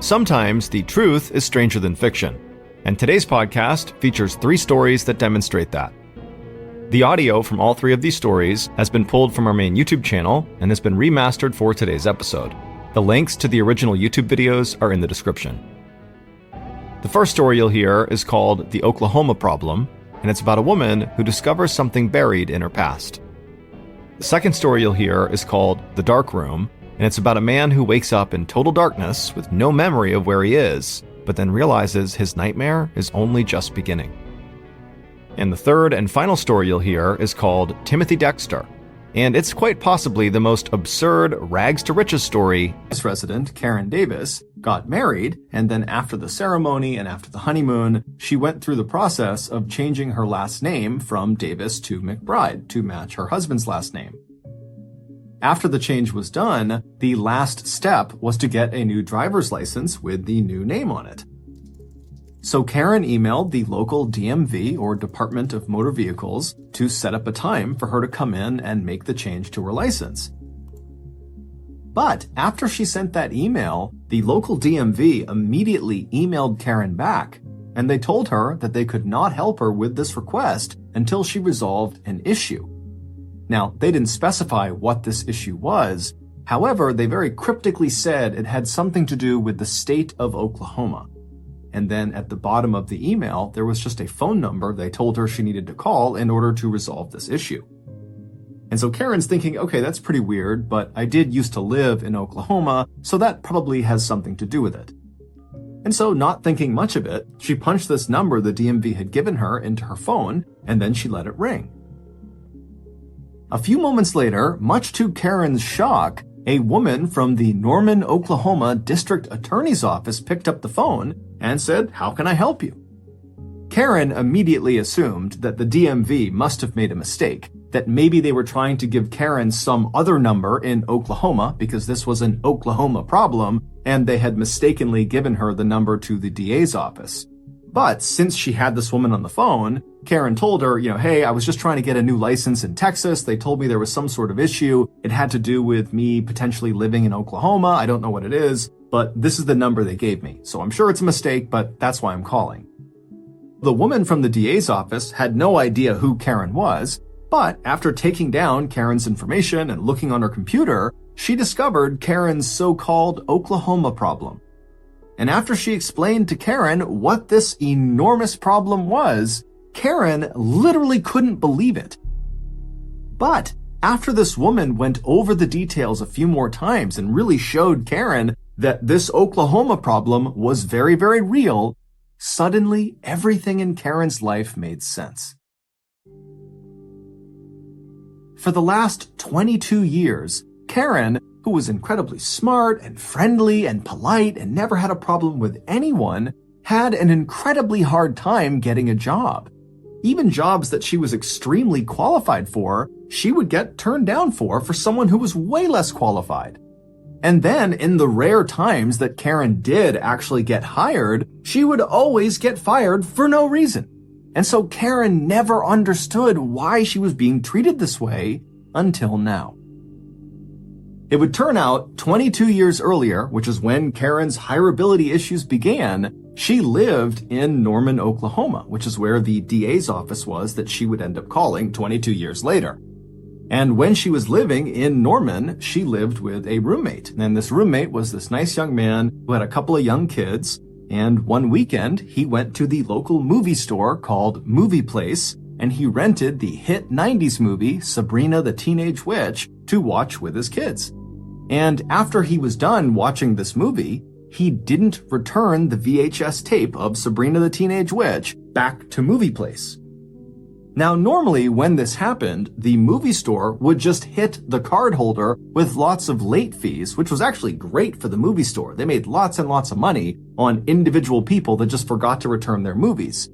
Sometimes the truth is stranger than fiction, and today's podcast features 3 stories that demonstrate that. The audio from all 3 of these stories has been pulled from our main YouTube channel and has been remastered for today's episode. The links to the original YouTube videos are in the description. The first story you'll hear is called The Oklahoma Problem, and it's about a woman who discovers something buried in her past. The second story you'll hear is called The Dark Room, and it's about a man who wakes up in total darkness with no memory of where he is, but then realizes his nightmare is only just beginning. And the third and final story you'll hear is called Timothy Dexter, and it's quite possibly the most absurd rags-to-riches story. This resident, Karen Davis, got married, and then after the ceremony and after the honeymoon, she went through the process of changing her last name from Davis to McBride to match her husband's last name. After the change was done, the last step was to get a new driver's license with the new name on it. So Karen emailed the local DMV, or Department of Motor Vehicles, to set up a time for her to come in and make the change to her license. But after she sent that email, the local DMV immediately emailed Karen back, and they told her that they could not help her with this request until she resolved an issue. Now, they didn't specify what this issue was. However, they very cryptically said it had something to do with the state of Oklahoma. And then at the bottom of the email, there was just a phone number they told her she needed to call in order to resolve this issue. And so Karen's thinking, okay, that's pretty weird, but I did used to live in Oklahoma, so that probably has something to do with it. And so, not thinking much of it, she punched this number the DMV had given her into her phone, and then she let it ring. A few moments later, much to Karen's shock, a woman from the Norman, Oklahoma District Attorney's Office picked up the phone and said, "How can I help you?" Karen immediately assumed that the DMV must have made a mistake, that maybe they were trying to give Karen some other number in Oklahoma because this was an Oklahoma problem, and they had mistakenly given her the number to the DA's office. But since she had this woman on the phone, Karen told her, hey, I was just trying to get a new license in Texas. They told me there was some sort of issue. It had to do with me potentially living in Oklahoma. I don't know what it is, but this is the number they gave me. So I'm sure it's a mistake, but that's why I'm calling. The woman from the DA's office had no idea who Karen was, but after taking down Karen's information and looking on her computer, she discovered Karen's so-called Oklahoma problem. And after she explained to Karen what this enormous problem was, Karen literally couldn't believe it. But after this woman went over the details a few more times and really showed Karen that this Oklahoma problem was very, very real, suddenly everything in Karen's life made sense. For the last 22 years, Karen, who was incredibly smart and friendly and polite and never had a problem with anyone, had an incredibly hard time getting a job. Even jobs that she was extremely qualified for, she would get turned down for someone who was way less qualified. And then, in the rare times that Karen did actually get hired, she would always get fired for no reason. And so Karen never understood why she was being treated this way until now. It would turn out 22 years earlier, which is when Karen's hireability issues began, she lived in Norman, Oklahoma, which is where the DA's office was that she would end up calling 22 years later. And when she was living in Norman, she lived with a roommate. And this roommate was this nice young man who had a couple of young kids. And one weekend, he went to the local movie store called Movie Place, and he rented the hit 90s movie Sabrina the Teenage Witch to watch with his kids. And after he was done watching this movie, he didn't return the VHS tape of Sabrina the Teenage Witch back to Movie Place. Now, normally when this happened, the movie store would just hit the card holder with lots of late fees, which was actually great for the movie store. They made lots and lots of money on individual people that just forgot to return their movies.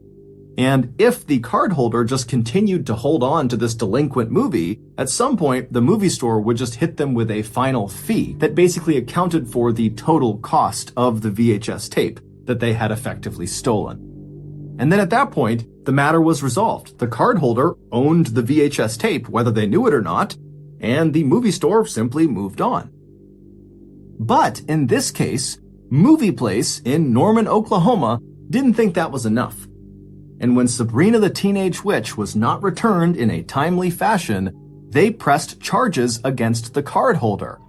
And if the cardholder just continued to hold on to this delinquent movie, at some point the movie store would just hit them with a final fee that basically accounted for the total cost of the VHS tape that they had effectively stolen. And then at that point, the matter was resolved. The cardholder owned the VHS tape, whether they knew it or not, and the movie store simply moved on. But in this case, Movie Place in Norman, Oklahoma, didn't think that was enough. And when Sabrina the Teenage Witch was not returned in a timely fashion, they pressed charges against the cardholder.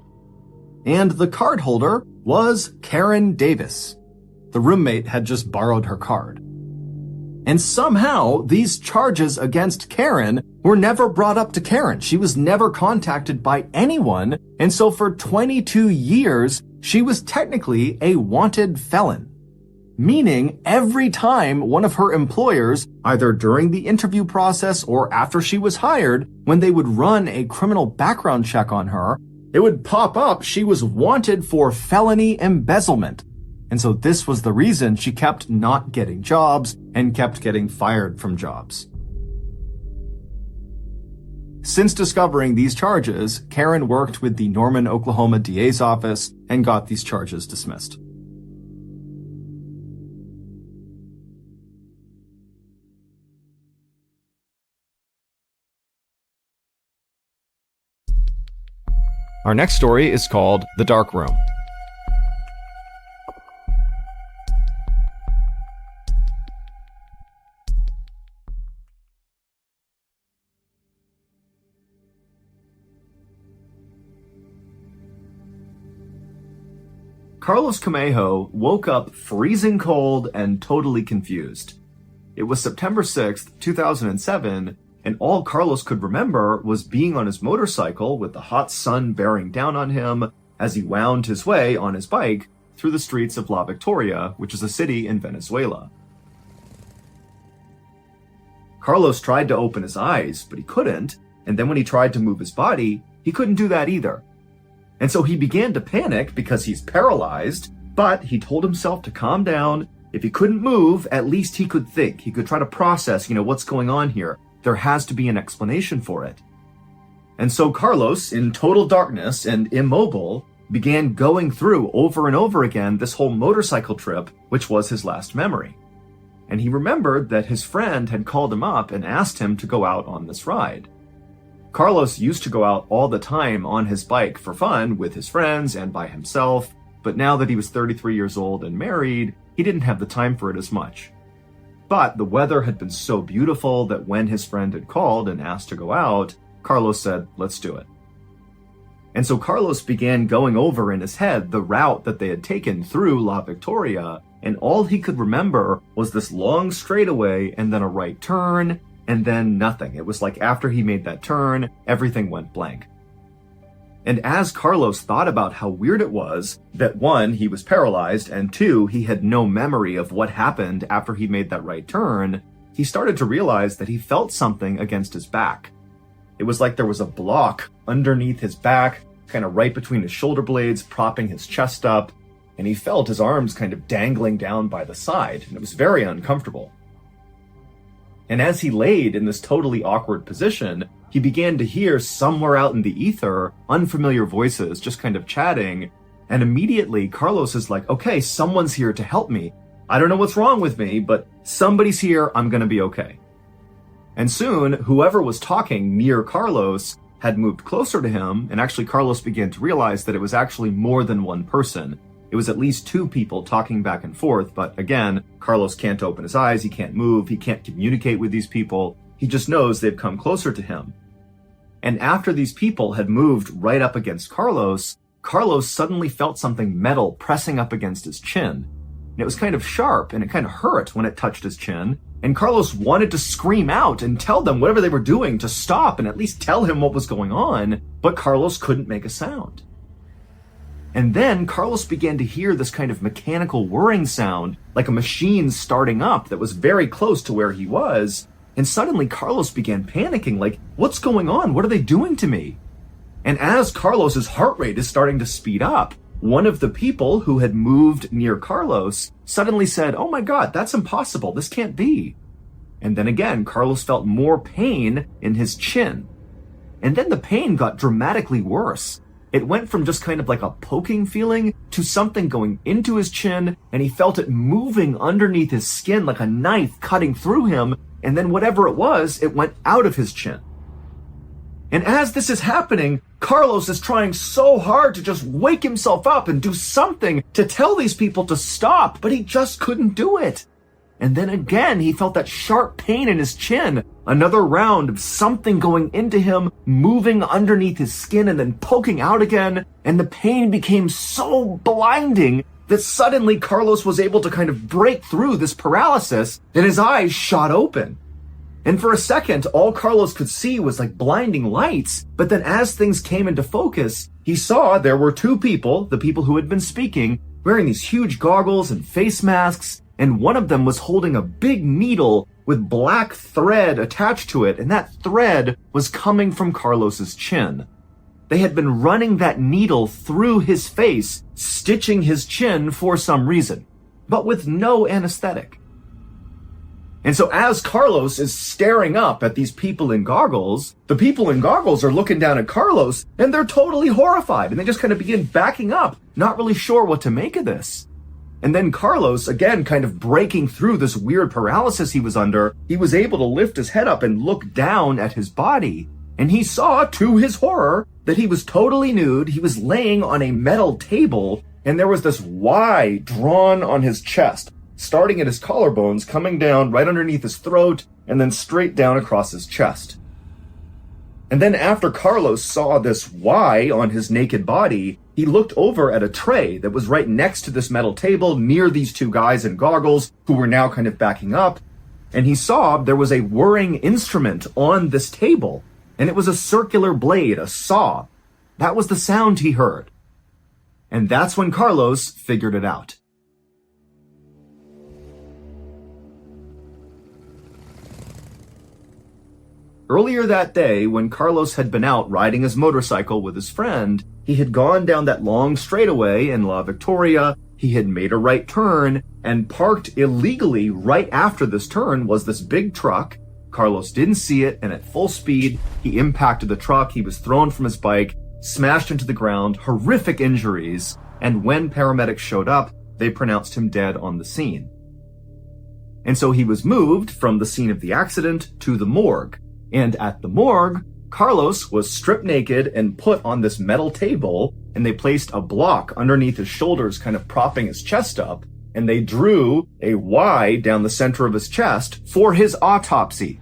And the cardholder was Karen Davis. The roommate had just borrowed her card. And somehow, these charges against Karen were never brought up to Karen. She was never contacted by anyone, and so for 22 years, she was technically a wanted felon. Meaning, every time one of her employers, either during the interview process or after she was hired, when they would run a criminal background check on her, it would pop up she was wanted for felony embezzlement. And so this was the reason she kept not getting jobs and kept getting fired from jobs. Since discovering these charges, Karen worked with the Norman, Oklahoma DA's office and got these charges dismissed. Our next story is called The Dark Room. Carlos Camejo woke up freezing cold and totally confused. It was September 6th, 2007, and all Carlos could remember was being on his motorcycle with the hot sun bearing down on him as he wound his way on his bike through the streets of La Victoria, which is a city in Venezuela. Carlos tried to open his eyes, but he couldn't, and then when he tried to move his body, he couldn't do that either. And so he began to panic because he's paralyzed, but he told himself to calm down. If he couldn't move, at least he could think. He could try to process, what's going on here. There has to be an explanation for it. And so Carlos, in total darkness and immobile, began going through over and over again this whole motorcycle trip, which was his last memory. And he remembered that his friend had called him up and asked him to go out on this ride. Carlos used to go out all the time on his bike for fun with his friends and by himself, but now that he was 33 years old and married, he didn't have the time for it as much. But the weather had been so beautiful that when his friend had called and asked to go out, Carlos said, "Let's do it." And so Carlos began going over in his head the route that they had taken through La Victoria, and all he could remember was this long straightaway and then a right turn, and then nothing. It was like after he made that turn, everything went blank. And as Carlos thought about how weird it was that one, he was paralyzed, and two, he had no memory of what happened after he made that right turn, he started to realize that he felt something against his back. It was like there was a block underneath his back, kind of right between his shoulder blades, propping his chest up, and he felt his arms kind of dangling down by the side, and it was very uncomfortable. And as he laid in this totally awkward position, he began to hear somewhere out in the ether, unfamiliar voices just kind of chatting, and immediately Carlos is like, okay, someone's here to help me. I don't know what's wrong with me, but somebody's here, I'm gonna be okay. And soon, whoever was talking near Carlos had moved closer to him, and actually Carlos began to realize that it was actually more than one person. It was at least two people talking back and forth, but again, Carlos can't open his eyes, he can't move, he can't communicate with these people, he just knows they've come closer to him. And after these people had moved right up against Carlos, Carlos suddenly felt something metal pressing up against his chin. And it was kind of sharp, and it kind of hurt when it touched his chin, and Carlos wanted to scream out and tell them whatever they were doing to stop and at least tell him what was going on, but Carlos couldn't make a sound. And then Carlos began to hear this kind of mechanical whirring sound, like a machine starting up that was very close to where he was. And suddenly Carlos began panicking, like, what's going on? What are they doing to me? And as Carlos's heart rate is starting to speed up, one of the people who had moved near Carlos suddenly said, "Oh my God, that's impossible. This can't be." And then again, Carlos felt more pain in his chin. And then the pain got dramatically worse. It went from just kind of like a poking feeling to something going into his chin, and he felt it moving underneath his skin like a knife cutting through him, and then whatever it was, it went out of his chin. And as this is happening, Carlos is trying so hard to just wake himself up and do something to tell these people to stop, but he just couldn't do it. And then again, he felt that sharp pain in his chin. Another round of something going into him, moving underneath his skin and then poking out again. And the pain became so blinding that suddenly Carlos was able to kind of break through this paralysis and his eyes shot open. And for a second, all Carlos could see was like blinding lights. But then as things came into focus, he saw there were two people, the people who had been speaking, wearing these huge goggles and face masks. And one of them was holding a big needle with black thread attached to it. And that thread was coming from Carlos's chin. They had been running that needle through his face, stitching his chin for some reason, but with no anesthetic. And so as Carlos is staring up at these people in goggles, the people in goggles are looking down at Carlos and they're totally horrified and they just kind of begin backing up, not really sure what to make of this. And then Carlos, again, kind of breaking through this weird paralysis he was under, he was able to lift his head up and look down at his body. And he saw, to his horror, that he was totally nude. He was laying on a metal table and there was this Y drawn on his chest, starting at his collarbones, coming down right underneath his throat, and then straight down across his chest. And then after Carlos saw this Y on his naked body, he looked over at a tray that was right next to this metal table near these two guys in goggles who were now kind of backing up. And he saw there was a whirring instrument on this table, and it was a circular blade, a saw. That was the sound he heard. And that's when Carlos figured it out. Earlier that day, when Carlos had been out riding his motorcycle with his friend, he had gone down that long straightaway in La Victoria, he had made a right turn, and parked illegally right after this turn was this big truck. Carlos didn't see it, and at full speed, he impacted the truck, he was thrown from his bike, smashed into the ground, horrific injuries, and when paramedics showed up, they pronounced him dead on the scene. And so he was moved from the scene of the accident to the morgue. And at the morgue, Carlos was stripped naked and put on this metal table, and they placed a block underneath his shoulders, kind of propping his chest up, and they drew a Y down the center of his chest for his autopsy.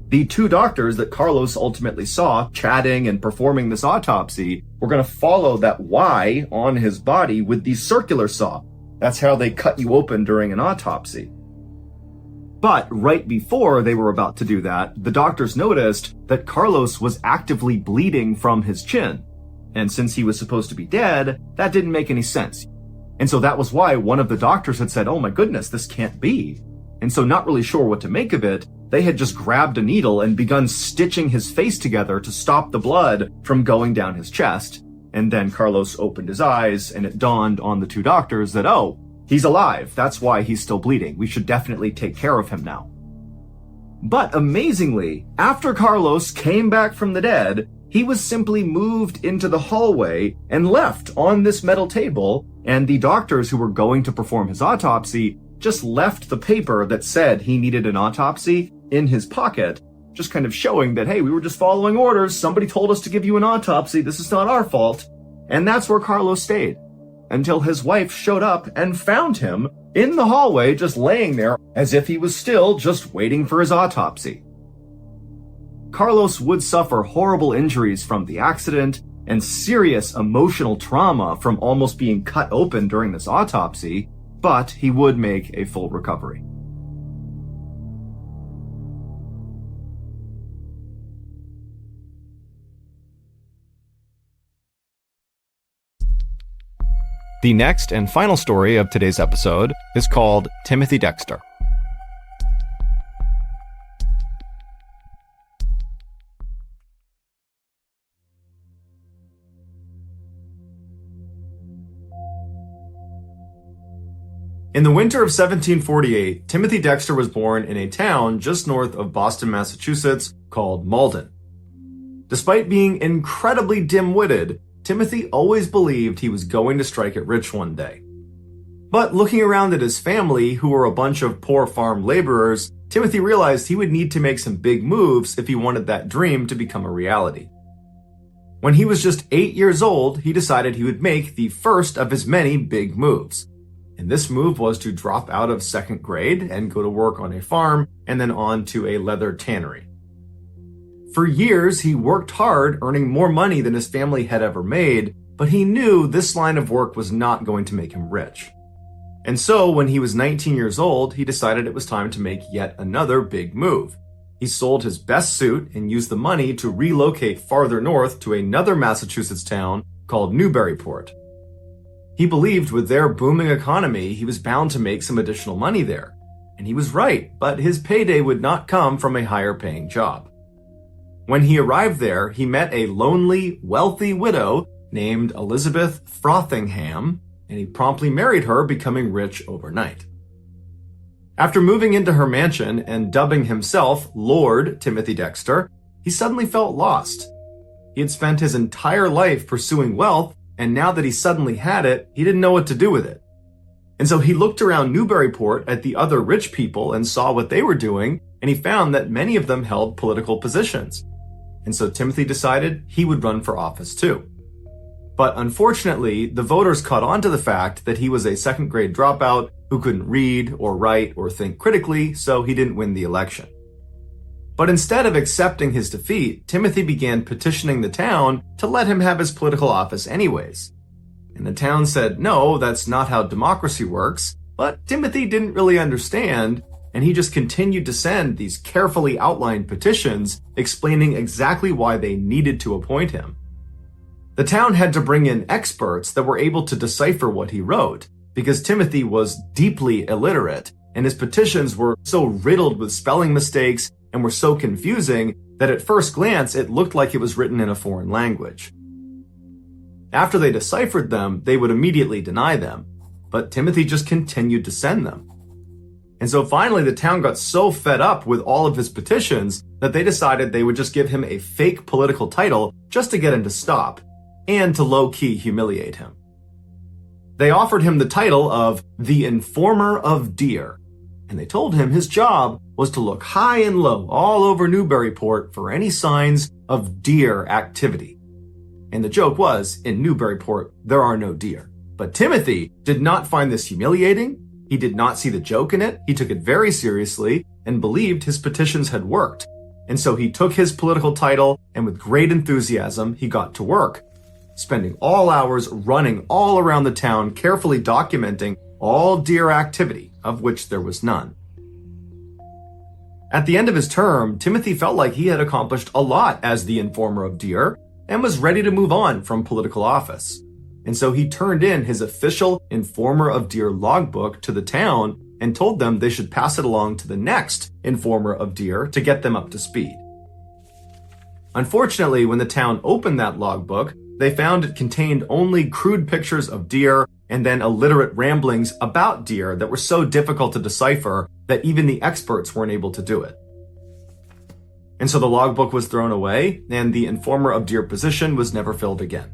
The two doctors that Carlos ultimately saw chatting and performing this autopsy were going to follow that Y on his body with the circular saw. That's how they cut you open during an autopsy. But right before they were about to do that, the doctors noticed that Carlos was actively bleeding from his chin. And since he was supposed to be dead, that didn't make any sense. And so that was why one of the doctors had said, "Oh my goodness, this can't be." And so not really sure what to make of it, they had just grabbed a needle and begun stitching his face together to stop the blood from going down his chest. And then Carlos opened his eyes and it dawned on the two doctors that, oh, he's alive. That's why he's still bleeding. We should definitely take care of him now. But amazingly, after Carlos came back from the dead, he was simply moved into the hallway and left on this metal table, and the doctors who were going to perform his autopsy just left the paper that said he needed an autopsy in his pocket, just kind of showing that, hey, we were just following orders. Somebody told us to give you an autopsy. This is not our fault. And that's where Carlos stayed until his wife showed up and found him in the hallway, just laying there as if he was still just waiting for his autopsy. Carlos would suffer horrible injuries from the accident and serious emotional trauma from almost being cut open during this autopsy, but he would make a full recovery. The next and final story of today's episode is called Timothy Dexter. In the winter of 1748, Timothy Dexter was born in a town just north of Boston, Massachusetts called Malden. Despite being incredibly dim-witted, Timothy always believed he was going to strike it rich one day. But looking around at his family, who were a bunch of poor farm laborers, Timothy realized he would need to make some big moves if he wanted that dream to become a reality. When he was just 8 years old, he decided he would make the first of his many big moves. And this move was to drop out of second grade and go to work on a farm and then on to a leather tannery. For years, he worked hard, earning more money than his family had ever made, but he knew this line of work was not going to make him rich. And so, when he was 19 years old, he decided it was time to make yet another big move. He sold his best suit and used the money to relocate farther north to another Massachusetts town called Newburyport. He believed with their booming economy, he was bound to make some additional money there. And he was right, but his payday would not come from a higher paying job. When he arrived there, he met a lonely, wealthy widow named Elizabeth Frothingham, and he promptly married her, becoming rich overnight. After moving into her mansion and dubbing himself Lord Timothy Dexter, he suddenly felt lost. He had spent his entire life pursuing wealth, and now that he suddenly had it, he didn't know what to do with it. And so he looked around Newburyport at the other rich people and saw what they were doing, and he found that many of them held political positions. And so Timothy decided he would run for office too. But unfortunately, the voters caught on to the fact that he was a second grade dropout who couldn't read or write or think critically, so he didn't win the election. But instead of accepting his defeat, Timothy began petitioning the town to let him have his political office anyways. And the town said, no, that's not how democracy works, but Timothy didn't really understand, and he just continued to send these carefully outlined petitions explaining exactly why they needed to appoint him. The town had to bring in experts that were able to decipher what he wrote, because Timothy was deeply illiterate, and his petitions were so riddled with spelling mistakes and were so confusing that at first glance it looked like it was written in a foreign language. After they deciphered them, they would immediately deny them, but Timothy just continued to send them. And so finally the town got so fed up with all of his petitions that they decided they would just give him a fake political title just to get him to stop, and to low-key humiliate him. They offered him the title of the Informer of Deer, and they told him his job was to look high and low all over Newburyport for any signs of deer activity. And the joke was, in Newburyport, there are no deer. But Timothy did not find this humiliating. He did not see the joke in it. He took it very seriously and believed his petitions had worked. And so he took his political title, and with great enthusiasm, he got to work, spending all hours running all around the town, carefully documenting all deer activity, of which there was none. At the end of his term, Timothy felt like he had accomplished a lot as the Informer of Deer and was ready to move on from political office. And so he turned in his official Informer of Deer logbook to the town and told them they should pass it along to the next Informer of Deer to get them up to speed. Unfortunately, when the town opened that logbook, they found it contained only crude pictures of deer and then illiterate ramblings about deer that were so difficult to decipher that even the experts weren't able to do it. And so the logbook was thrown away, and the Informer of Deer position was never filled again.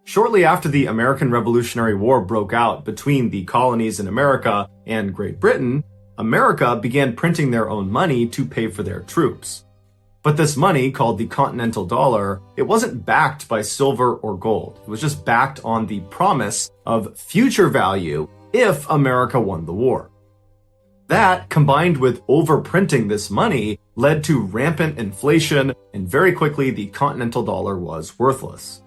Shortly after the American Revolutionary War broke out between the colonies in America and Great Britain, America began printing their own money to pay for their troops. But this money, called the Continental Dollar, it wasn't backed by silver or gold. It was just backed on the promise of future value if America won the war. That, combined with overprinting this money, led to rampant inflation, and very quickly the Continental Dollar was worthless.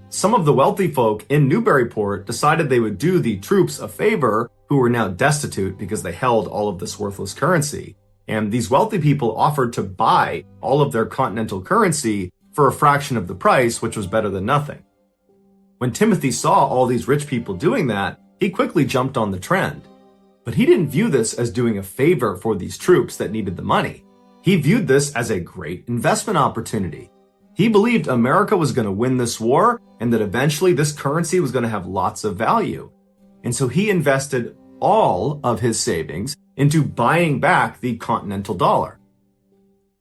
Some of the wealthy folk in Newburyport decided they would do the troops a favor, who were now destitute because they held all of this worthless currency. And these wealthy people offered to buy all of their continental currency for a fraction of the price, which was better than nothing. When Timothy saw all these rich people doing that, he quickly jumped on the trend. But he didn't view this as doing a favor for these troops that needed the money. He viewed this as a great investment opportunity. He believed America was going to win this war and that eventually this currency was going to have lots of value. And so he invested all of his savings into buying back the continental dollar.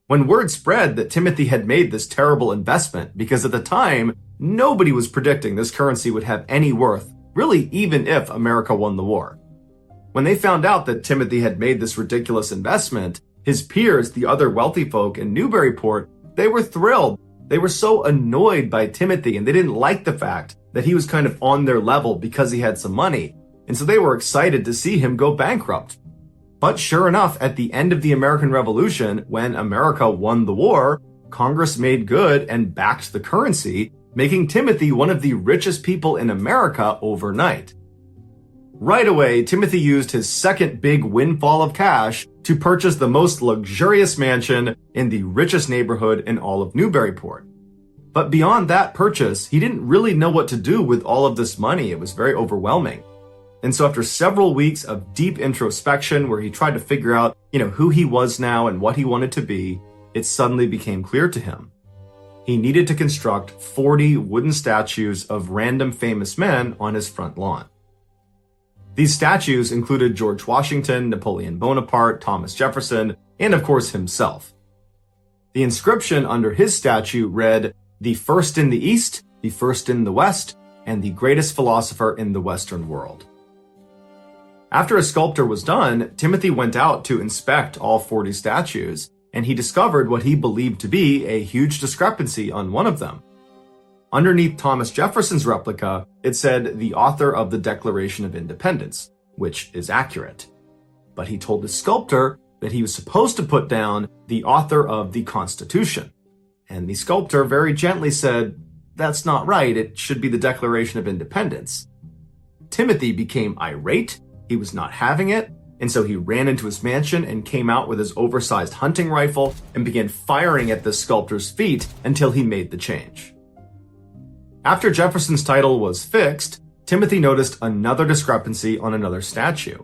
When word spread that Timothy had made this terrible investment, because at the time, nobody was predicting this currency would have any worth, really even if America won the war. When they found out that Timothy had made this ridiculous investment, his peers, the other wealthy folk in Newburyport, they were thrilled. They were so annoyed by Timothy, and they didn't like the fact that he was kind of on their level because he had some money. And so they were excited to see him go bankrupt. But sure enough, at the end of the American Revolution, when America won the war, Congress made good and backed the currency, making Timothy one of the richest people in America overnight. Right away, Timothy used his second big windfall of cash to purchase the most luxurious mansion in the richest neighborhood in all of Newburyport. But beyond that purchase, he didn't really know what to do with all of this money. It was very overwhelming. And so after several weeks of deep introspection where he tried to figure out, who he was now and what he wanted to be, it suddenly became clear to him. He needed to construct 40 wooden statues of random famous men on his front lawn. These statues included George Washington, Napoleon Bonaparte, Thomas Jefferson, and of course himself. The inscription under his statue read, "The first in the East, the first in the West, and the greatest philosopher in the Western world." After a sculptor was done, Timothy went out to inspect all 40 statues, and he discovered what he believed to be a huge discrepancy on one of them. Underneath Thomas Jefferson's replica, it said the author of the Declaration of Independence, which is accurate. But he told the sculptor that he was supposed to put down the author of the Constitution. And the sculptor very gently said, "That's not right, it should be the Declaration of Independence." Timothy became irate. He was not having it, and so he ran into his mansion and came out with his oversized hunting rifle and began firing at the sculptor's feet until he made the change. After Jefferson's title was fixed, Timothy noticed another discrepancy on another statue.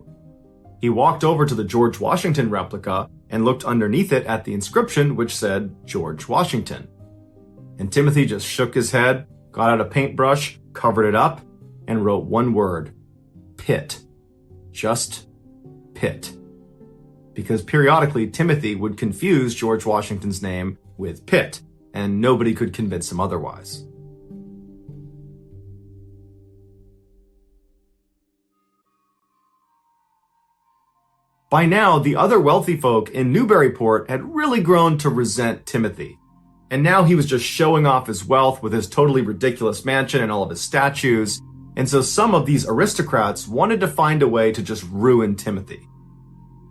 He walked over to the George Washington replica and looked underneath it at the inscription which said George Washington. And Timothy just shook his head, got out a paintbrush, covered it up, and wrote one word, Pitt. Just Pitt. Because periodically Timothy would confuse George Washington's name with Pitt, and nobody could convince him otherwise. By now, the other wealthy folk in Newburyport had really grown to resent Timothy. And now he was just showing off his wealth with his totally ridiculous mansion and all of his statues. And so some of these aristocrats wanted to find a way to just ruin Timothy.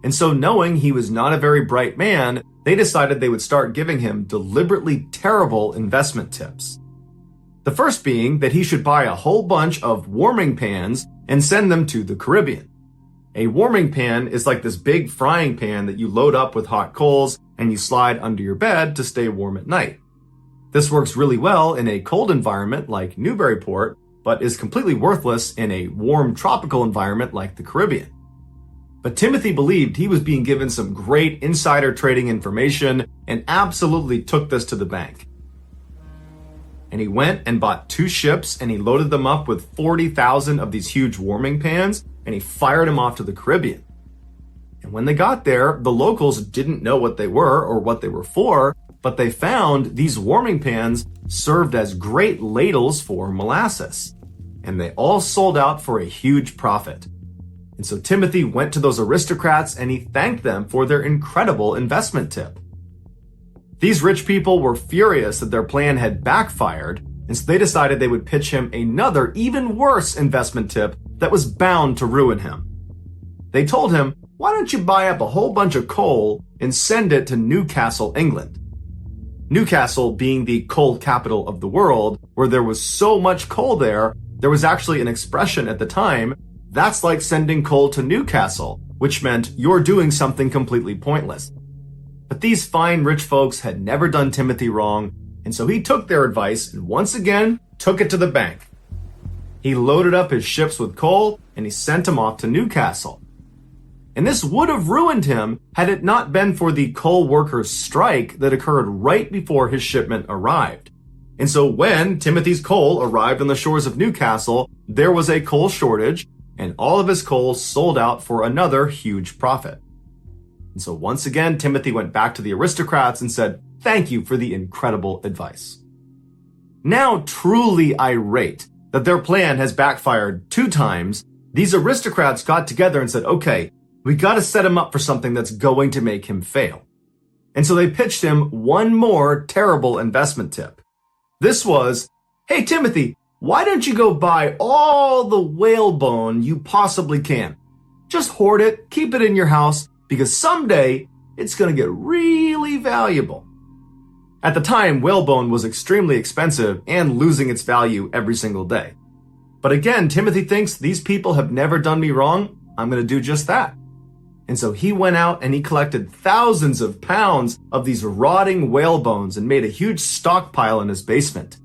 And so knowing he was not a very bright man, they decided they would start giving him deliberately terrible investment tips. The first being that he should buy a whole bunch of warming pans and send them to the Caribbean. A warming pan is like this big frying pan that you load up with hot coals and you slide under your bed to stay warm at night. This works really well in a cold environment like Newburyport, but is completely worthless in a warm tropical environment like the Caribbean. But Timothy believed he was being given some great insider trading information and absolutely took this to the bank. And he went and bought 2 ships and he loaded them up with 40,000 of these huge warming pans and he fired them off to the Caribbean. And when they got there, the locals didn't know what they were or what they were for, but they found these warming pans served as great ladles for molasses. And they all sold out for a huge profit. And so Timothy went to those aristocrats and he thanked them for their incredible investment tip. These rich people were furious that their plan had backfired, and so they decided they would pitch him another, even worse investment tip that was bound to ruin him. They told him, "Why don't you buy up a whole bunch of coal and send it to Newcastle, England?" Newcastle being the coal capital of the world, where there was so much coal there was actually an expression at the time, "That's like sending coal to Newcastle," which meant you're doing something completely pointless. But these fine rich folks had never done Timothy wrong, and so he took their advice and once again took it to the bank. He loaded up his ships with coal and he sent them off to Newcastle. And this would have ruined him had it not been for the coal workers' strike that occurred right before his shipment arrived. And so when Timothy's coal arrived on the shores of Newcastle, there was a coal shortage, and all of his coal sold out for another huge profit. And so once again, Timothy went back to the aristocrats and said, "Thank you for the incredible advice." Now truly irate that their plan has backfired 2 times, these aristocrats got together and said, "Okay, we gotta set him up for something that's going to make him fail." And so they pitched him one more terrible investment tip. This was, "Hey Timothy, why don't you go buy all the whalebone you possibly can? Just hoard it, keep it in your house, because someday it's going to get really valuable." At the time, whalebone was extremely expensive and losing its value every single day. But again, Timothy thinks, these people have never done me wrong, I'm going to do just that. And so he went out and he collected thousands of pounds of these rotting whale bones and made a huge stockpile in his basement.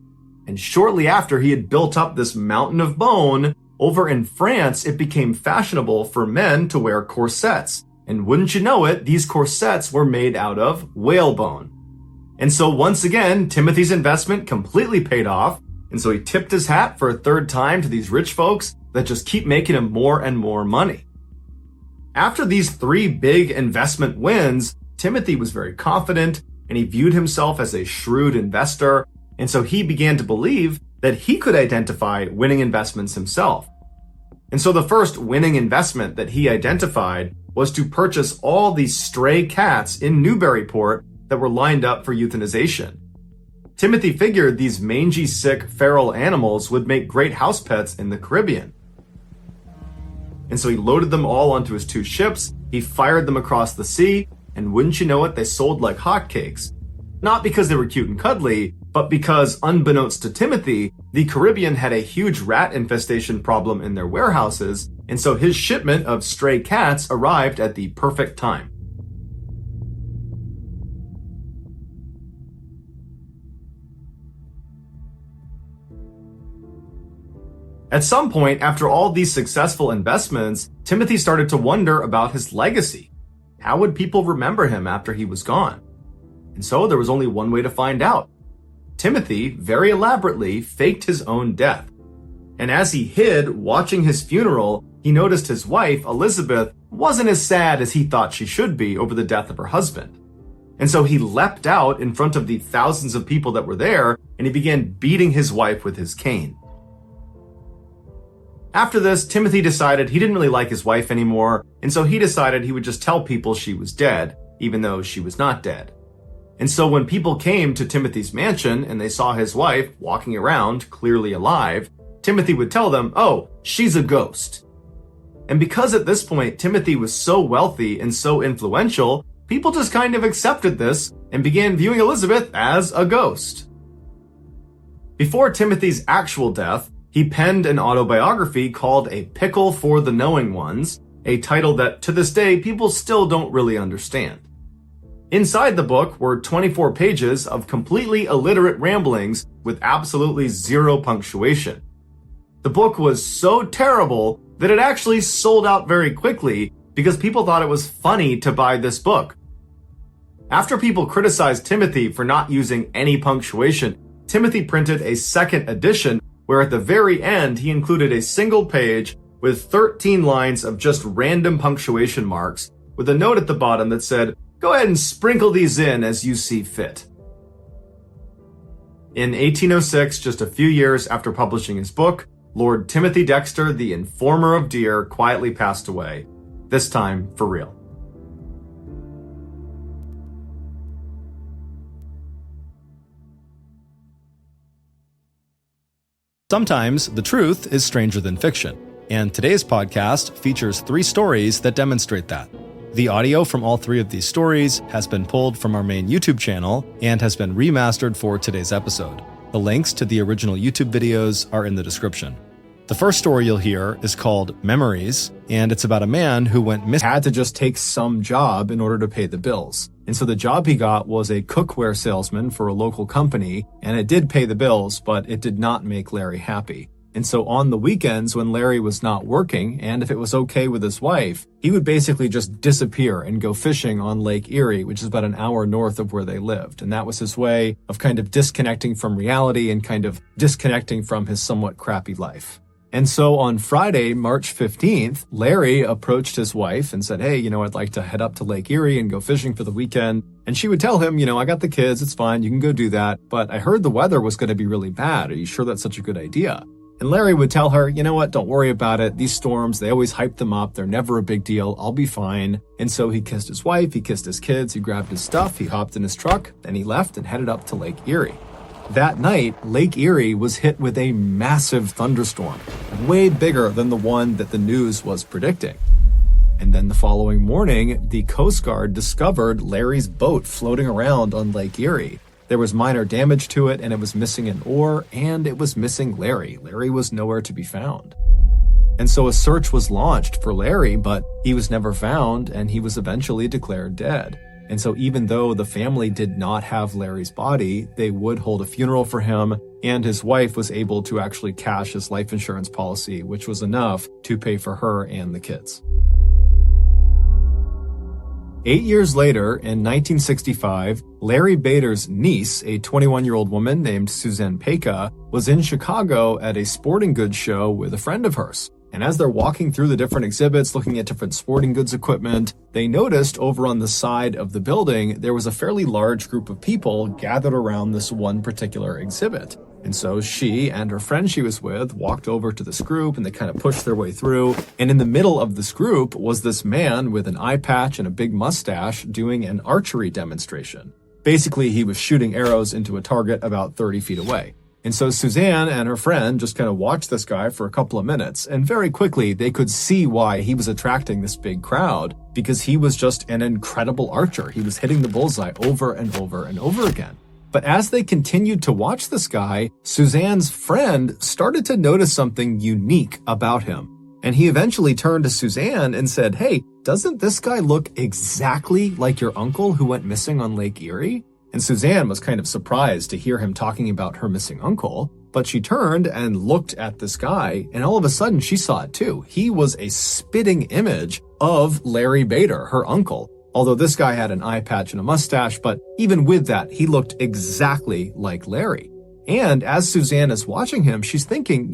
And shortly after he had built up this mountain of bone, over in France, it became fashionable for men to wear corsets. And wouldn't you know it, these corsets were made out of whalebone. And so once again, Timothy's investment completely paid off. And so he tipped his hat for a 3rd time to these rich folks that just keep making him more and more money. After these 3 big investment wins, Timothy was very confident and he viewed himself as a shrewd investor. And so he began to believe that he could identify winning investments himself. And so the first winning investment that he identified was to purchase all these stray cats in Newburyport that were lined up for euthanization. Timothy figured these mangy, sick, feral animals would make great house pets in the Caribbean. And so he loaded them all onto his 2 ships, he fired them across the sea, and wouldn't you know it, they sold like hotcakes. Not because they were cute and cuddly, but because, unbeknownst to Timothy, the Caribbean had a huge rat infestation problem in their warehouses, and so his shipment of stray cats arrived at the perfect time. At some point, after all these successful investments, Timothy started to wonder about his legacy. How would people remember him after he was gone? And so there was only one way to find out. Timothy, very elaborately, faked his own death. And as he hid, watching his funeral, he noticed his wife, Elizabeth, wasn't as sad as he thought she should be over the death of her husband. And so he leapt out in front of the thousands of people that were there, and he began beating his wife with his cane. After this, Timothy decided he didn't really like his wife anymore, and so he decided he would just tell people she was dead, even though she was not dead. And so when people came to Timothy's mansion and they saw his wife walking around, clearly alive, Timothy would tell them, "Oh, she's a ghost." And because at this point Timothy was so wealthy and so influential, people just kind of accepted this and began viewing Elizabeth as a ghost. Before Timothy's actual death, he penned an autobiography called A Pickle for the Knowing Ones, a title that to this day people still don't really understand. Inside the book were 24 pages of completely illiterate ramblings with absolutely 0 punctuation. The book was so terrible that it actually sold out very quickly because people thought it was funny to buy this book. After people criticized Timothy for not using any punctuation, Timothy printed a 2nd edition where at the very end he included a single page with 13 lines of just random punctuation marks with a note at the bottom that said, "Go ahead and sprinkle these in as you see fit." In 1806, just a few years after publishing his book, Lord Timothy Dexter, the informer of deer, quietly passed away, this time for real. Sometimes the truth is stranger than fiction, and today's podcast features 3 stories that demonstrate that. The audio from all 3 of these stories has been pulled from our main YouTube channel and has been remastered for today's episode. The links to the original YouTube videos are in the description. The first story you'll hear is called Memories, and it's about a man who went missing. Had to just take some job in order to pay the bills. And so the job he got was a cookware salesman for a local company, and it did pay the bills, but it did not make Larry happy. And so on the weekends when Larry was not working, and if it was okay with his wife, he would basically just disappear and go fishing on Lake Erie, which is about an hour north of where they lived. And that was his way of kind of disconnecting from reality and kind of disconnecting from his somewhat crappy life. And so on Friday, March 15th, Larry approached his wife and said, hey, I'd like to head up to Lake Erie and go fishing for the weekend. And she would tell him, I got the kids, it's fine, you can go do that. But I heard the weather was going to be really bad. Are you sure that's such a good idea? And Larry would tell her, you know what, don't worry about it. These storms, they always hype them up. They're never a big deal. I'll be fine. And so he kissed his wife, he kissed his kids, he grabbed his stuff, he hopped in his truck, and he left and headed up to Lake Erie. That night, Lake Erie was hit with a massive thunderstorm, way bigger than the one that the news was predicting. And then the following morning, the Coast Guard discovered Larry's boat floating around on Lake Erie. There was minor damage to it, and it was missing an oar, and it was missing Larry. Larry was nowhere to be found. And so a search was launched for Larry, but he was never found, and he was eventually declared dead. And so even though the family did not have Larry's body, they would hold a funeral for him, and his wife was able to actually cash his life insurance policy, which was enough to pay for her and the kids. 8 years later, in 1965, Larry Bader's niece, a 21-year-old woman named Suzanne Peka, was in Chicago at a sporting goods show with a friend of hers. And as they're walking through the different exhibits, looking at different sporting goods equipment, they noticed over on the side of the building, there was a fairly large group of people gathered around this one particular exhibit. And so she and her friend she was with walked over to this group and they kind of pushed their way through. And in the middle of this group was this man with an eye patch and a big mustache doing an archery demonstration. Basically, he was shooting arrows into a target about 30 feet away. And so Suzanne and her friend just kind of watched this guy for a couple of minutes, and very quickly they could see why he was attracting this big crowd, because he was just an incredible archer. He was hitting the bullseye over and over and over again. But as they continued to watch this guy, Suzanne's friend started to notice something unique about him. And he eventually turned to Suzanne and said, hey, doesn't this guy look exactly like your uncle who went missing on Lake Erie? And Suzanne was kind of surprised to hear him talking about her missing uncle, but she turned and looked at this guy, and all of a sudden she saw it too. He was a spitting image of Larry Bader, her uncle. Although this guy had an eye patch and a mustache, but even with that, he looked exactly like Larry. And as Suzanne is watching him, she's thinking,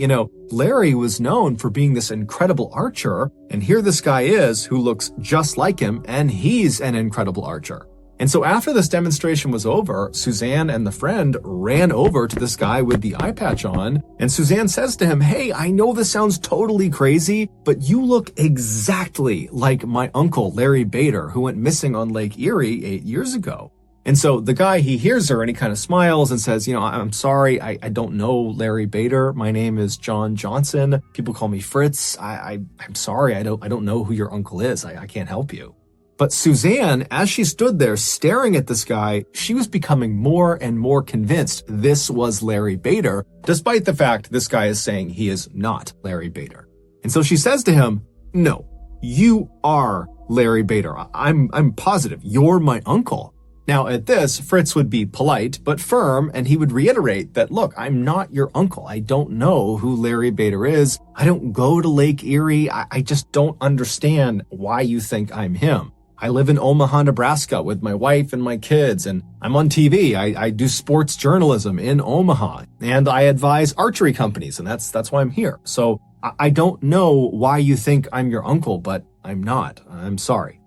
Larry was known for being this incredible archer, and here this guy is who looks just like him, and he's an incredible archer. And so after this demonstration was over, Suzanne and the friend ran over to this guy with the eye patch on, and Suzanne says to him, hey, I know this sounds totally crazy, but you look exactly like my uncle, Larry Bader, who went missing on Lake Erie 8 years ago. And so the guy, he hears her and he kind of smiles and says, I'm sorry, I don't know Larry Bader. My name is John Johnson. People call me Fritz. I'm sorry, I don't know who your uncle is. I can't help you. But Suzanne, as she stood there staring at this guy, she was becoming more and more convinced this was Larry Bader, despite the fact this guy is saying he is not Larry Bader. And so she says to him, no, you are Larry Bader. I'm positive you're my uncle. Now at this, Fritz would be polite but firm, and he would reiterate that, look, I'm not your uncle. I don't know who Larry Bader is. I don't go to Lake Erie. I just don't understand why you think I'm him. I live in Omaha, Nebraska with my wife and my kids, and I'm on TV. I do sports journalism in Omaha, and I advise archery companies, and that's why I'm here. So I don't know why you think I'm your uncle, but I'm not. I'm sorry.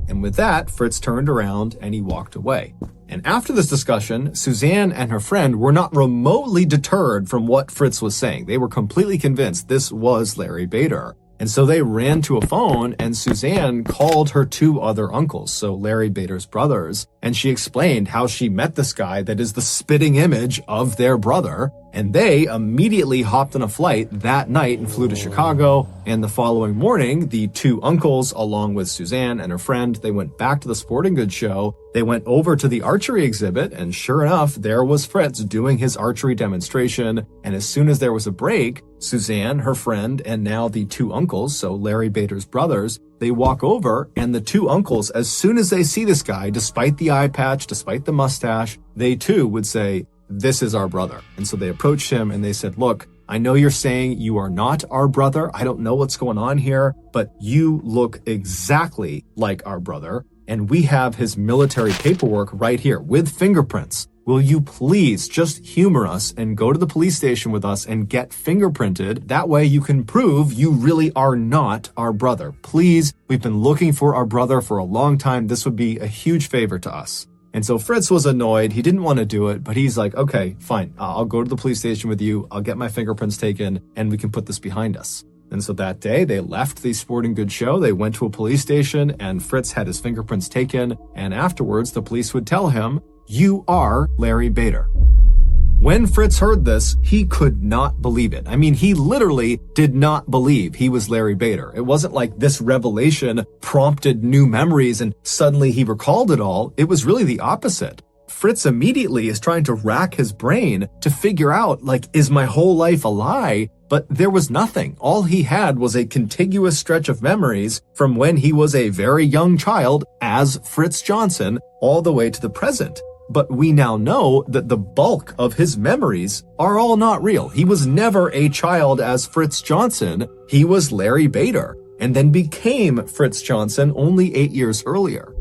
And with that, Fritz turned around and he walked away. And after this discussion, Suzanne and her friend were not remotely deterred from what Fritz was saying. They were completely convinced this was Larry Bader. And so they ran to a phone, and Suzanne called her two other uncles, so Larry Bader's brothers, and she explained how she met this guy that is the spitting image of their brother, and they immediately hopped on a flight that night and flew to Chicago, and the following morning, the two uncles, along with Suzanne and her friend, they went back to the sporting goods show. They went over to the archery exhibit, and sure enough, there was Fritz doing his archery demonstration, and as soon as there was a break, Suzanne, her friend, and now the two uncles, so Larry Bader's brothers, they walk over, and the two uncles, as soon as they see this guy, despite the eye patch, despite the mustache, they too would say, this is our brother. And so they approached him and they said, look, I know you're saying you are not our brother. I don't know what's going on here, but you look exactly like our brother. And we have his military paperwork right here with fingerprints. will you please just humor us and go to the police station with us and get fingerprinted? That way you can prove you really are not our brother. Please, we've been looking for our brother for a long time. This would be a huge favor to us. And so Fritz was annoyed. He didn't want to do it, but he's like, okay, fine. I'll go to the police station with you. I'll get my fingerprints taken and we can put this behind us. And so that day they left the sporting goods show. They went to a police station and Fritz had his fingerprints taken. And afterwards, the police would tell him, "You are Larry Bader." When Fritz heard this, he could not believe it. I mean, he literally did not believe he was Larry Bader. It wasn't like this revelation prompted new memories and suddenly he recalled it all. It was really the opposite. Fritz immediately is trying to rack his brain to figure out, like, is my whole life a lie? But there was nothing. All he had was a contiguous stretch of memories from when he was a very young child as Fritz Johnson all the way to the present. But we now know that the bulk of his memories are all not real. He was never a child as Fritz Johnson. He was Larry Bader and then became Fritz Johnson only 8 years earlier.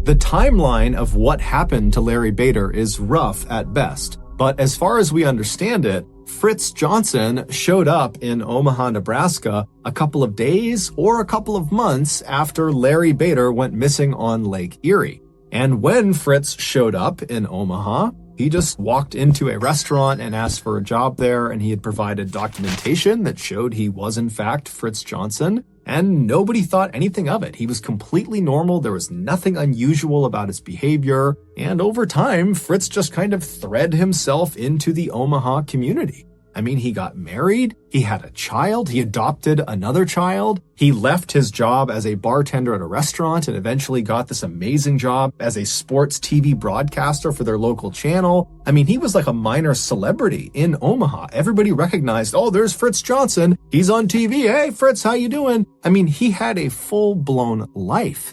The timeline of what happened to Larry Bader is rough at best, but as far as we understand it, Fritz Johnson showed up in Omaha, Nebraska a couple of days or a couple of months after Larry Bader went missing on Lake Erie. And when Fritz showed up in Omaha, he just walked into a restaurant and asked for a job there, and he had provided documentation that showed he was in fact Fritz Johnson, and nobody thought anything of it. He was completely normal. There was nothing unusual about his behavior, and over time, Fritz just kind of thread himself into the Omaha community. I mean, he got married, he had a child, he adopted another child, he left his job as a bartender at a restaurant and eventually got this amazing job as a sports TV broadcaster for their local channel. I mean, he was like a minor celebrity in Omaha. Everybody recognized, oh, there's Fritz Johnson, he's on TV, hey Fritz, how you doing? I mean, he had a full-blown life.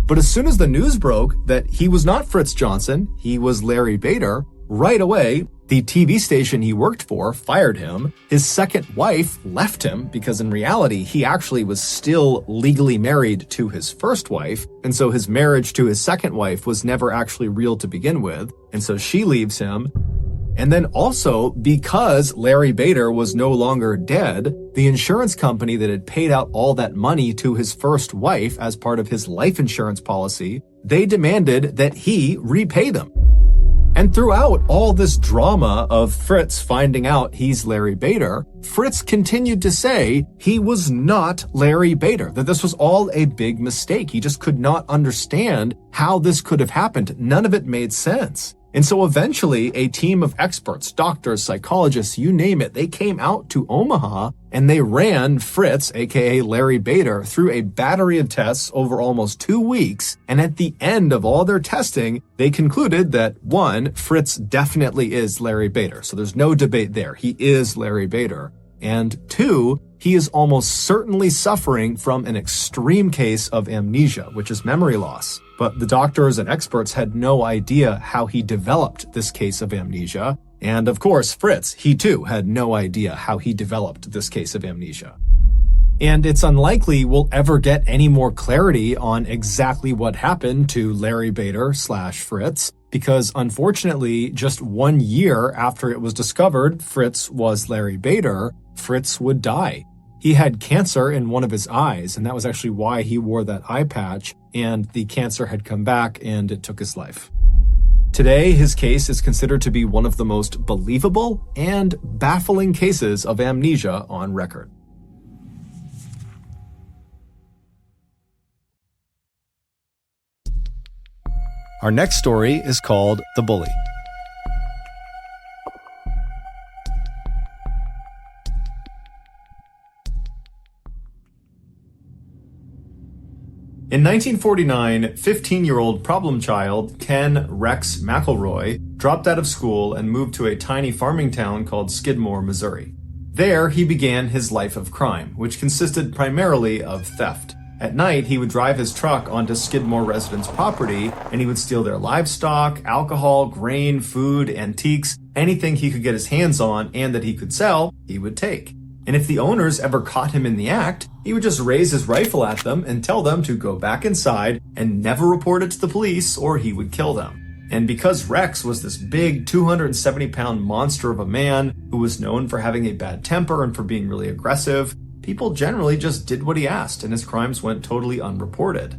But as soon as the news broke that he was not Fritz Johnson, he was Larry Bader, right away, the TV station he worked for fired him. His second wife left him because in reality, he actually was still legally married to his first wife. And so his marriage to his second wife was never actually real to begin with. And so she leaves him. And then also, because Larry Bader was no longer dead, the insurance company that had paid out all that money to his first wife as part of his life insurance policy, they demanded that he repay them. And throughout all this drama of Fritz finding out he's Larry Bader, Fritz continued to say he was not Larry Bader, that this was all a big mistake. He just could not understand how this could have happened. None of it made sense. And so eventually a team of experts, doctors, psychologists, you name it, they came out to Omaha and they ran Fritz, aka Larry Bader, through a battery of tests over almost 2 weeks. And at the end of all their testing, they concluded that 1, Fritz definitely is Larry Bader. So there's no debate there. He is Larry Bader. And 2, he is almost certainly suffering from an extreme case of amnesia, which is memory loss. But the doctors and experts had no idea how he developed this case of amnesia. And of course, Fritz, he too had no idea how he developed this case of amnesia. And it's unlikely we'll ever get any more clarity on exactly what happened to Larry Bader / Fritz, because unfortunately, just 1 year after it was discovered Fritz was Larry Bader, Fritz would die. He had cancer in one of his eyes, and that was actually why he wore that eye patch, and the cancer had come back and it took his life. Today, his case is considered to be one of the most believable and baffling cases of amnesia on record. Our next story is called The Bully. In 1949, 15-year-old problem child Ken Rex McElroy dropped out of school and moved to a tiny farming town called Skidmore, Missouri. There, he began his life of crime, which consisted primarily of theft. At night, he would drive his truck onto Skidmore residents' property, and he would steal their livestock, alcohol, grain, food, antiques, anything he could get his hands on and that he could sell, he would take. And if the owners ever caught him in the act, he would just raise his rifle at them and tell them to go back inside and never report it to the police or he would kill them. And because Rex was this big 270-pound monster of a man who was known for having a bad temper and for being really aggressive, people generally just did what he asked and his crimes went totally unreported.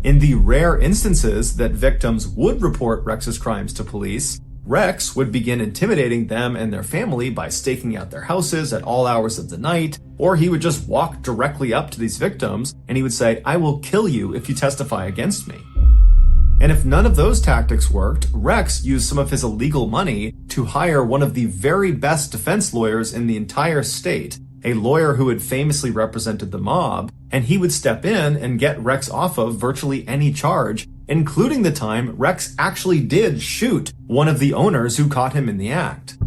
In the rare instances that victims would report Rex's crimes to police, Rex would begin intimidating them and their family by staking out their houses at all hours of the night, or he would just walk directly up to these victims and he would say, "I will kill you if you testify against me." And if none of those tactics worked, Rex used some of his illegal money to hire one of the very best defense lawyers in the entire state, a lawyer who had famously represented the mob, and he would step in and get Rex off of virtually any charge, including the time Rex actually did shoot one of the owners who caught him in the act.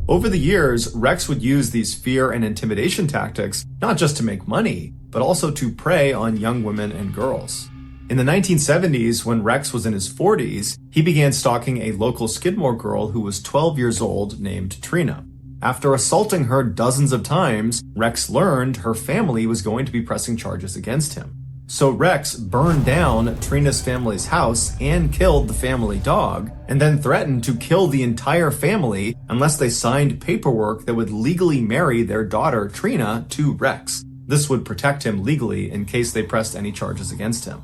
Over the years, Rex would use these fear and intimidation tactics not just to make money, but also to prey on young women and girls. In the 1970s, when Rex was in his 40s, he began stalking a local Skidmore girl who was 12 years old named Trina. After assaulting her dozens of times, Rex learned her family was going to be pressing charges against him. So Rex burned down Trina's family's house and killed the family dog, and then threatened to kill the entire family unless they signed paperwork that would legally marry their daughter Trina to Rex. This would protect him legally in case they pressed any charges against him.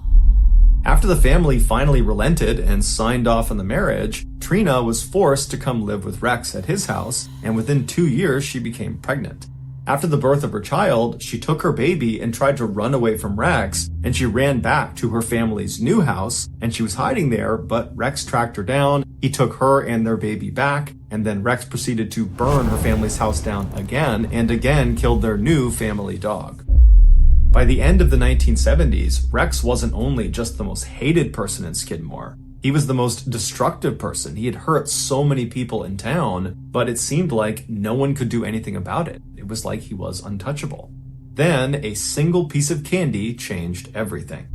After the family finally relented and signed off on the marriage, Trina was forced to come live with Rex at his house, and within 2 years she became pregnant. After the birth of her child, she took her baby and tried to run away from Rex, and she ran back to her family's new house, and she was hiding there, but Rex tracked her down, he took her and their baby back, and then Rex proceeded to burn her family's house down again, and again killed their new family dog. By the end of the 1970s, Rex wasn't only just the most hated person in Skidmore, he was the most destructive person. He had hurt so many people in town, but it seemed like no one could do anything about it. It was like he was untouchable. Then, a single piece of candy changed everything.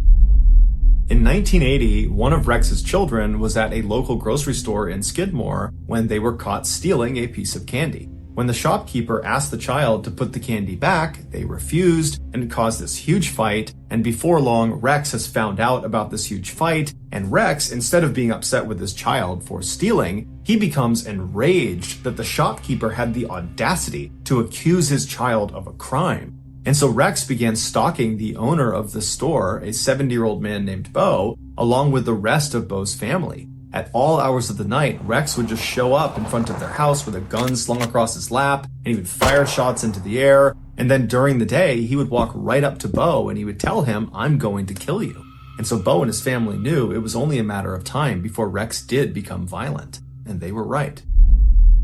In 1980, one of Rex's children was at a local grocery store in Skidmore when they were caught stealing a piece of candy. When the shopkeeper asked the child to put the candy back, they refused, and it caused this huge fight, and before long, Rex has found out about this huge fight, and Rex, instead of being upset with his child for stealing, he becomes enraged that the shopkeeper had the audacity to accuse his child of a crime. And so Rex began stalking the owner of the store, a 70-year-old man named Bo, along with the rest of Bo's family. At all hours of the night, Rex would just show up in front of their house with a gun slung across his lap, and he would fire shots into the air, and then during the day, he would walk right up to Bo and he would tell him, "I'm going to kill you." And so Bo and his family knew it was only a matter of time before Rex did become violent, and they were right.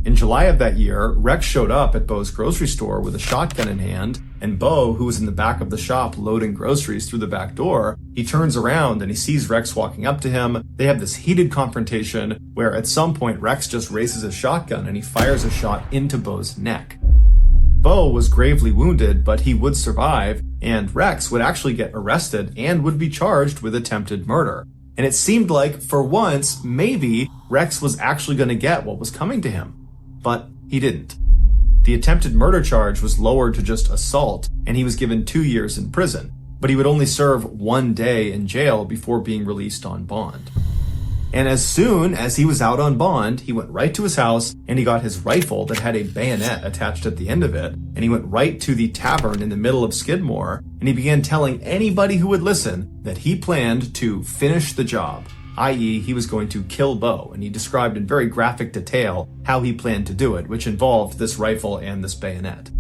In July of that year, Rex showed up at Bo's grocery store with a shotgun in hand, and Bo, who was in the back of the shop loading groceries through the back door, he turns around and he sees Rex walking up to him. They have this heated confrontation where at some point Rex just raises his shotgun and he fires a shot into Bo's neck. Bo was gravely wounded, but he would survive, and Rex would actually get arrested and would be charged with attempted murder. And it seemed like, for once, maybe Rex was actually going to get what was coming to him. But he didn't. The attempted murder charge was lowered to just assault, and he was given 2 years in prison, but he would only serve 1 day in jail before being released on bond. And as soon as he was out on bond, he went right to his house and he got his rifle that had a bayonet attached at the end of it, and he went right to the tavern in the middle of Skidmore, and he began telling anybody who would listen that he planned to finish the job. i.e. he was going to kill Bo, and he described in very graphic detail how he planned to do it, which involved this rifle and this bayonet.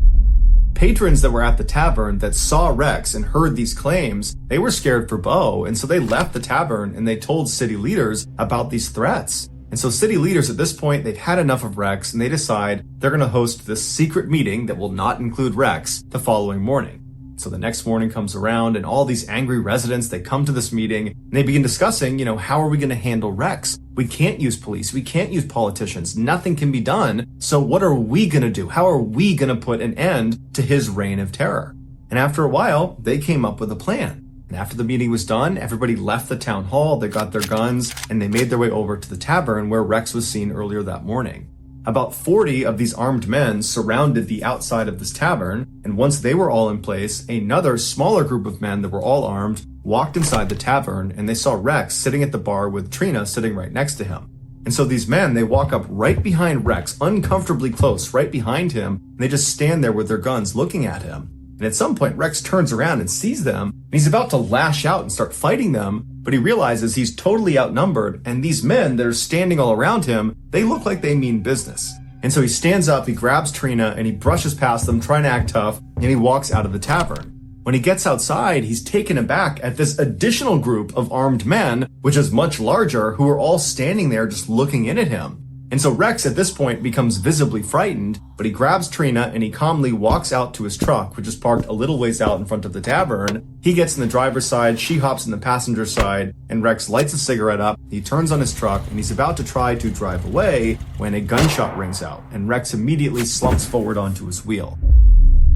Patrons that were at the tavern that saw Rex and heard these claims, they were scared for Bo, and so they left the tavern and they told city leaders about these threats. And so city leaders at this point, they've had enough of Rex, and they decide they're going to host this secret meeting that will not include Rex the following morning. So the next morning comes around and all these angry residents, they come to this meeting and they begin discussing, how are we going to handle Rex? We can't use police. We can't use politicians. Nothing can be done. So what are we going to do? How are we going to put an end to his reign of terror? And after a while, they came up with a plan. And after the meeting was done, everybody left the town hall, they got their guns, and they made their way over to the tavern where Rex was seen earlier that morning. About 40 of these armed men surrounded the outside of this tavern, and once they were all in place, another smaller group of men that were all armed walked inside the tavern and they saw Rex sitting at the bar with Trina sitting right next to him. And so these men, they walk up right behind Rex, uncomfortably close, right behind him, and they just stand there with their guns looking at him. And at some point, Rex turns around and sees them, and he's about to lash out and start fighting them, but he realizes he's totally outnumbered, and these men that are standing all around him, they look like they mean business. And so he stands up, he grabs Trina, and he brushes past them, trying to act tough, and he walks out of the tavern. When he gets outside, he's taken aback at this additional group of armed men, which is much larger, who are all standing there just looking in at him. And so Rex at this point becomes visibly frightened, but he grabs Trina and he calmly walks out to his truck, which is parked a little ways out in front of the tavern. He gets in the driver's side, she hops in the passenger side, and Rex lights a cigarette up, he turns on his truck, and he's about to try to drive away when a gunshot rings out, and Rex immediately slumps forward onto his wheel.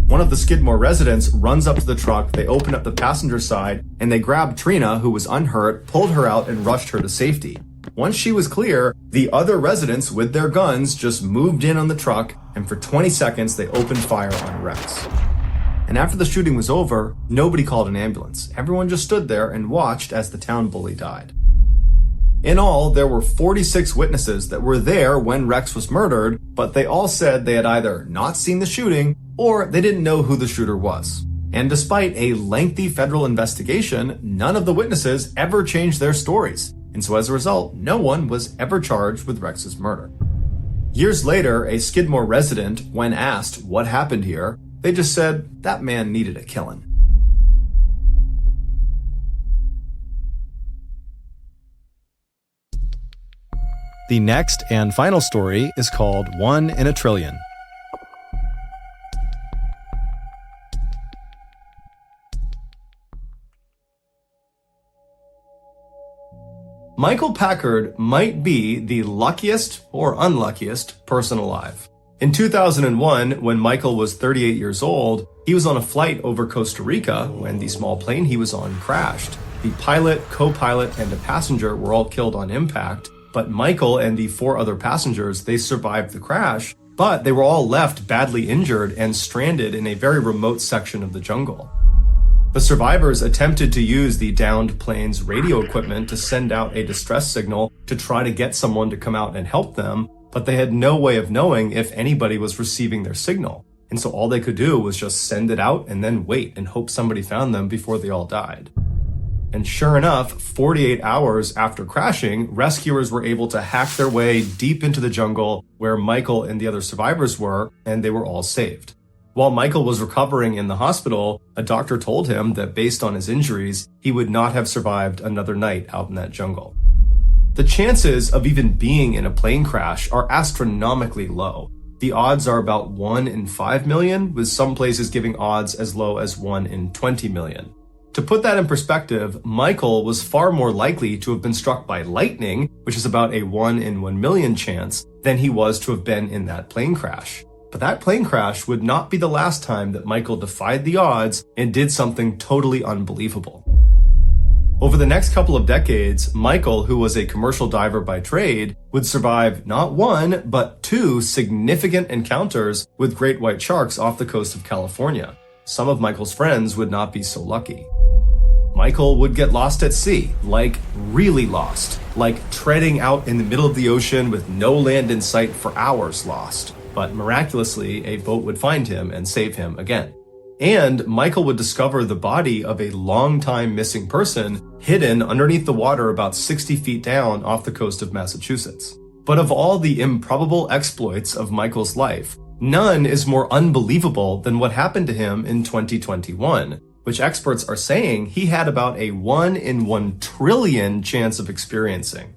One of the Skidmore residents runs up to the truck, they open up the passenger side, and they grab Trina, who was unhurt, pulled her out, and rushed her to safety. Once she was clear, the other residents with their guns just moved in on the truck, and for 20 seconds they opened fire on Rex. And after the shooting was over, nobody called an ambulance. Everyone just stood there and watched as the town bully died. In all, there were 46 witnesses that were there when Rex was murdered, but they all said they had either not seen the shooting or they didn't know who the shooter was. And despite a lengthy federal investigation, none of the witnesses ever changed their stories. And so as a result, no one was ever charged with Rex's murder. Years later, a Skidmore resident, when asked what happened here, they just said that man needed a killing. The next and final story is called 1 in a Trillion. Michael Packard might be the luckiest or unluckiest person alive. In 2001, when Michael was 38 years old, he was on a flight over Costa Rica when the small plane he was on crashed. The pilot, co-pilot, and a passenger were all killed on impact, but Michael and the 4 other passengers, they survived the crash, but they were all left badly injured and stranded in a very remote section of the jungle. The survivors attempted to use the downed plane's radio equipment to send out a distress signal to try to get someone to come out and help them, but they had no way of knowing if anybody was receiving their signal. And so all they could do was just send it out and then wait and hope somebody found them before they all died. And sure enough, 48 hours after crashing, rescuers were able to hack their way deep into the jungle where Michael and the other survivors were, and they were all saved. While Michael was recovering in the hospital, a doctor told him that based on his injuries, he would not have survived another night out in that jungle. The chances of even being in a plane crash are astronomically low. The odds are about 1 in 5 million, with some places giving odds as low as 1 in 20 million. To put that in perspective, Michael was far more likely to have been struck by lightning, which is about a 1 in 1 million chance, than he was to have been in that plane crash. But that plane crash would not be the last time that Michael defied the odds and did something totally unbelievable. Over the next couple of decades, Michael, who was a commercial diver by trade, would survive not 1, but 2 significant encounters with great white sharks off the coast of California. Some of Michael's friends would not be so lucky. Michael would get lost at sea, like really lost, like treading out in the middle of the ocean with no land in sight for hours lost. But miraculously, a boat would find him and save him again. And Michael would discover the body of a long-time missing person hidden underneath the water about 60 feet down off the coast of Massachusetts. But of all the improbable exploits of Michael's life, none is more unbelievable than what happened to him in 2021, which experts are saying he had about a 1 in 1 trillion chance of experiencing.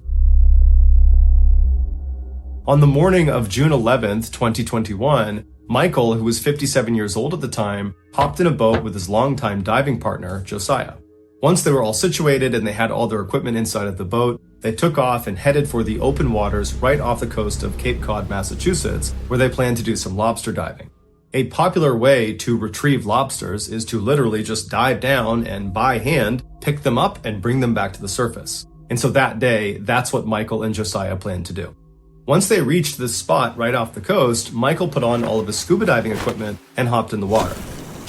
On the morning of June 11th, 2021, Michael, who was 57 years old at the time, hopped in a boat with his longtime diving partner, Josiah. Once they were all situated and they had all their equipment inside of the boat, they took off and headed for the open waters right off the coast of Cape Cod, Massachusetts, where they planned to do some lobster diving. A popular way to retrieve lobsters is to literally just dive down and by hand pick them up and bring them back to the surface. And so that day, that's what Michael and Josiah planned to do. Once they reached this spot right off the coast, Michael put on all of his scuba diving equipment and hopped in the water.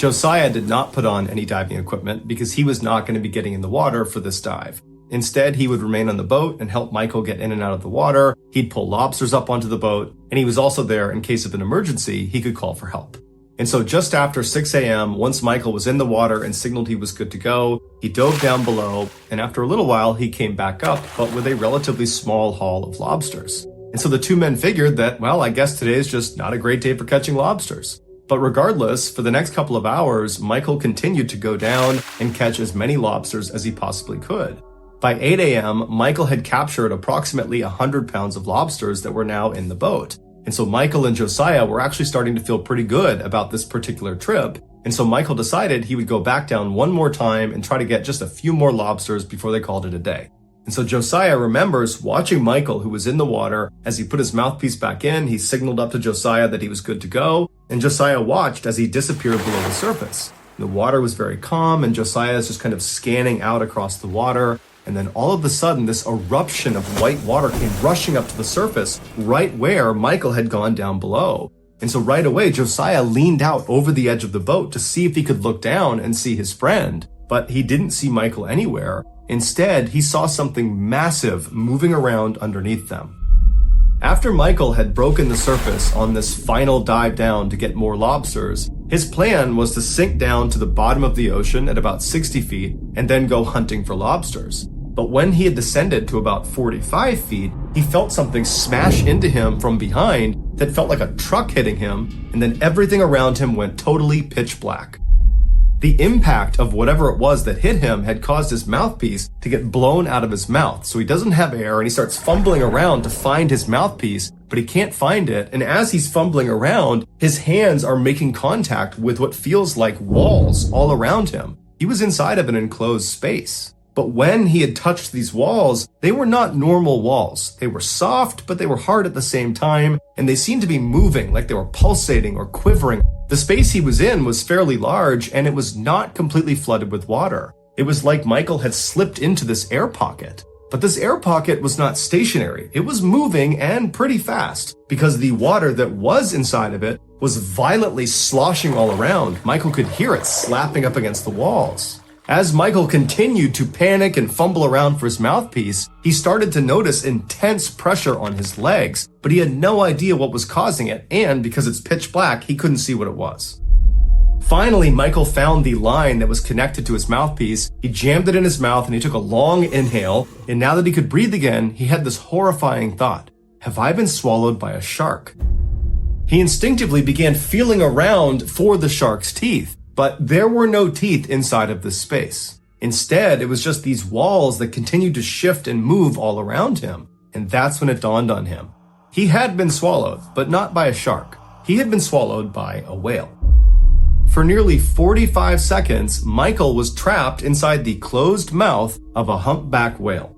Josiah did not put on any diving equipment because he was not going to be getting in the water for this dive. Instead, he would remain on the boat and help Michael get in and out of the water. He'd pull lobsters up onto the boat, and he was also there in case of an emergency, he could call for help. And so just after 6 a.m., once Michael was in the water and signaled he was good to go, he dove down below, and after a little while, he came back up, but with a relatively small haul of lobsters. And so the two men figured that, well, I guess today is just not a great day for catching lobsters. But regardless, for the next couple of hours, Michael continued to go down and catch as many lobsters as he possibly could. By 8 a.m., Michael had captured approximately 100 pounds of lobsters that were now in the boat. And so Michael and Josiah were actually starting to feel pretty good about this particular trip. And so Michael decided he would go back down one more time and try to get just a few more lobsters before they called it a day. And so Josiah remembers watching Michael, who was in the water. As he put his mouthpiece back in, he signaled up to Josiah that he was good to go. And Josiah watched as he disappeared below the surface. The water was very calm, and Josiah is just kind of scanning out across the water. And then all of a sudden, this eruption of white water came rushing up to the surface right where Michael had gone down below. And so right away, Josiah leaned out over the edge of the boat to see if he could look down and see his friend. But he didn't see Michael anywhere. Instead, he saw something massive moving around underneath them. After Michael had broken the surface on this final dive down to get more lobsters, his plan was to sink down to the bottom of the ocean at about 60 feet and then go hunting for lobsters. But when he had descended to about 45 feet, he felt something smash into him from behind that felt like a truck hitting him, and then everything around him went totally pitch black. The impact of whatever it was that hit him had caused his mouthpiece to get blown out of his mouth. So he doesn't have air, and he starts fumbling around to find his mouthpiece, but he can't find it. And as he's fumbling around, his hands are making contact with what feels like walls all around him. He was inside of an enclosed space. But when he had touched these walls, they were not normal walls. They were soft, but they were hard at the same time, and they seemed to be moving, like they were pulsating or quivering. The space he was in was fairly large, and it was not completely flooded with water. It was like Michael had slipped into this air pocket. But this air pocket was not stationary. It was moving, and pretty fast, because the water that was inside of it was violently sloshing all around. Michael could hear it slapping up against the walls. As Michael continued to panic and fumble around for his mouthpiece, he started to notice intense pressure on his legs, but he had no idea what was causing it, and because it's pitch black, he couldn't see what it was. Finally, Michael found the line that was connected to his mouthpiece. He jammed it in his mouth and he took a long inhale, and now that he could breathe again, he had this horrifying thought: have I been swallowed by a shark? He instinctively began feeling around for the shark's teeth. But there were no teeth inside of this space. Instead, it was just these walls that continued to shift and move all around him. And that's when it dawned on him. He had been swallowed, but not by a shark. He had been swallowed by a whale. For nearly 45 seconds, Michael was trapped inside the closed mouth of a humpback whale.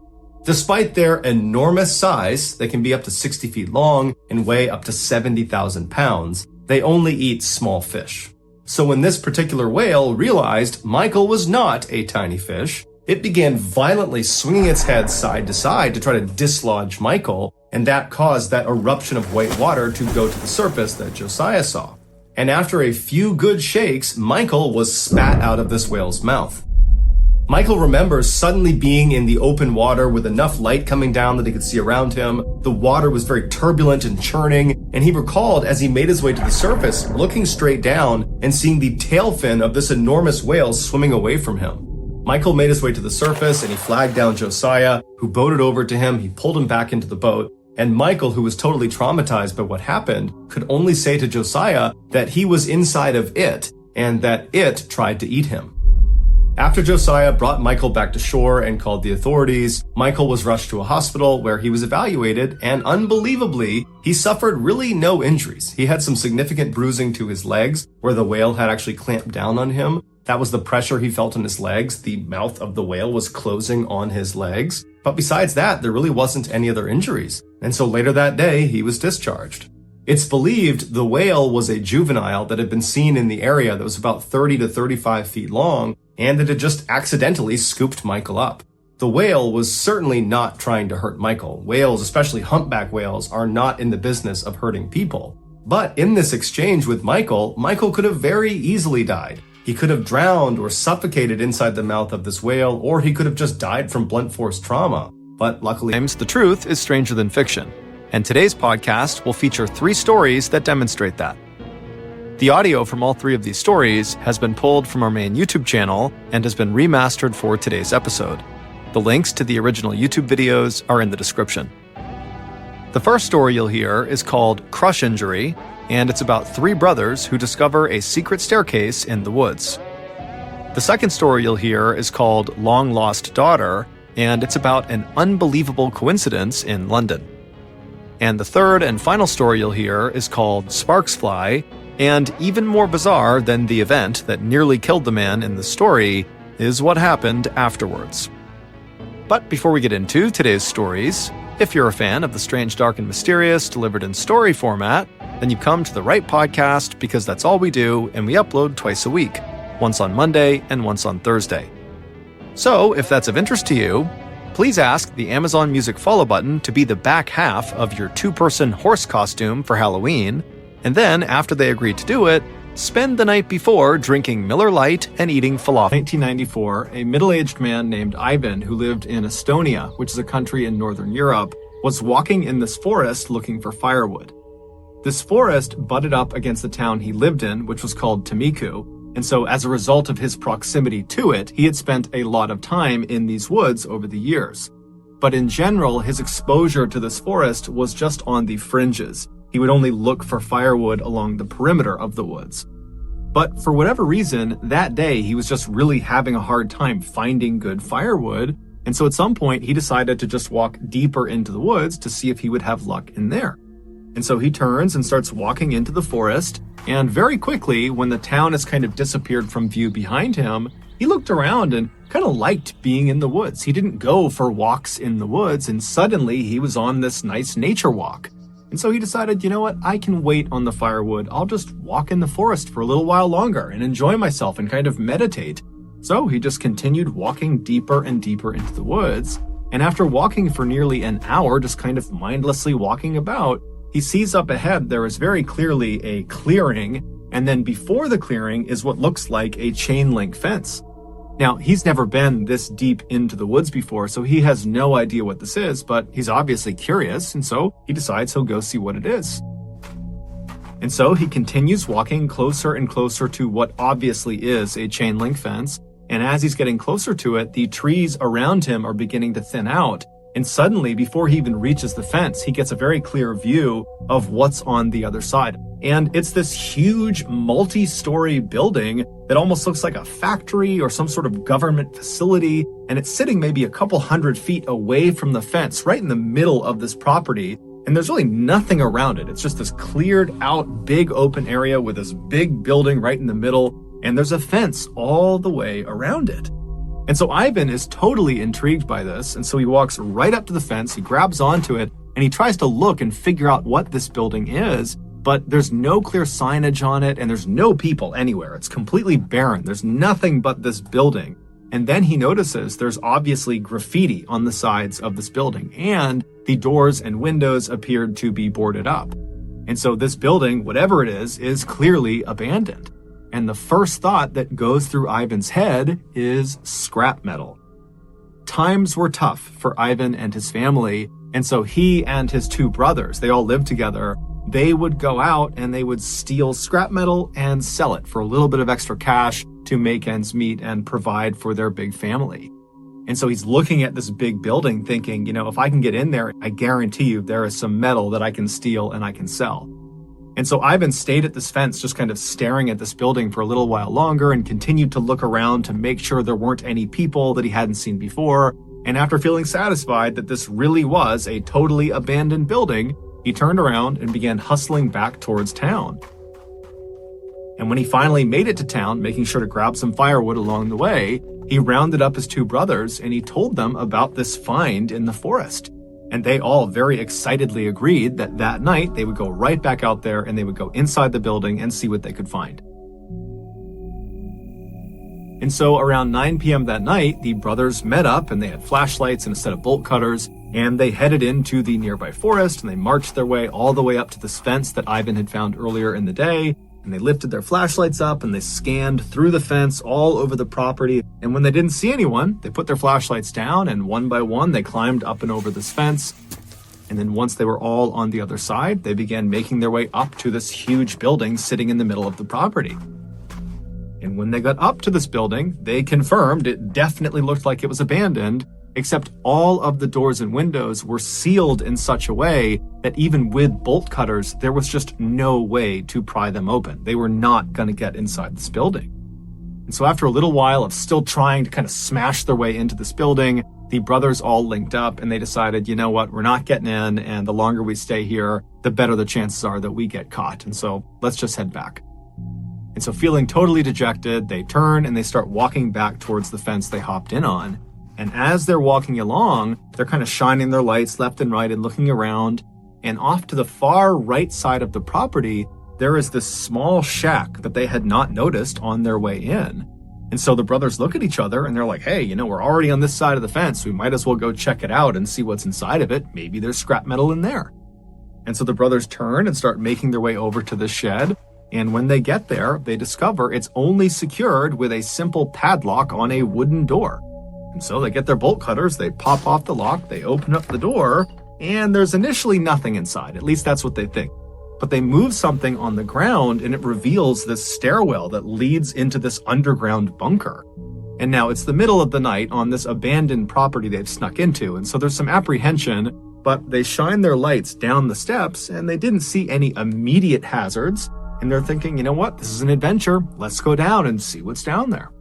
Despite their enormous size, they can be up to 60 feet long and weigh up to 70,000 pounds, they only eat small fish. So when this particular whale realized Michael was not a tiny fish, it began violently swinging its head side to side to try to dislodge Michael, and that caused that eruption of white water to go to the surface that Josiah saw. And after a few good shakes, Michael was spat out of this whale's mouth. Michael remembers suddenly being in the open water with enough light coming down that he could see around him. The water was very turbulent and churning, and he recalled as he made his way to the surface, looking straight down and seeing the tail fin of this enormous whale swimming away from him. Michael made his way to the surface and he flagged down Josiah, who boated over to him. He pulled him back into the boat, and Michael, who was totally traumatized by what happened, could only say to Josiah that he was inside of it and that it tried to eat him. After Josiah brought Michael back to shore and called the authorities, Michael was rushed to a hospital where he was evaluated, and unbelievably, he suffered really no injuries. He had some significant bruising to his legs where the whale had actually clamped down on him. That was the pressure he felt in his legs. The mouth of the whale was closing on his legs. But besides that, there really wasn't any other injuries. And so later that day, he was discharged. It's believed the whale was a juvenile that had been seen in the area that was about 30 to 35 feet long, and that had just accidentally scooped Michael up. The whale was certainly not trying to hurt Michael. Whales, especially humpback whales, are not in the business of hurting people. But in this exchange with Michael, Michael could have very easily died. He could have drowned or suffocated inside the mouth of this whale, or he could have just died from blunt force trauma. But luckily, The truth is stranger than fiction, and today's podcast will feature 3 stories that demonstrate that. The audio from all 3 of these stories has been pulled from our main YouTube channel and has been remastered for today's episode. The links to the original YouTube videos are in the description. The first story you'll hear is called Crush Injury, and it's about 3 brothers who discover a secret staircase in the woods. The second story you'll hear is called Long Lost Daughter, and it's about an unbelievable coincidence in London. And the third and final story you'll hear is called Sparks Fly, and even more bizarre than the event that nearly killed the man in the story is what happened afterwards. But before we get into today's stories, if you're a fan of the strange, dark, and mysterious delivered in story format, then you've come to the right podcast because that's all we do, and we upload twice a week, once on Monday and once on Thursday. So, if that's of interest to you, please ask the Amazon Music follow button to be the back half of your 2-person horse costume for Halloween, and then, after they agree to do it, spend the night before drinking Miller Lite and eating falafel. 1994, a middle-aged man named Ivan, who lived in Estonia, which is a country in Northern Europe, was walking in this forest looking for firewood. This forest butted up against the town he lived in, which was called Timiku, and so as a result of his proximity to it, he had spent a lot of time in these woods over the years. But in general, his exposure to this forest was just on the fringes. He would only look for firewood along the perimeter of the woods. But for whatever reason, that day he was just really having a hard time finding good firewood, and so at some point he decided to just walk deeper into the woods to see if he would have luck in there. And so he turns and starts walking into the forest, and very quickly, when the town has kind of disappeared from view behind him, he looked around and kind of liked being in the woods. He didn't go for walks in the woods, and suddenly he was on this nice nature walk. And so he decided, you know what, I can wait on the firewood. I'll just walk in the forest for a little while longer and enjoy myself and kind of meditate. So he just continued walking deeper and deeper into the woods. And after walking for nearly an hour, just kind of mindlessly walking about, he sees up ahead there is very clearly a clearing, and then before the clearing is what looks like a chain link fence. Now, he's never been this deep into the woods before, so he has no idea what this is, but he's obviously curious, and so he decides he'll go see what it is. And so he continues walking closer and closer to what obviously is a chain link fence, and as he's getting closer to it, the trees around him are beginning to thin out. And suddenly, before he even reaches the fence, he gets a very clear view of what's on the other side. And it's this huge multi-story building that almost looks like a factory or some sort of government facility. And it's sitting maybe a couple 100 feet away from the fence, right in the middle of this property. And there's really nothing around it. It's just this cleared out big open area with this big building right in the middle. And there's a fence all the way around it. And so Ivan is totally intrigued by this, and so he walks right up to the fence, he grabs onto it, and he tries to look and figure out what this building is, but there's no clear signage on it, and there's no people anywhere. It's completely barren. There's nothing but this building. And then he notices there's obviously graffiti on the sides of this building, and the doors and windows appeared to be boarded up. And so this building, whatever it is clearly abandoned. And the first thought that goes through Ivan's head is scrap metal. Times were tough for Ivan and his family, and so he and his 2 brothers, they all lived together, they would go out and they would steal scrap metal and sell it for a little bit of extra cash to make ends meet and provide for their big family. And so he's looking at this big building thinking, you know, if I can get in there, I guarantee you there is some metal that I can steal and I can sell. And so Ivan stayed at this fence just kind of staring at this building for a little while longer and continued to look around to make sure there weren't any people that he hadn't seen before. And after feeling satisfied that this really was a totally abandoned building, he turned around and began hustling back towards town. And when he finally made it to town, making sure to grab some firewood along the way, he rounded up his 2 brothers and he told them about this find in the forest. And they all very excitedly agreed that that night they would go right back out there and they would go inside the building and see what they could find. And so around 9 p.m. that night, the brothers met up and they had flashlights and a set of bolt cutters, and they headed into the nearby forest and they marched their way all the way up to this fence that Ivan had found earlier in the day. And they lifted their flashlights up and they scanned through the fence all over the property. And when they didn't see anyone, they put their flashlights down and one by one, they climbed up and over this fence. And then once they were all on the other side, they began making their way up to this huge building sitting in the middle of the property. And when they got up to this building, they confirmed it definitely looked like it was abandoned, except all of the doors and windows were sealed in such a way that even with bolt cutters, there was just no way to pry them open. They were not going to get inside this building. And so after a little while of still trying to kind of smash their way into this building, the brothers all linked up and they decided, you know what, we're not getting in, and the longer we stay here, the better the chances are that we get caught. And so let's just head back. And so feeling totally dejected, they turn and they start walking back towards the fence they hopped in on. And as they're walking along, they're kind of shining their lights left and right and looking around. And off to the far right side of the property, there is this small shack that they had not noticed on their way in. And so the brothers look at each other and they're like, hey, we're already on this side of the fence. We might as well go check it out and see what's inside of it. Maybe there's scrap metal in there. And so the brothers turn and start making their way over to the shed. And when they get there, they discover it's only secured with a simple padlock on a wooden door. And so they get their bolt cutters, they pop off the lock, they open up the door, and there's initially nothing inside. At least that's what they think. But they move something on the ground and it reveals this stairwell that leads into this underground bunker. And now it's the middle of the night on this abandoned property they've snuck into, and so there's some apprehension, but they shine their lights down the steps and they didn't see any immediate hazards. And they're thinking, you know what, this is an adventure. Let's go down and see what's down there.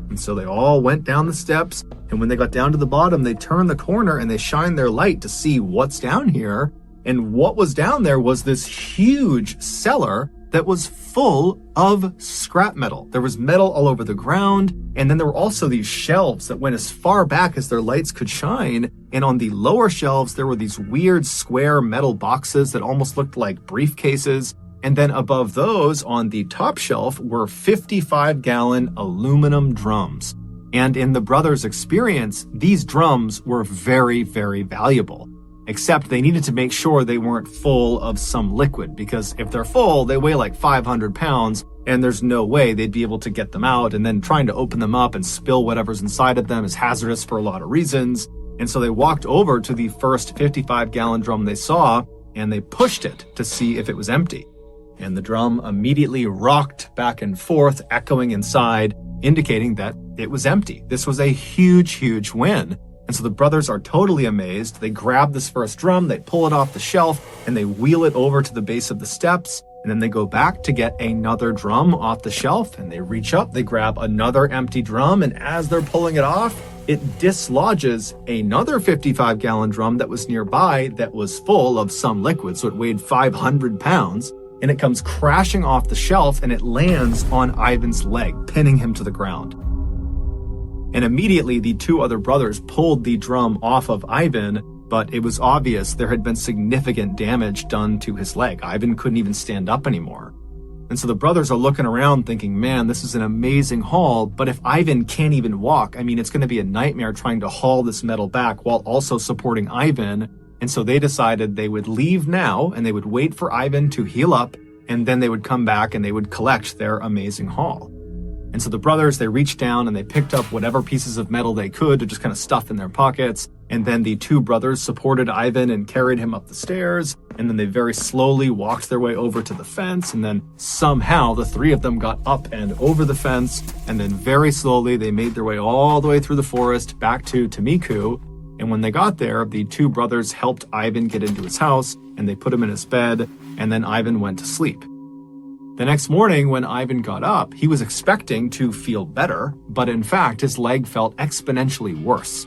And so they all went down the steps. And when they got down to the bottom, they turned the corner and they shined their light to see what's down here. And what was down there was this huge cellar that was full of scrap metal. There was metal all over the ground. And then there were also these shelves that went as far back as their lights could shine. And on the lower shelves, there were these weird square metal boxes that almost looked like briefcases. And then above those, on the top shelf, were 55-gallon aluminum drums. And in the brothers' experience, these drums were very, very valuable. Except they needed to make sure they weren't full of some liquid, because if they're full, they weigh like 500 pounds, and there's no way they'd be able to get them out. And then trying to open them up and spill whatever's inside of them is hazardous for a lot of reasons. And so they walked over to the first 55-gallon drum they saw, and they pushed it to see if it was empty. And the drum immediately rocked back and forth, echoing inside, indicating that it was empty. This was a huge, huge win. And so the brothers are totally amazed. They grab this first drum, they pull it off the shelf, and they wheel it over to the base of the steps. And then they go back to get another drum off the shelf, and they reach up, they grab another empty drum, and as they're pulling it off, it dislodges another 55-gallon drum that was nearby that was full of some liquid, so it weighed 500 pounds. And it comes crashing off the shelf and it lands on Ivan's leg, pinning him to the ground. And immediately the two other brothers pulled the drum off of Ivan, but it was obvious there had been significant damage done to his leg. Ivan couldn't even stand up anymore. And so the brothers are looking around thinking, man, this is an amazing haul, but if Ivan can't even walk, it's going to be a nightmare trying to haul this metal back while also supporting Ivan. And so they decided they would leave now and they would wait for Ivan to heal up, and then they would come back and they would collect their amazing haul. And so the brothers, they reached down and they picked up whatever pieces of metal they could to just kind of stuff in their pockets. And then the two brothers supported Ivan and carried him up the stairs. And then they very slowly walked their way over to the fence. And then somehow the three of them got up and over the fence. And then very slowly they made their way all the way through the forest back to Tamiku. And when they got there, the two brothers helped Ivan get into his house and they put him in his bed, and then Ivan went to sleep. The next morning, when Ivan got up, he was expecting to feel better, but in fact, his leg felt exponentially worse.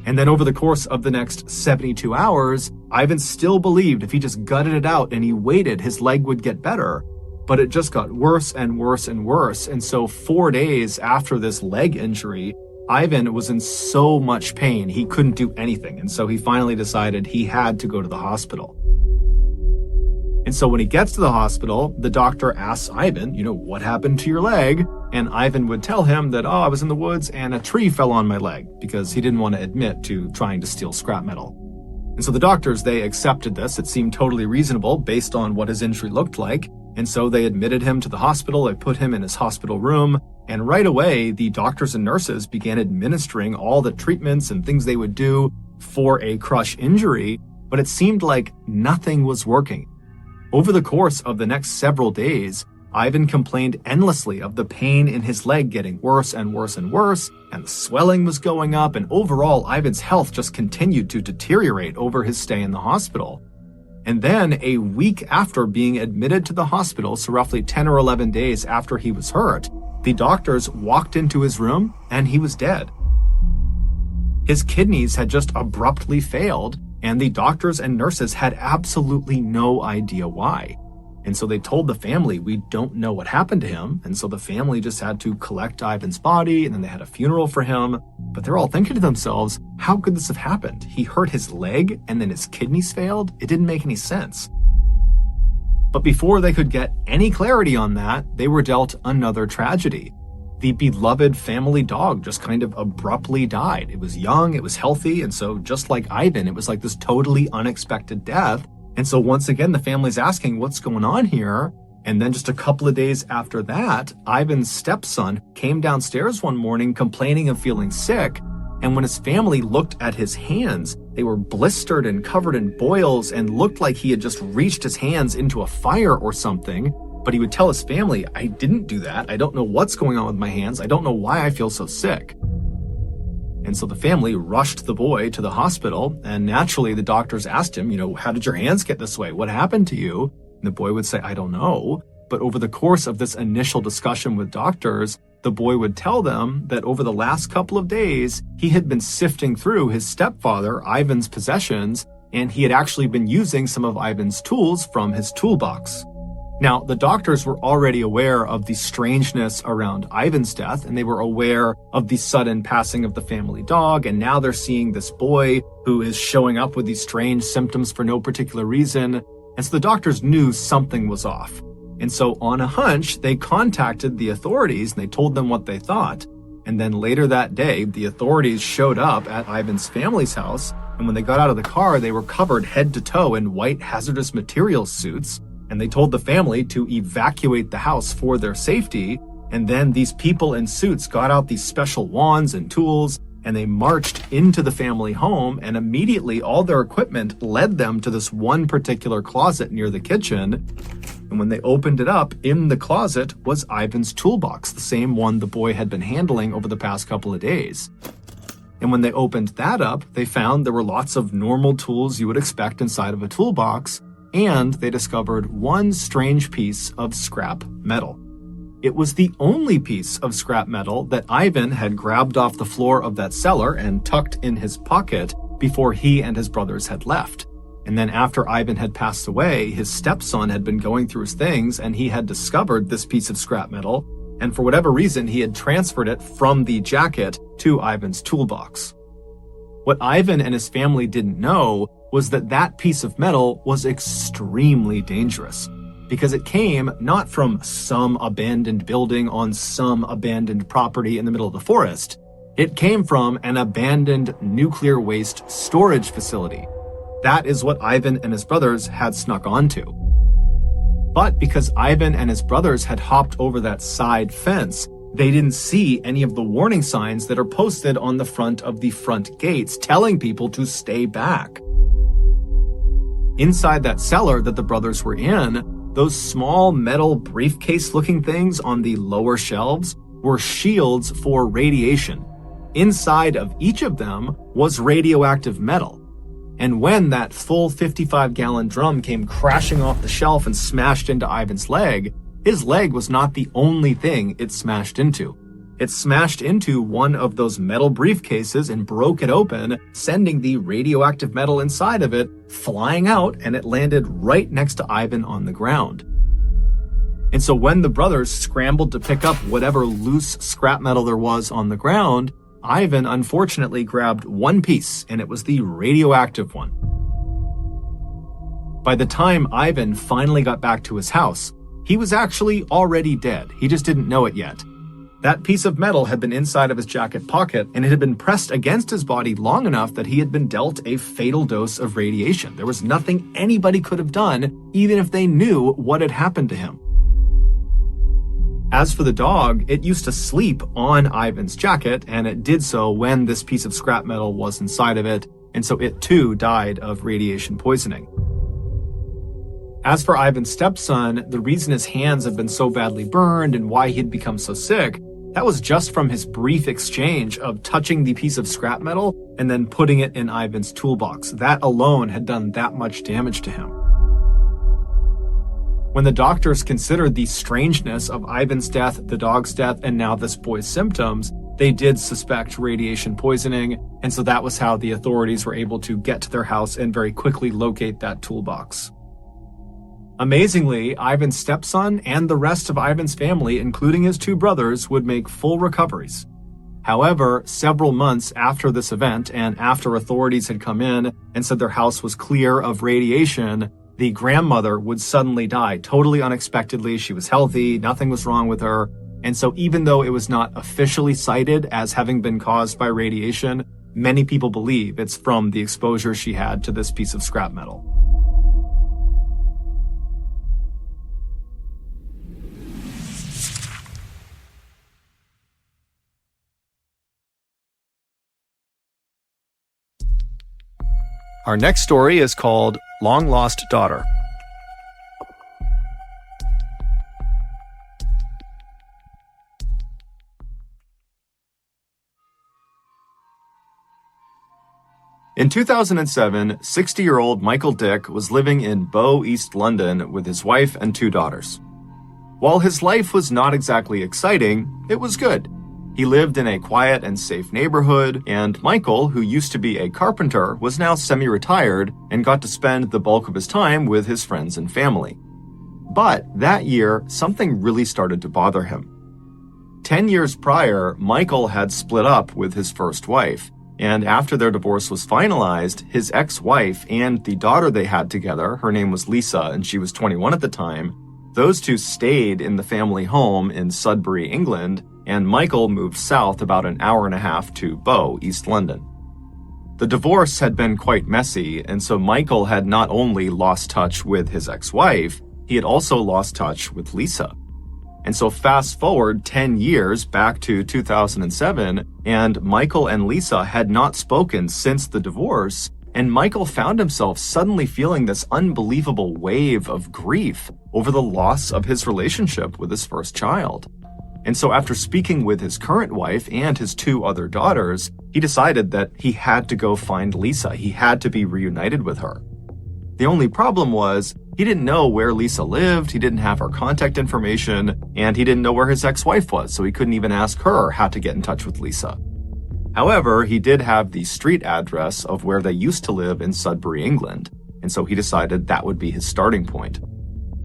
And then over the course of the next 72 hours, Ivan still believed if he just gutted it out and he waited, his leg would get better. But it just got worse and worse and worse. And so 4 days after this leg injury, Ivan was in so much pain, he couldn't do anything. And so he finally decided he had to go to the hospital. And so when he gets to the hospital, the doctor asks Ivan, what happened to your leg? And Ivan would tell him that, I was in the woods and a tree fell on my leg, because he didn't want to admit to trying to steal scrap metal. And so the doctors, they accepted this. It seemed totally reasonable based on what his injury looked like. And so they admitted him to the hospital, they put him in his hospital room, and right away, the doctors and nurses began administering all the treatments and things they would do for a crush injury, but it seemed like nothing was working. Over the course of the next several days, Ivan complained endlessly of the pain in his leg getting worse and worse and worse, and the swelling was going up, and overall, Ivan's health just continued to deteriorate over his stay in the hospital. And then, a week after being admitted to the hospital, so roughly 10 or 11 days after he was hurt, the doctors walked into his room and he was dead. His kidneys had just abruptly failed, and the doctors and nurses had absolutely no idea why. And so they told the family, we don't know what happened to him. And so the family just had to collect Ivan's body, and then they had a funeral for him. But they're all thinking to themselves, how could this have happened? He hurt his leg and then his kidneys failed? It didn't make any sense. But before they could get any clarity on that, they were dealt another tragedy. The beloved family dog just kind of abruptly died. It was young, it was healthy, and so just like Ivan, it was like this totally unexpected death. And so once again, the family's asking, what's going on here? And then just a couple of days after that, Ivan's stepson came downstairs one morning complaining of feeling sick. And when his family looked at his hands, they were blistered and covered in boils and looked like he had just reached his hands into a fire or something. But he would tell his family, I didn't do that. I don't know what's going on with my hands. I don't know why I feel so sick. And so the family rushed the boy to the hospital, and naturally the doctors asked him, how did your hands get this way? What happened to you? And the boy would say, I don't know. But over the course of this initial discussion with doctors, the boy would tell them that over the last couple of days, he had been sifting through his stepfather, Ivan's possessions, and he had actually been using some of Ivan's tools from his toolbox. Now, the doctors were already aware of the strangeness around Ivan's death, and they were aware of the sudden passing of the family dog, and now they're seeing this boy who is showing up with these strange symptoms for no particular reason, and so the doctors knew something was off. And so on a hunch, they contacted the authorities, and they told them what they thought, and then later that day, the authorities showed up at Ivan's family's house, and when they got out of the car, they were covered head to toe in white hazardous materials suits, and they told the family to evacuate the house for their safety. And then these people in suits got out these special wands and tools, and they marched into the family home, and immediately all their equipment led them to this one particular closet near the kitchen. And when they opened it up, in the closet was Ivan's toolbox, the same one the boy had been handling over the past couple of days. And when they opened that up, they found there were lots of normal tools you would expect inside of a toolbox, and they discovered one strange piece of scrap metal. It was the only piece of scrap metal that Ivan had grabbed off the floor of that cellar and tucked in his pocket before he and his brothers had left. And then after Ivan had passed away, his stepson had been going through his things and he had discovered this piece of scrap metal, and for whatever reason, he had transferred it from the jacket to Ivan's toolbox. What Ivan and his family didn't know was that that piece of metal was extremely dangerous, because it came not from some abandoned building on some abandoned property in the middle of the forest. It came from an abandoned nuclear waste storage facility. That is what Ivan and his brothers had snuck onto. But because Ivan and his brothers had hopped over that side fence, they didn't see any of the warning signs that are posted on the front of the front gates telling people to stay back. Inside that cellar that the brothers were in, those small metal briefcase-looking things on the lower shelves were shields for radiation. Inside of each of them was radioactive metal. And when that full 55-gallon drum came crashing off the shelf and smashed into Ivan's leg, his leg was not the only thing it smashed into. It smashed into one of those metal briefcases and broke it open, sending the radioactive metal inside of it flying out, and it landed right next to Ivan on the ground. And so when the brothers scrambled to pick up whatever loose scrap metal there was on the ground, Ivan unfortunately grabbed one piece, and it was the radioactive one. By the time Ivan finally got back to his house, he was actually already dead. He just didn't know it yet. That piece of metal had been inside of his jacket pocket, and it had been pressed against his body long enough that he had been dealt a fatal dose of radiation. There was nothing anybody could have done, even if they knew what had happened to him. As for the dog, it used to sleep on Ivan's jacket, and it did so when this piece of scrap metal was inside of it, and so it too died of radiation poisoning. As for Ivan's stepson, the reason his hands had been so badly burned and why he'd become so sick, that was just from his brief exchange of touching the piece of scrap metal and then putting it in Ivan's toolbox. That alone had done that much damage to him. When the doctors considered the strangeness of Ivan's death, the dog's death, and now this boy's symptoms, they did suspect radiation poisoning, and so that was how the authorities were able to get to their house and very quickly locate that toolbox. Amazingly, Ivan's stepson and the rest of Ivan's family, including his two brothers, would make full recoveries. However, several months after this event and after authorities had come in and said their house was clear of radiation, the grandmother would suddenly die totally unexpectedly. She was healthy, nothing was wrong with her. And so even though it was not officially cited as having been caused by radiation, many people believe it's from the exposure she had to this piece of scrap metal. Our next story is called Long Lost Daughter. In 2007, 60-year-old Michael Dick was living in Bow, East London with his wife and two daughters. While his life was not exactly exciting, it was good. He lived in a quiet and safe neighborhood, and Michael, who used to be a carpenter, was now semi-retired and got to spend the bulk of his time with his friends and family. But that year, something really started to bother him. 10 years prior, Michael had split up with his first wife, and after their divorce was finalized, his ex-wife and the daughter they had together, her name was Lisa and she was 21 at the time, those two stayed in the family home in Sudbury, England, and Michael moved south about an hour and a half to Bow, East London. The divorce had been quite messy, and so Michael had not only lost touch with his ex-wife, he had also lost touch with Lisa. And so fast forward 10 years back to 2007, and Michael and Lisa had not spoken since the divorce, and Michael found himself suddenly feeling this unbelievable wave of grief over the loss of his relationship with his first child. And so after speaking with his current wife and his two other daughters, he decided that he had to go find Lisa. He had to be reunited with her. The only problem was he didn't know where Lisa lived, he didn't have her contact information, and he didn't know where his ex-wife was, so he couldn't even ask her how to get in touch with Lisa. However, he did have the street address of where they used to live in Sudbury, England, and so he decided that would be his starting point.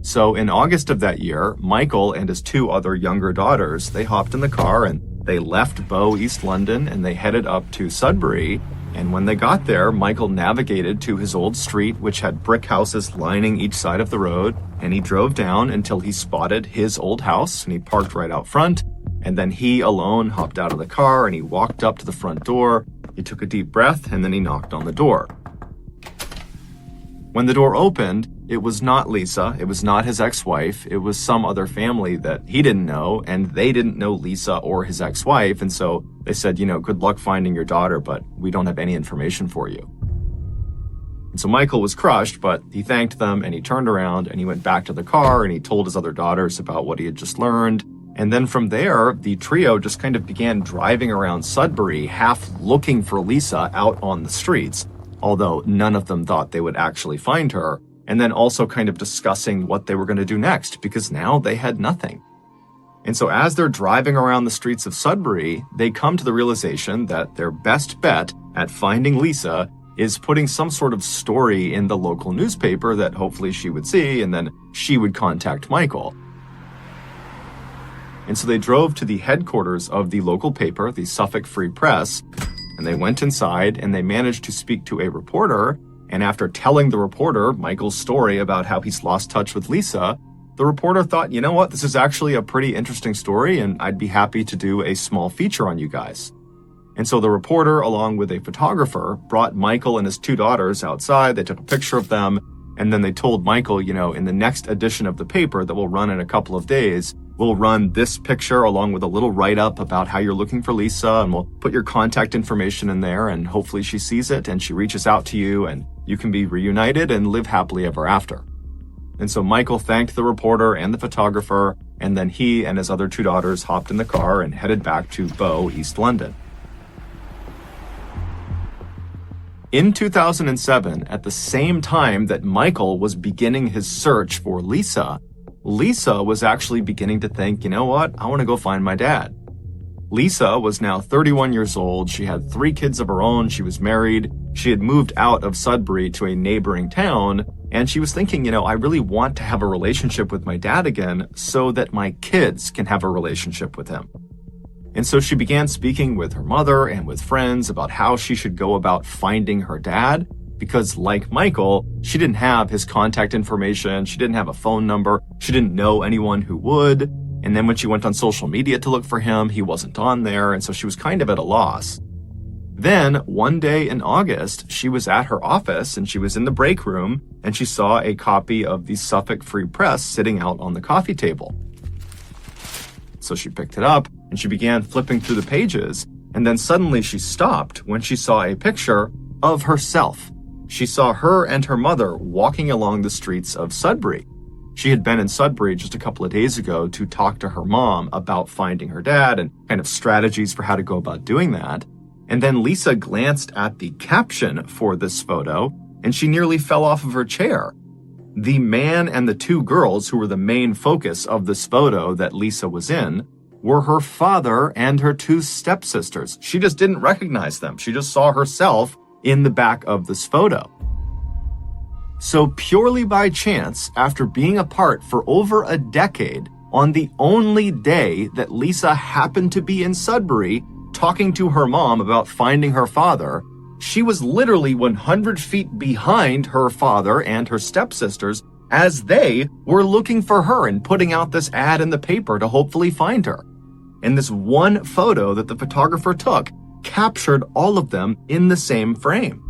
So in August of that year, Michael and his two other younger daughters, they hopped in the car and they left Bow, East London, and they headed up to Sudbury. And when they got there, Michael navigated to his old street, which had brick houses lining each side of the road, and he drove down until he spotted his old house, and he parked right out front. And then he alone hopped out of the car and he walked up to the front door. He took a deep breath and then he knocked on the door. When the door opened, it was not Lisa, it was not his ex-wife, it was some other family that he didn't know, and they didn't know Lisa or his ex-wife, and so they said, good luck finding your daughter, but we don't have any information for you. And so Michael was crushed, but he thanked them, and he turned around, and he went back to the car, and he told his other daughters about what he had just learned. And then from there, the trio just kind of began driving around Sudbury, half looking for Lisa out on the streets, although none of them thought they would actually find her, and then also kind of discussing what they were going to do next, because now they had nothing. And so as they're driving around the streets of Sudbury, they come to the realization that their best bet at finding Lisa is putting some sort of story in the local newspaper that hopefully she would see, and then she would contact Michael. And so they drove to the headquarters of the local paper, the Suffolk Free Press, and they went inside and they managed to speak to a reporter. And after telling the reporter Michael's story about how he's lost touch with Lisa, the reporter thought, you know what, this is actually a pretty interesting story and I'd be happy to do a small feature on you guys. And so the reporter, along with a photographer, brought Michael and his two daughters outside. They took a picture of them And then they told Michael, in the next edition of the paper that will run in a couple of days, we'll run this picture along with a little write-up about how you're looking for Lisa, and we'll put your contact information in there, and hopefully she sees it and she reaches out to you and you can be reunited and live happily ever after. And so Michael thanked the reporter and the photographer, and then he and his other 2 daughters hopped in the car and headed back to Bow, East London. In 2007, at the same time that Michael was beginning his search for Lisa, Lisa was actually beginning to think, you know what, I want to go find my dad. Lisa was now 31 years old. She had 3 kids of her own. She was married. She had moved out of Sudbury to a neighboring town. And she was thinking, I really want to have a relationship with my dad again so that my kids can have a relationship with him. And so she began speaking with her mother and with friends about how she should go about finding her dad, because like Michael, she didn't have his contact information, she didn't have a phone number, she didn't know anyone who would, and then when she went on social media to look for him, he wasn't on there, and so she was kind of at a loss. Then, one day in August, she was at her office and she was in the break room and she saw a copy of the Suffolk Free Press sitting out on the coffee table. So she picked it up and she began flipping through the pages, and then suddenly she stopped when she saw a picture of herself. She saw her and her mother walking along the streets of Sudbury. She had been in Sudbury just a couple of days ago to talk to her mom about finding her dad and kind of strategies for how to go about doing that. And then Lisa glanced at the caption for this photo and she nearly fell off of her chair. The man and the 2 girls who were the main focus of this photo that Lisa was in were her father and her 2 stepsisters. She just didn't recognize them. She just saw herself in the back of this photo. So purely by chance, after being apart for over a decade, on the only day that Lisa happened to be in Sudbury talking to her mom about finding her father, she was literally 100 feet behind her father and her stepsisters as they were looking for her and putting out this ad in the paper to hopefully find her. And this one photo that the photographer took captured all of them in the same frame.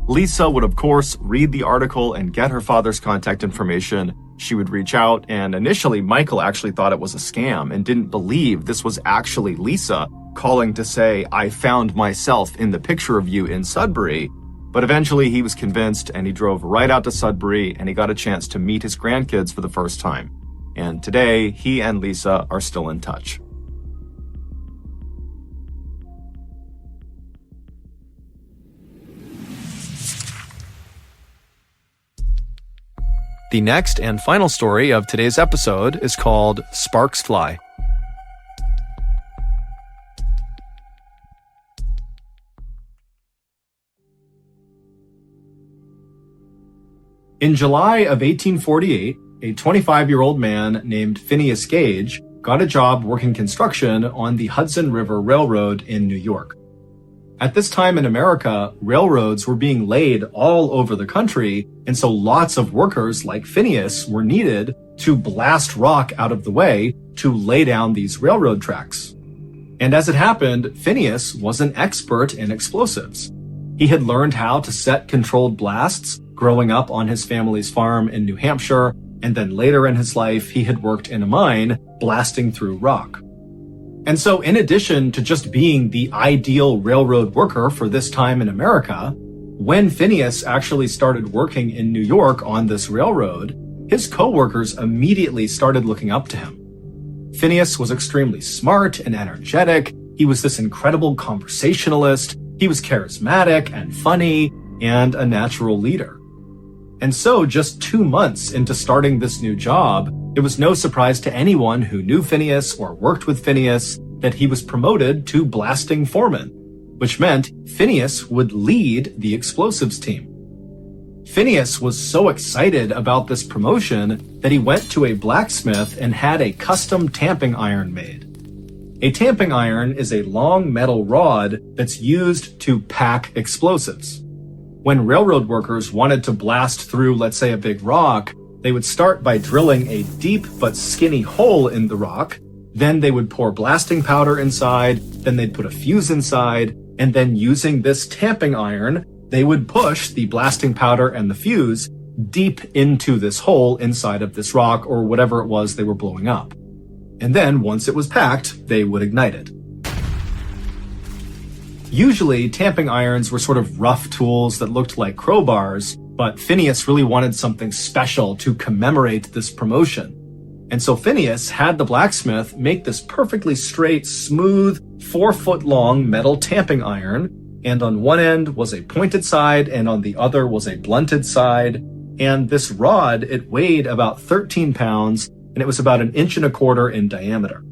Lisa would, of course, read the article and get her father's contact information. She would reach out, and initially Michael actually thought it was a scam and didn't believe this was actually Lisa calling to say, I found myself in the picture of you in Sudbury. But eventually he was convinced and he drove right out to Sudbury and he got a chance to meet his grandkids for the first time. And today he and Lisa are still in touch. The next and final story of today's episode is called Sparks Fly. In July of 1848, a 25-year-old man named Phineas Gage got a job working construction on the Hudson River Railroad in New York. At this time in America, railroads were being laid all over the country, and so lots of workers like Phineas were needed to blast rock out of the way to lay down these railroad tracks. And as it happened, Phineas was an expert in explosives. He had learned how to set controlled blasts growing up on his family's farm in New Hampshire, and then later in his life, he had worked in a mine blasting through rock. And so in addition to just being the ideal railroad worker for this time in America, when Phineas actually started working in New York on this railroad, his coworkers immediately started looking up to him. Phineas was extremely smart and energetic. He was this incredible conversationalist. He was charismatic and funny and a natural leader. And so just 2 months into starting this new job, it was no surprise to anyone who knew Phineas or worked with Phineas that he was promoted to blasting foreman, which meant Phineas would lead the explosives team. Phineas was so excited about this promotion that he went to a blacksmith and had a custom tamping iron made. A tamping iron is a long metal rod that's used to pack explosives. When railroad workers wanted to blast through, let's say, a big rock, they would start by drilling a deep but skinny hole in the rock. Then they would pour blasting powder inside, then they'd put a fuse inside, and then using this tamping iron, they would push the blasting powder and the fuse deep into this hole inside of this rock or whatever it was they were blowing up. And then, once it was packed, they would ignite it. Usually, tamping irons were sort of rough tools that looked like crowbars, but Phineas really wanted something special to commemorate this promotion. And so Phineas had the blacksmith make this perfectly straight, smooth, 4-foot-long metal tamping iron, and on one end was a pointed side, and on the other was a blunted side. And this rod, it weighed about 13 pounds, and it was about 1.25 inches in diameter.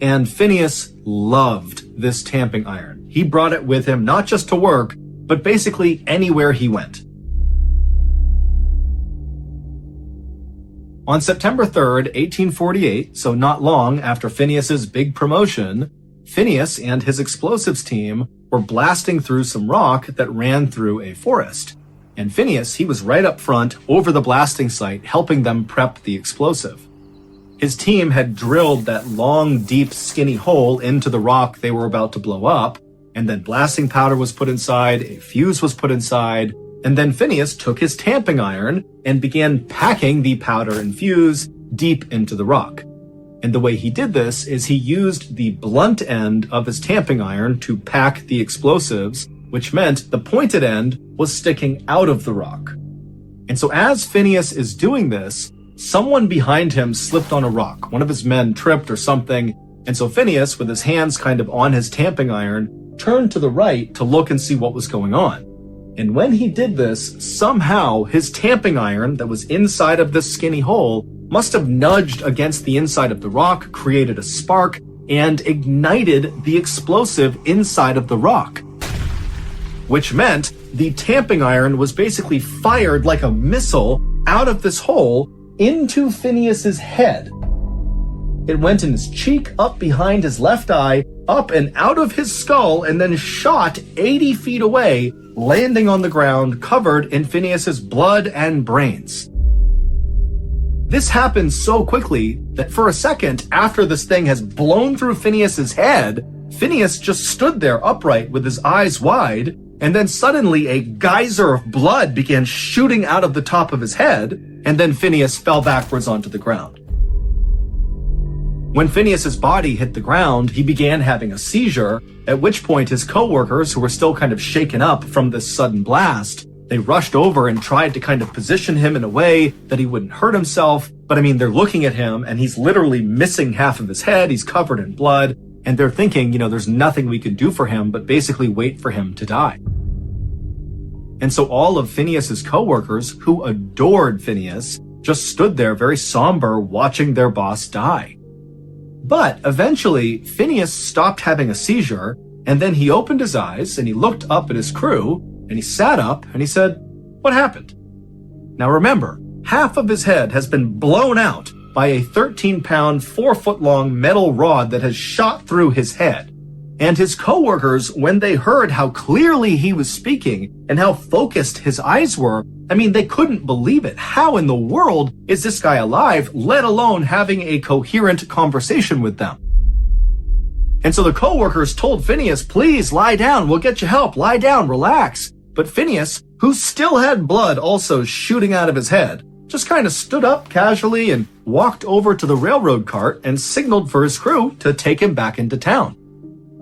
And Phineas loved this tamping iron. He brought it with him not just to work, but basically anywhere he went. On September 3rd, 1848, so not long after Phineas's big promotion, Phineas and his explosives team were blasting through some rock that ran through a forest. And Phineas, he was right up front over the blasting site, helping them prep the explosive. His team had drilled that long, deep, skinny hole into the rock they were about to blow up, and then blasting powder was put inside, a fuse was put inside, and then Phineas took his tamping iron and began packing the powder and fuse deep into the rock. And the way he did this is he used the blunt end of his tamping iron to pack the explosives, which meant the pointed end was sticking out of the rock. And so as Phineas is doing this, someone behind him slipped on a rock. One of his men tripped or something, and so Phineas, with his hands kind of on his tamping iron, turned to the right to look and see what was going on. And when he did this, somehow his tamping iron that was inside of this skinny hole must have nudged against the inside of the rock, created a spark, and ignited the explosive inside of the rock. Which meant the tamping iron was basically fired like a missile out of this hole into Phineas's head. It went in his cheek, up behind his left eye, up and out of his skull, and then shot 80 feet away, landing on the ground covered in Phineas's blood and brains. This happened so quickly that for a second after this thing has blown through Phineas's head, Phineas just stood there upright with his eyes wide, and then suddenly a geyser of blood began shooting out of the top of his head, and then Phineas fell backwards onto the ground. When Phineas's body hit the ground, he began having a seizure, at which point his co-workers, who were still kind of shaken up from this sudden blast, they rushed over and tried to kind of position him in a way that he wouldn't hurt himself. But I mean, they're looking at him and he's literally missing half of his head. He's covered in blood. And they're thinking, there's nothing we can do for him but basically wait for him to die. And so all of Phineas's co-workers, who adored Phineas, just stood there very somber watching their boss die. But eventually, Phineas stopped having a seizure, and then he opened his eyes and he looked up at his crew, and he sat up and he said, "What happened?" Now remember, half of his head has been blown out by a 13-pound, 4-foot-long metal rod that has shot through his head. And his co-workers, when they heard how clearly he was speaking and how focused his eyes were, they couldn't believe it. How in the world is this guy alive, let alone having a coherent conversation with them? And so the co-workers told Phineas, "Please lie down, we'll get you help, lie down, relax." But Phineas, who still had blood also shooting out of his head, just kind of stood up casually and walked over to the railroad cart and signaled for his crew to take him back into town.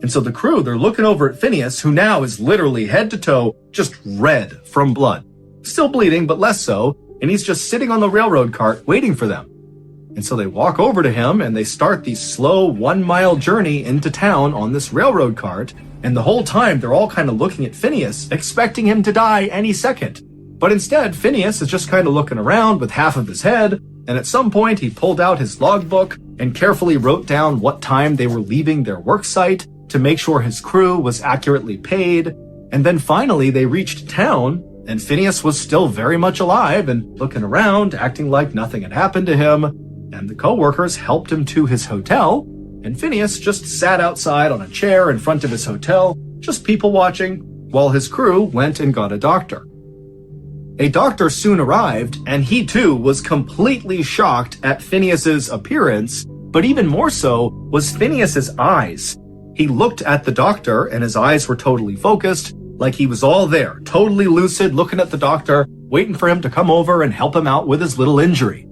And so the crew, they're looking over at Phineas, who now is literally head to toe just red from blood. Still bleeding, but less so, and he's just sitting on the railroad cart waiting for them. And so they walk over to him and they start the slow 1-mile journey into town on this railroad cart, and the whole time they're all kind of looking at Phineas, expecting him to die any second. But instead, Phineas is just kind of looking around with half of his head, and at some point he pulled out his logbook and carefully wrote down what time they were leaving their work site to make sure his crew was accurately paid. And then finally they reached town, and Phineas was still very much alive and looking around, acting like nothing had happened to him. And the co-workers helped him to his hotel, and Phineas just sat outside on a chair in front of his hotel, just people watching, while his crew went and got a doctor. A doctor soon arrived, and he too was completely shocked at Phineas's appearance, but even more so was Phineas's eyes. He looked at the doctor and his eyes were totally focused, like he was all there, totally lucid, looking at the doctor, waiting for him to come over and help him out with his little injury.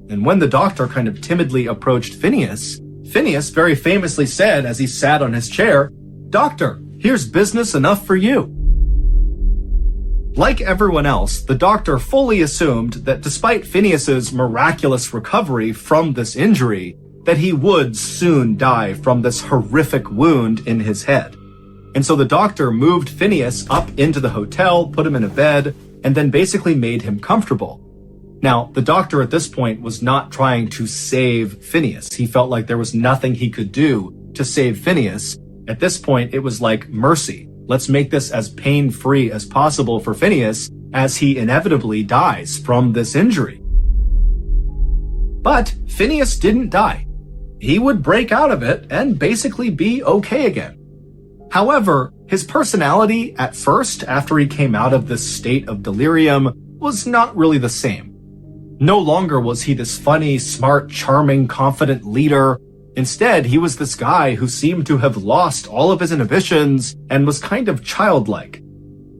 And when the doctor kind of timidly approached Phineas, Phineas very famously said as he sat on his chair, "Doctor, here's business enough for you." Like everyone else, the doctor fully assumed that despite Phineas's miraculous recovery from this injury, that he would soon die from this horrific wound in his head. And so the doctor moved Phineas up into the hotel, put him in a bed, and then basically made him comfortable. Now, the doctor at this point was not trying to save Phineas. He felt like there was nothing he could do to save Phineas. At this point, it was like mercy. Let's make this as pain-free as possible for Phineas as he inevitably dies from this injury. But Phineas didn't die. He would break out of it and basically be okay again. However, his personality at first, after he came out of this state of delirium, was not really the same. No longer was he this funny, smart, charming, confident leader. Instead, he was this guy who seemed to have lost all of his inhibitions and was kind of childlike.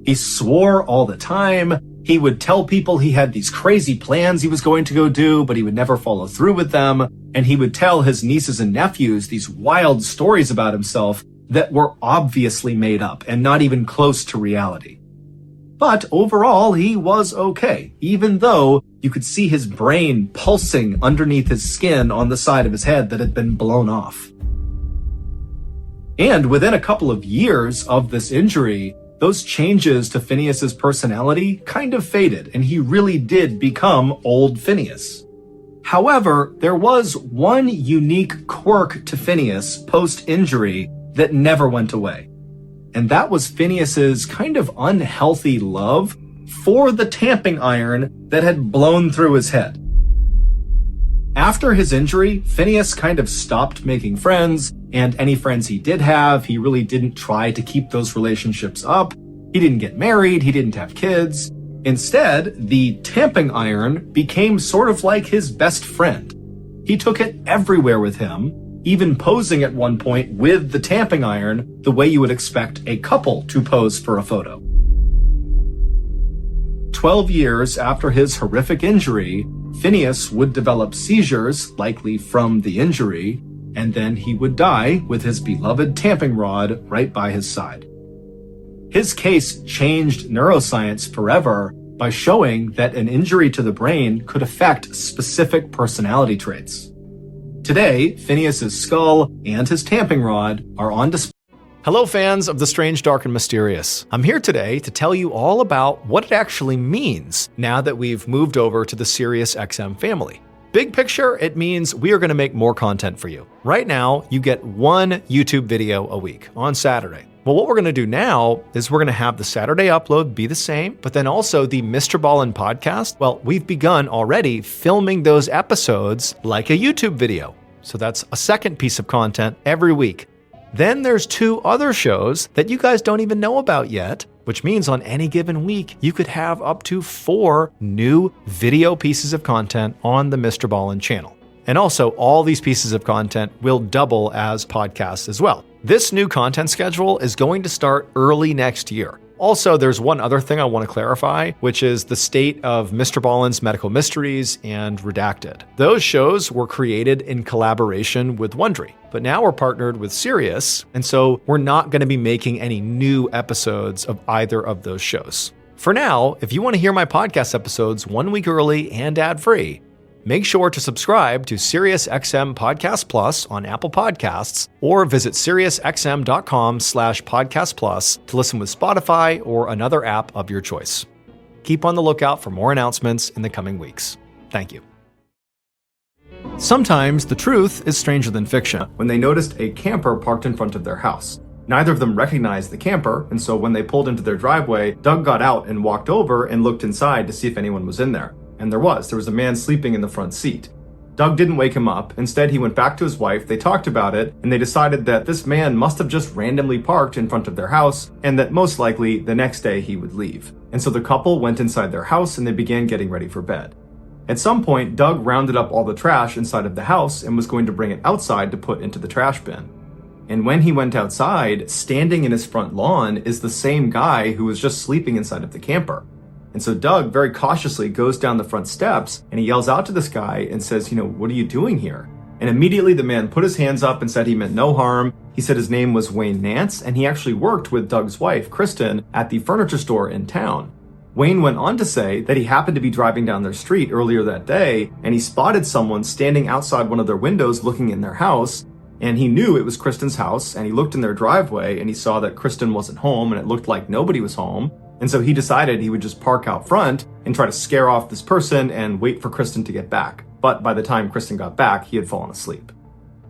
He swore all the time. He would tell people he had these crazy plans he was going to go do, but he would never follow through with them. And he would tell his nieces and nephews these wild stories about himself that were obviously made up and not even close to reality. But overall, he was okay, even though you could see his brain pulsing underneath his skin on the side of his head that had been blown off. And within a couple of years of this injury, those changes to Phineas's personality kind of faded, and he really did become old Phineas. However, there was one unique quirk to Phineas post-injury that never went away. And that was Phineas's kind of unhealthy love for the tamping iron that had blown through his head. After his injury, Phineas kind of stopped making friends, and any friends he did have, he really didn't try to keep those relationships up. He didn't get married, he didn't have kids. Instead, the tamping iron became sort of like his best friend. He took it everywhere with him, even posing at one point with the tamping iron the way you would expect a couple to pose for a photo. 12 years after his horrific injury, Phineas would develop seizures, likely from the injury, and then he would die with his beloved tamping rod right by his side. His case changed neuroscience forever by showing that an injury to the brain could affect specific personality traits. Today, Phineas's skull and his tamping rod are on display. Hello, fans of the strange, dark, and mysterious. I'm here today to tell you all about what it actually means now that we've moved over to the SiriusXM family. Big picture, it means we are going to make more content for you. Right now, you get one YouTube video a week on Saturday. Well, what we're going to do now is we're going to have the Saturday upload be the same, but then also the MrBallen podcast. Well, we've begun already filming those episodes like a YouTube video. So that's a second piece of content every week. Then there's 2 other shows that you guys don't even know about yet, which means on any given week, you could have up to 4 new video pieces of content on the MrBallen channel. And also, all these pieces of content will double as podcasts as well. This new content schedule is going to start early next year. Also, there's one other thing I want to clarify, which is the state of MrBallen's Medical Mysteries and Redacted. Those shows were created in collaboration with Wondery, but now we're partnered with Sirius, and so we're not going to be making any new episodes of either of those shows. For now, if you want to hear my podcast episodes 1 week early and ad-free, make sure to subscribe to SiriusXM Podcast Plus on Apple Podcasts or visit SiriusXM.com/Podcast Plus to listen with Spotify or another app of your choice. Keep on the lookout for more announcements in the coming weeks. Thank you. Sometimes the truth is stranger than fiction. When they noticed a camper parked in front of their house. Neither of them recognized the camper, and so when they pulled into their driveway, Doug got out and walked over and looked inside to see if anyone was in there. And there was a man sleeping in the front seat. Doug didn't wake him up. Instead, he went back to his wife, they talked about it, and they decided that this man must have just randomly parked in front of their house, and that most likely the next day he would leave. And so the couple went inside their house and they began getting ready for bed. At some point, Doug rounded up all the trash inside of the house and was going to bring it outside to put into the trash bin. And when he went outside, standing in his front lawn is the same guy who was just sleeping inside of the camper. And so Doug very cautiously goes down the front steps and he yells out to this guy and says, what are you doing here? And immediately the man put his hands up and said he meant no harm. He said his name was Wayne Nance and he actually worked with Doug's wife, Kristen, at the furniture store in town. Wayne went on to say that he happened to be driving down their street earlier that day and he spotted someone standing outside one of their windows looking in their house. And he knew it was Kristen's house, and he looked in their driveway and he saw that Kristen wasn't home and it looked like nobody was home. And so he decided he would just park out front and try to scare off this person and wait for Kristen to get back. But by the time Kristen got back, he had fallen asleep.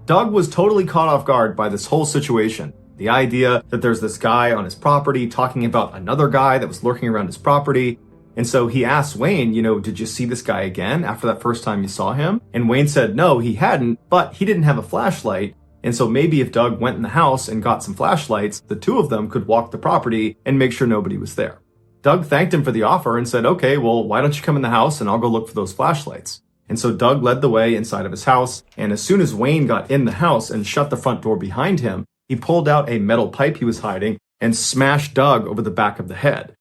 Doug was totally caught off guard by this whole situation. The idea that there's this guy on his property talking about another guy that was lurking around his property. And so he asked Wayne, did you see this guy again after that first time you saw him? And Wayne said no, he hadn't, but he didn't have a flashlight. And so maybe if Doug went in the house and got some flashlights, the two of them could walk the property and make sure nobody was there. Doug thanked him for the offer and said, okay, well, why don't you come in the house and I'll go look for those flashlights. And so Doug led the way inside of his house. And as soon as Wayne got in the house and shut the front door behind him, he pulled out a metal pipe he was hiding and smashed Doug over the back of the head.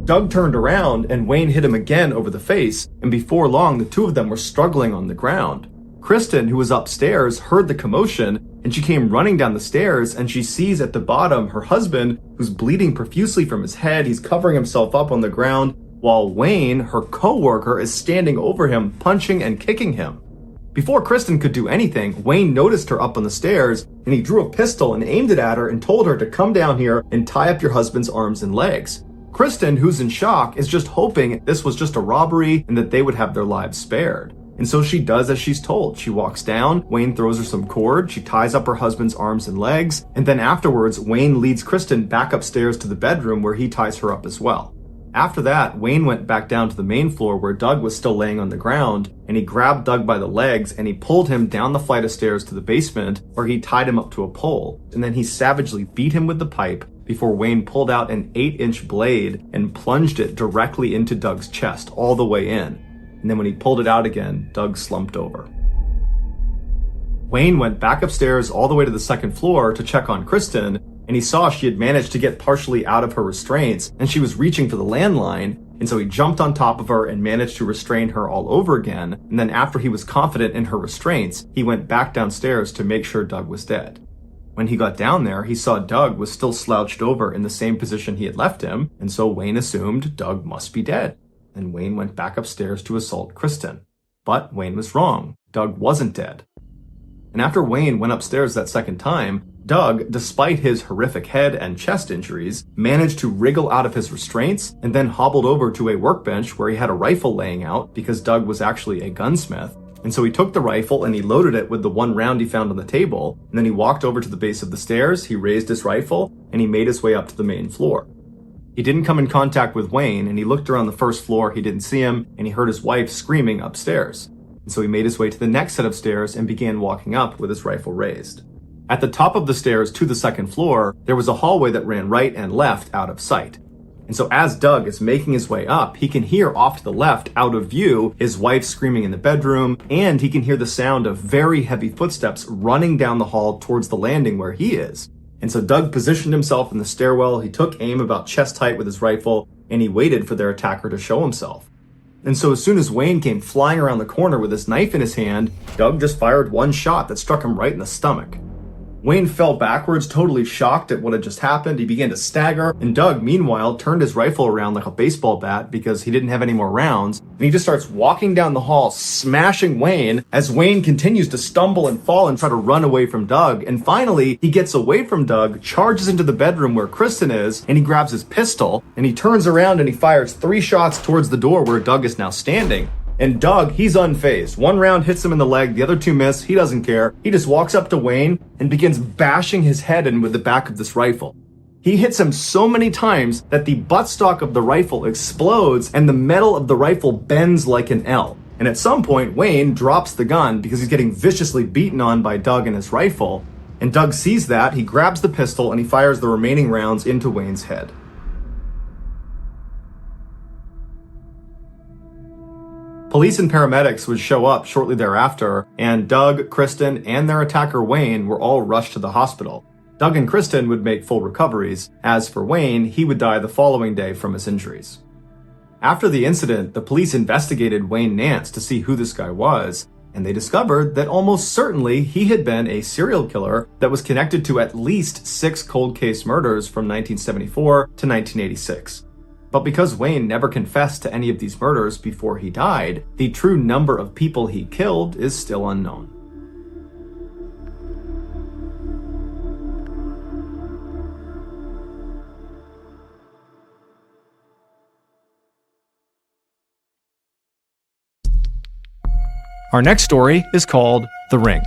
Doug turned around and Wayne hit him again over the face. And before long, the two of them were struggling on the ground. Kristen, who was upstairs, heard the commotion and she came running down the stairs and she sees at the bottom her husband who's bleeding profusely from his head. He's covering himself up on the ground while Wayne, her co-worker, is standing over him, punching and kicking him. Before Kristen could do anything, Wayne noticed her up on the stairs and he drew a pistol and aimed it at her and told her to come down here and tie up your husband's arms and legs. Kristen, who's in shock, is just hoping this was just a robbery and that they would have their lives spared. And so she does as she's told. She walks down, Wayne throws her some cord, she ties up her husband's arms and legs, and then afterwards, Wayne leads Kristen back upstairs to the bedroom where he ties her up as well. After that, Wayne went back down to the main floor where Doug was still laying on the ground, and he grabbed Doug by the legs and he pulled him down the flight of stairs to the basement where he tied him up to a pole, and then he savagely beat him with the pipe before Wayne pulled out an 8-inch blade and plunged it directly into Doug's chest all the way in. And then when he pulled it out again, Doug slumped over. Wayne went back upstairs all the way to the second floor to check on Kristen, and he saw she had managed to get partially out of her restraints and she was reaching for the landline, and so he jumped on top of her and managed to restrain her all over again. And then after he was confident in her restraints, he went back downstairs to make sure Doug was dead. When he got down there, he saw Doug was still slouched over in the same position he had left him, and so Wayne assumed Doug must be dead. And Wayne went back upstairs to assault Kristen. But Wayne was wrong. Doug wasn't dead. And after Wayne went upstairs that second time, Doug, despite his horrific head and chest injuries, managed to wriggle out of his restraints and then hobbled over to a workbench where he had a rifle laying out because Doug was actually a gunsmith. And so he took the rifle and he loaded it with the one round he found on the table. And then he walked over to the base of the stairs, he raised his rifle, and he made his way up to the main floor. He didn't come in contact with Wayne, and he looked around the first floor, he didn't see him, and he heard his wife screaming upstairs. And so he made his way to the next set of stairs and began walking up with his rifle raised. At the top of the stairs to the second floor, there was a hallway that ran right and left out of sight. And so as Doug is making his way up, he can hear off to the left, out of view, his wife screaming in the bedroom, and he can hear the sound of very heavy footsteps running down the hall towards the landing where he is. And so Doug positioned himself in the stairwell, he took aim about chest height with his rifle, and he waited for their attacker to show himself. And so as soon as Wayne came flying around the corner with his knife in his hand, Doug just fired one shot that struck him right in the stomach. Wayne fell backwards, totally shocked at what had just happened. He began to stagger, and Doug, meanwhile, turned his rifle around like a baseball bat because he didn't have any more rounds, and he just starts walking down the hall, smashing Wayne as Wayne continues to stumble and fall and try to run away from Doug. And finally, he gets away from Doug, charges into the bedroom where Kristen is, and he grabs his pistol, and he turns around and he fires 3 shots towards the door where Doug is now standing. And Doug, he's unfazed. One round hits him in the leg, the other 2 miss. He doesn't care. He just walks up to Wayne and begins bashing his head in with the back of this rifle. He hits him so many times that the buttstock of the rifle explodes and the metal of the rifle bends like an L. And at some point, Wayne drops the gun because he's getting viciously beaten on by Doug and his rifle. And Doug sees that, he grabs the pistol and he fires the remaining rounds into Wayne's head. Police and paramedics would show up shortly thereafter, and Doug, Kristen, and their attacker Wayne were all rushed to the hospital. Doug and Kristen would make full recoveries. As for Wayne, he would die the following day from his injuries. After the incident, the police investigated Wayne Nance to see who this guy was, and they discovered that almost certainly he had been a serial killer that was connected to at least 6 cold case murders from 1974 to 1986. But because Wayne never confessed to any of these murders before he died, the true number of people he killed is still unknown. Our next story is called The Ring.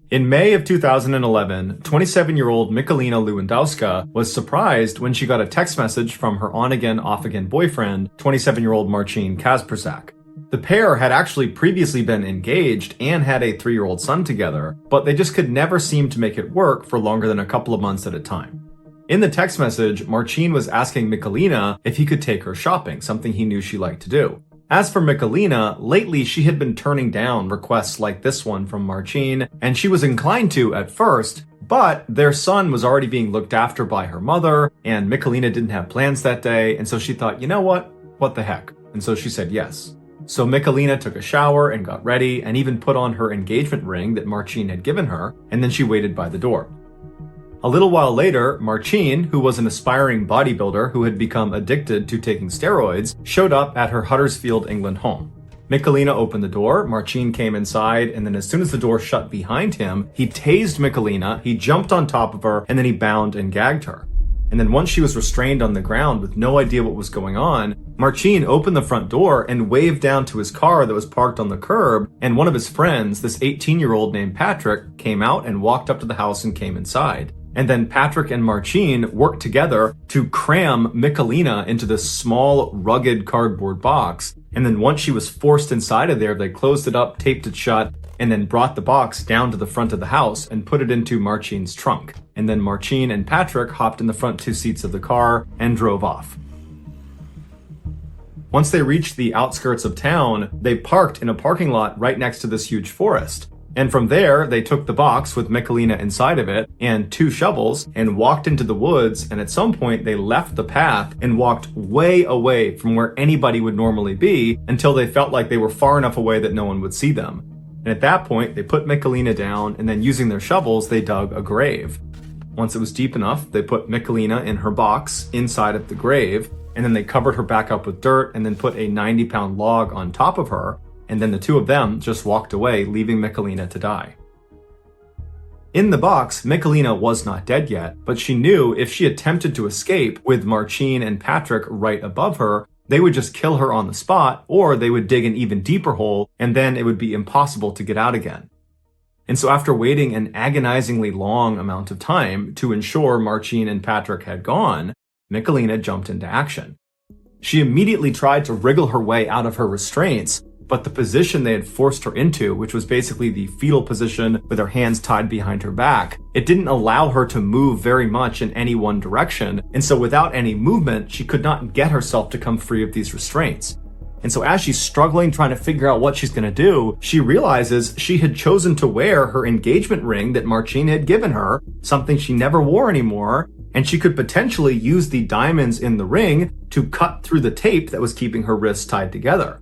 In May of 2011, 27-year-old Michalina Lewandowska was surprised when she got a text message from her on-again, off-again boyfriend, 27-year-old Marcin Kasperzak. The pair had actually previously been engaged and had a 3-year-old son together, but they just could never seem to make it work for longer than a couple of months at a time. In the text message, Marcin was asking Michalina if he could take her shopping, something he knew she liked to do. As for Michalina, lately she had been turning down requests like this one from Marcin, and she was inclined to at first, but their son was already being looked after by her mother, and Michalina didn't have plans that day, and so she thought, you know what the heck? And so she said yes. So Michalina took a shower and got ready, and even put on her engagement ring that Marcin had given her, and then she waited by the door. A little while later, Marcin, who was an aspiring bodybuilder who had become addicted to taking steroids, showed up at her Huddersfield, England home. Michalina opened the door, Marcin came inside, and then as soon as the door shut behind him, he tased Michalina, he jumped on top of her, and then he bound and gagged her. And then once she was restrained on the ground with no idea what was going on, Marcin opened the front door and waved down to his car that was parked on the curb, and one of his friends, this 18-year-old named Patrick, came out and walked up to the house and came inside. And then Patrick and Marcin worked together to cram Michalina into this small, rugged cardboard box. And then once she was forced inside of there, they closed it up, taped it shut, and then brought the box down to the front of the house and put it into Marcin's trunk. And then Marcin and Patrick hopped in the front 2 seats of the car and drove off. Once they reached the outskirts of town, they parked in a parking lot right next to this huge forest. And from there, they took the box with Michalina inside of it and 2 shovels and walked into the woods, and at some point they left the path and walked way away from where anybody would normally be until they felt like they were far enough away that no one would see them. And at that point, they put Michalina down, and then using their shovels, they dug a grave. Once it was deep enough, they put Michalina in her box inside of the grave, and then they covered her back up with dirt and then put a 90-pound log on top of her. And then the 2 of them just walked away, leaving Michalina to die. In the box, Michalina was not dead yet, but she knew if she attempted to escape with Marcin and Patrick right above her, they would just kill her on the spot, or they would dig an even deeper hole, and then it would be impossible to get out again. And so after waiting an agonizingly long amount of time to ensure Marcin and Patrick had gone, Michalina jumped into action. She immediately tried to wriggle her way out of her restraints, but the position they had forced her into, which was basically the fetal position with her hands tied behind her back, it didn't allow her to move very much in any one direction, and so without any movement, she could not get herself to come free of these restraints. And so as she's struggling, trying to figure out what she's going to do, she realizes she had chosen to wear her engagement ring that Marcin had given her, something she never wore anymore, and she could potentially use the diamonds in the ring to cut through the tape that was keeping her wrists tied together.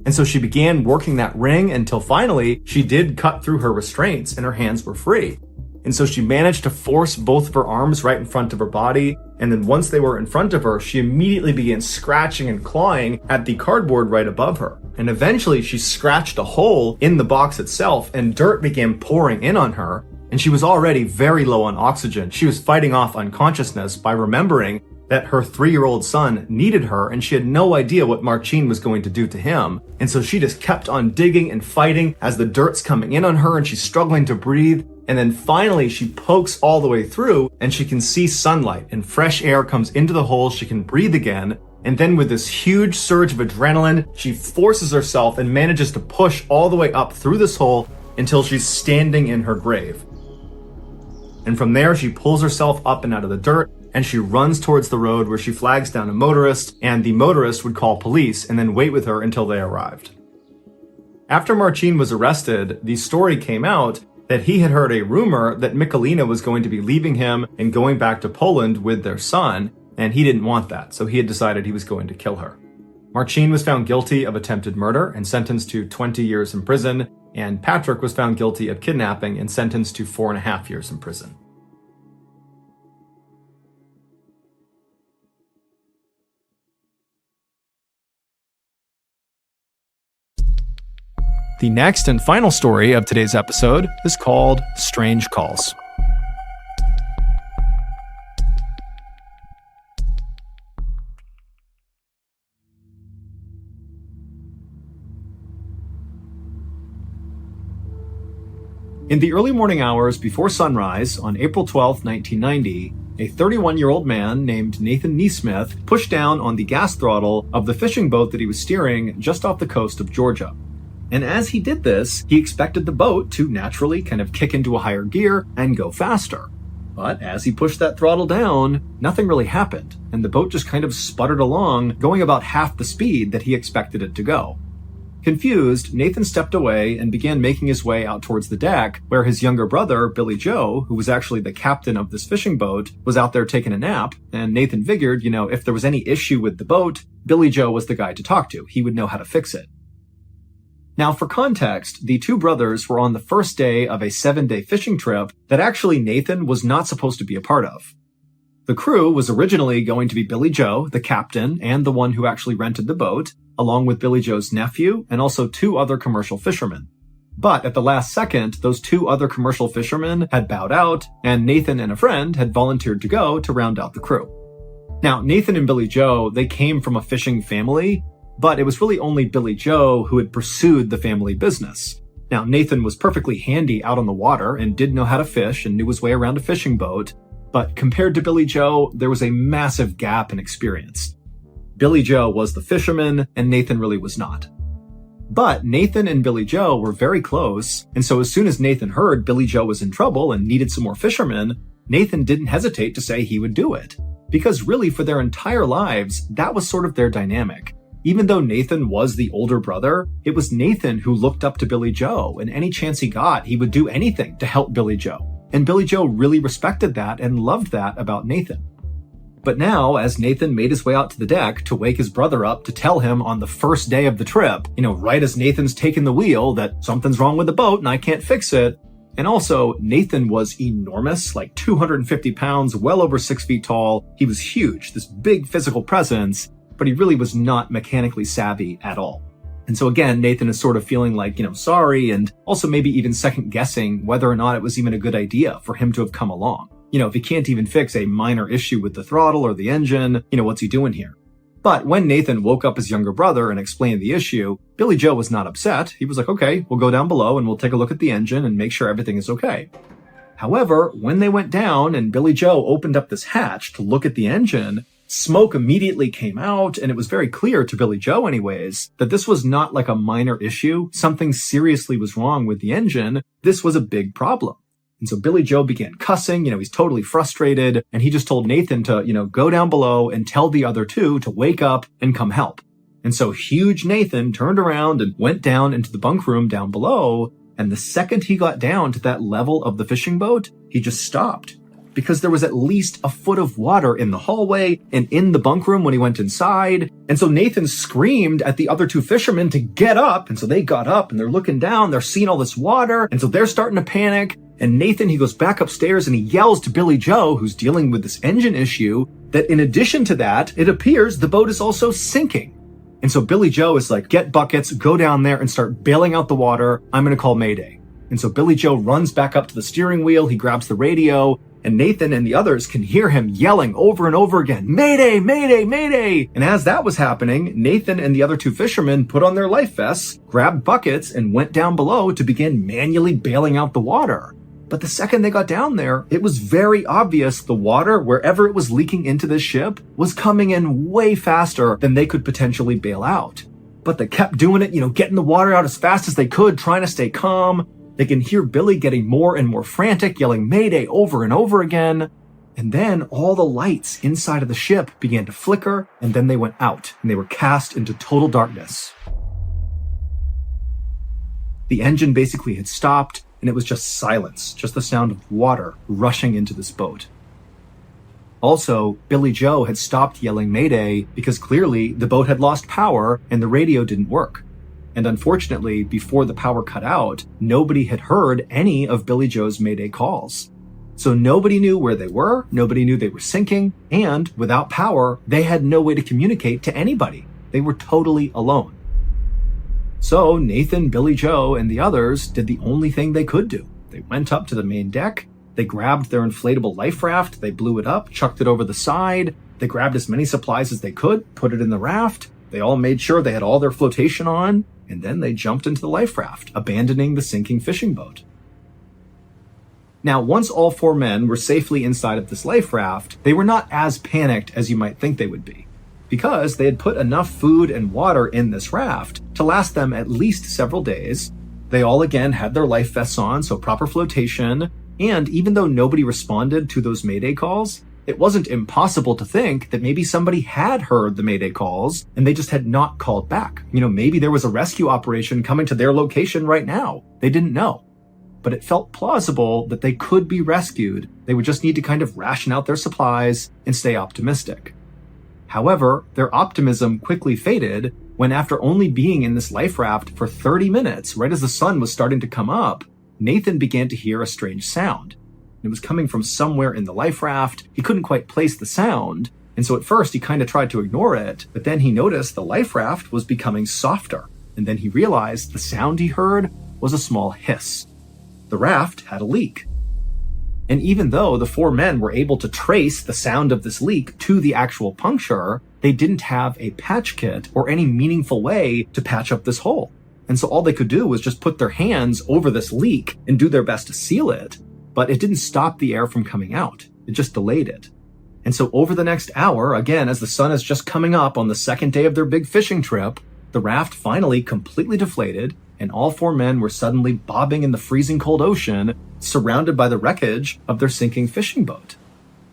And so she began working that ring until finally she did cut through her restraints and her hands were free. And so she managed to force both of her arms right in front of her body. And then once they were in front of her, she immediately began scratching and clawing at the cardboard right above her. And eventually she scratched a hole in the box itself and dirt began pouring in on her. And she was already very low on oxygen. She was fighting off unconsciousness by remembering that her 3-year-old son needed her, and she had no idea what Marcin was going to do to him. And so she just kept on digging and fighting as the dirt's coming in on her and she's struggling to breathe. And then finally she pokes all the way through and she can see sunlight and fresh air comes into the hole. She can breathe again. And then with this huge surge of adrenaline, she forces herself and manages to push all the way up through this hole until she's standing in her grave. And from there, she pulls herself up and out of the dirt, and she runs towards the road where she flags down a motorist, and the motorist would call police and then wait with her until they arrived. After Marcin was arrested, the story came out that he had heard a rumor that Michalina was going to be leaving him and going back to Poland with their son, and he didn't want that, so he had decided he was going to kill her. Marcin was found guilty of attempted murder and sentenced to 20 years in prison, and Patrick was found guilty of kidnapping and sentenced to 4.5 years in prison. The next and final story of today's episode is called Strange Calls. In the early morning hours before sunrise on April 12, 1990, a 31-year-old man named Nathan Neesmith pushed down on the gas throttle of the fishing boat that he was steering just off the coast of Georgia. And as he did this, he expected the boat to naturally kind of kick into a higher gear and go faster. But as he pushed that throttle down, nothing really happened, and the boat just kind of sputtered along, going about half the speed that he expected it to go. Confused, Nathan stepped away and began making his way out towards the deck, where his younger brother, Billy Joe, who was actually the captain of this fishing boat, was out there taking a nap, and Nathan figured, if there was any issue with the boat, Billy Joe was the guy to talk to. He would know how to fix it. Now, for context, the two brothers were on the first day of a 7-day fishing trip that actually Nathan was not supposed to be a part of. The crew was originally going to be Billy Joe, the captain, and the one who actually rented the boat, along with Billy Joe's nephew and also 2 other commercial fishermen. But at the last second, those 2 other commercial fishermen had bowed out, and Nathan and a friend had volunteered to go to round out the crew. Now, Nathan and Billy Joe, they came from a fishing family, but it was really only Billy Joe who had pursued the family business. Now, Nathan was perfectly handy out on the water and did know how to fish and knew his way around a fishing boat, but compared to Billy Joe, there was a massive gap in experience. Billy Joe was the fisherman, and Nathan really was not. But Nathan and Billy Joe were very close, and so as soon as Nathan heard Billy Joe was in trouble and needed some more fishermen, Nathan didn't hesitate to say he would do it. Because really, for their entire lives, that was sort of their dynamic. Even though Nathan was the older brother, it was Nathan who looked up to Billy Joe, and any chance he got, he would do anything to help Billy Joe. And Billy Joe really respected that and loved that about Nathan. But now, as Nathan made his way out to the deck to wake his brother up to tell him on the first day of the trip, right as Nathan's taking the wheel, that something's wrong with the boat and I can't fix it. And also, Nathan was enormous, like 250 pounds, well over 6 feet tall. He was huge, this big physical presence, but he really was not mechanically savvy at all. And so again, Nathan is sort of feeling like, sorry, and also maybe even second guessing whether or not it was even a good idea for him to have come along. If he can't even fix a minor issue with the throttle or the engine, what's he doing here? But when Nathan woke up his younger brother and explained the issue, Billy Joe was not upset. He was like, okay, we'll go down below and we'll take a look at the engine and make sure everything is okay. However, when they went down and Billy Joe opened up this hatch to look at the engine, smoke immediately came out, and it was very clear to Billy Joe anyways, that this was not like a minor issue. Something seriously was wrong with the engine. This was a big problem. And so Billy Joe began cussing, he's totally frustrated, and he just told Nathan to, go down below and tell the other 2 to wake up and come help. And so huge Nathan turned around and went down into the bunk room down below, and the second he got down to that level of the fishing boat, he just stopped. Because there was at least a foot of water in the hallway and in the bunk room when he went inside. And so Nathan screamed at the other 2 fishermen to get up. And so they got up and they're looking down, they're seeing all this water. And so they're starting to panic. And Nathan, he goes back upstairs and he yells to Billy Joe, who's dealing with this engine issue, that in addition to that, it appears the boat is also sinking. And so Billy Joe is like, get buckets, go down there and start bailing out the water. I'm going to call Mayday. And so Billy Joe runs back up to the steering wheel. He grabs the radio. And Nathan and the others can hear him yelling over and over again, Mayday, Mayday, Mayday! And as that was happening, Nathan and the other 2 fishermen put on their life vests, grabbed buckets, and went down below to begin manually bailing out the water. But the second they got down there, it was very obvious the water, wherever it was leaking into this ship, was coming in way faster than they could potentially bail out. But they kept doing it, getting the water out as fast as they could, trying to stay calm. They can hear Billy getting more and more frantic, yelling "Mayday" over and over again. And then all the lights inside of the ship began to flicker, and then they went out, and they were cast into total darkness. The engine basically had stopped, and it was just silence, just the sound of water rushing into this boat. Also, Billy Joe had stopped yelling "Mayday" because clearly the boat had lost power and the radio didn't work. And unfortunately, before the power cut out, nobody had heard any of Billy Joe's Mayday calls. So nobody knew where they were, nobody knew they were sinking, and without power, they had no way to communicate to anybody. They were totally alone. So Nathan, Billy Joe, and the others did the only thing they could do. They went up to the main deck, they grabbed their inflatable life raft, they blew it up, chucked it over the side, they grabbed as many supplies as they could, put it in the raft, they all made sure they had all their flotation on, and then they jumped into the life raft, abandoning the sinking fishing boat. Now, once all 4 men were safely inside of this life raft, they were not as panicked as you might think they would be, because they had put enough food and water in this raft to last them at least several days. They all again had their life vests on, so proper flotation, and even though nobody responded to those Mayday calls, it wasn't impossible to think that maybe somebody had heard the Mayday calls and they just had not called back. Maybe there was a rescue operation coming to their location right now. They didn't know. But it felt plausible that they could be rescued. They would just need to kind of ration out their supplies and stay optimistic. However, their optimism quickly faded when, after only being in this life raft for 30 minutes, right as the sun was starting to come up, Nathan began to hear a strange sound. It was coming from somewhere in the life raft. He couldn't quite place the sound, and so at first he kind of tried to ignore it, but then he noticed the life raft was becoming softer, and then he realized the sound he heard was a small hiss. The raft had a leak. And even though the 4 men were able to trace the sound of this leak to the actual puncture, they didn't have a patch kit or any meaningful way to patch up this hole. And so all they could do was just put their hands over this leak and do their best to seal it, but it didn't stop the air from coming out. It just delayed it. And so over the next hour, again, as the sun is just coming up on the second day of their big fishing trip, the raft finally completely deflated, and all 4 men were suddenly bobbing in the freezing cold ocean, surrounded by the wreckage of their sinking fishing boat.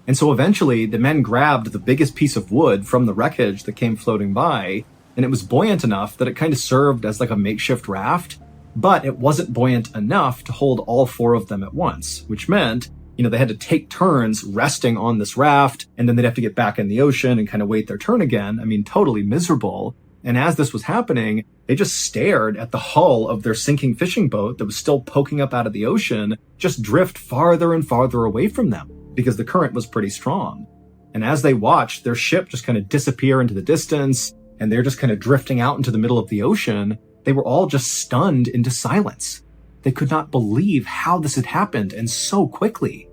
And so eventually, the men grabbed the biggest piece of wood from the wreckage that came floating by, and it was buoyant enough that it kind of served as like a makeshift raft, but it wasn't buoyant enough to hold all 4 of them at once, which meant, they had to take turns resting on this raft, and then they'd have to get back in the ocean and kind of wait their turn again. Totally miserable. And as this was happening, they just stared at the hull of their sinking fishing boat that was still poking up out of the ocean, just drift farther and farther away from them because the current was pretty strong. And as they watched their ship just kind of disappear into the distance, and they're just kind of drifting out into the middle of the ocean, they were all just stunned into silence. They could not believe how this had happened and so quickly.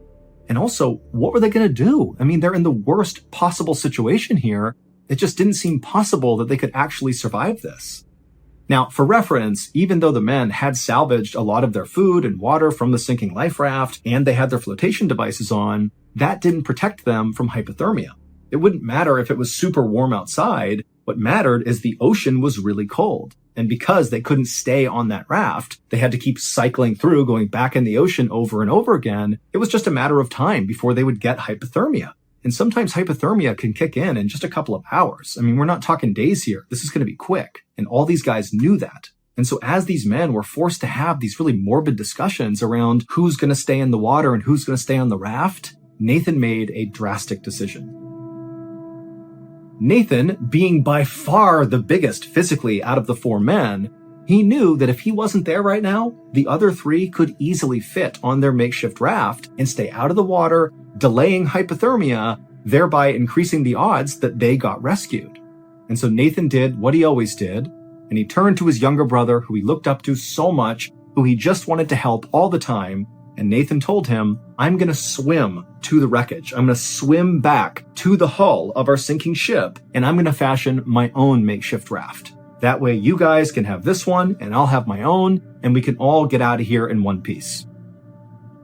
And also, what were they going to do? They're in the worst possible situation here. It just didn't seem possible that they could actually survive this. Now, for reference, even though the men had salvaged a lot of their food and water from the sinking life raft, and they had their flotation devices on, that didn't protect them from hypothermia. It wouldn't matter if it was super warm outside. What mattered is the ocean was really cold. And because they couldn't stay on that raft, they had to keep cycling through, going back in the ocean over and over again. It was just a matter of time before they would get hypothermia. And sometimes hypothermia can kick in just a couple of hours. We're not talking days here. This is going to be quick. And all these guys knew that. And so as these men were forced to have these really morbid discussions around who's going to stay in the water and who's going to stay on the raft, Nathan made a drastic decision. Nathan, being by far the biggest physically out of the 4 men, he knew that if he wasn't there right now, the other 3 could easily fit on their makeshift raft and stay out of the water, delaying hypothermia, thereby increasing the odds that they got rescued. And so Nathan did what he always did, and he turned to his younger brother, who he looked up to so much, who he just wanted to help all the time, and Nathan told him, "I'm going to swim to the wreckage. I'm going to swim back to the hull of our sinking ship, and I'm going to fashion my own makeshift raft. That way you guys can have this one, and I'll have my own, and we can all get out of here in one piece."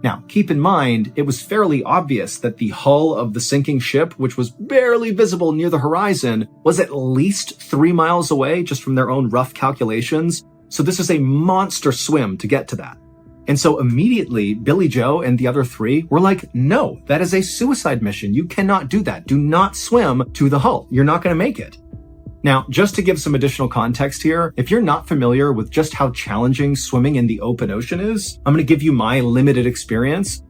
Now, keep in mind, it was fairly obvious that the hull of the sinking ship, which was barely visible near the horizon, was at least 3 miles away just from their own rough calculations. So this is a monster swim to get to that. And so immediately, Billy Joe and the other three were like, no, that is a suicide mission. You cannot do that. Do not swim to the hull. You're not going to make it. Now, just to give some additional context here, if you're not familiar with just how challenging swimming in the open ocean is, I'm going to give you my limited experience.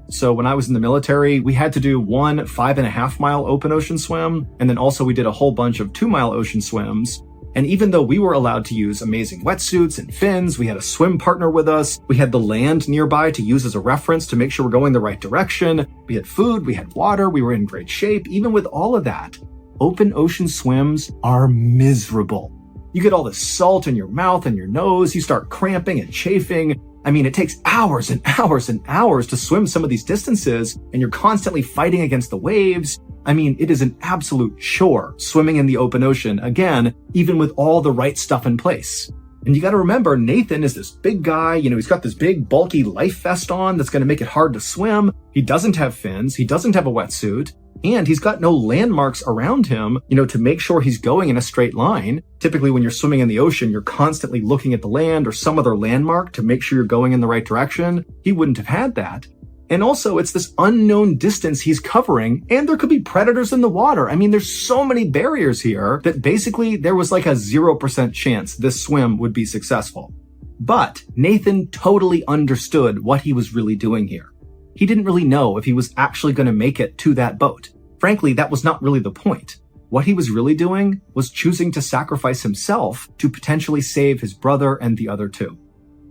So when I was in the military, we had to do one 5.5 mile open ocean swim. And then also we did a whole bunch of 2-mile ocean swims. And even though we were allowed to use amazing wetsuits and fins, we had a swim partner with us, we had the land nearby to use as a reference to make sure we're going the right direction, we had food, we had water, we were in great shape. Even with all of that, open ocean swims are miserable. You get all the salt in your mouth and your nose, you start cramping and chafing. I mean, it takes hours and hours and hours to swim some of these distances, and you're constantly fighting against the waves. I mean, it is an absolute chore swimming in the open ocean, again, even with all the right stuff in place. And you got to remember, Nathan is this big guy, he's got this big bulky life vest on that's going to make it hard to swim. He doesn't have fins, he doesn't have a wetsuit, and he's got no landmarks around him, to make sure he's going in a straight line. Typically, when you're swimming in the ocean, you're constantly looking at the land or some other landmark to make sure you're going in the right direction. He wouldn't have had that. And also, it's this unknown distance he's covering, and there could be predators in the water. I mean, there's so many barriers here that basically there was like a 0% chance this swim would be successful. But Nathan totally understood what he was really doing here. He didn't really know if he was actually going to make it to that boat. Frankly, that was not really the point. What he was really doing was choosing to sacrifice himself to potentially save his brother and the other two.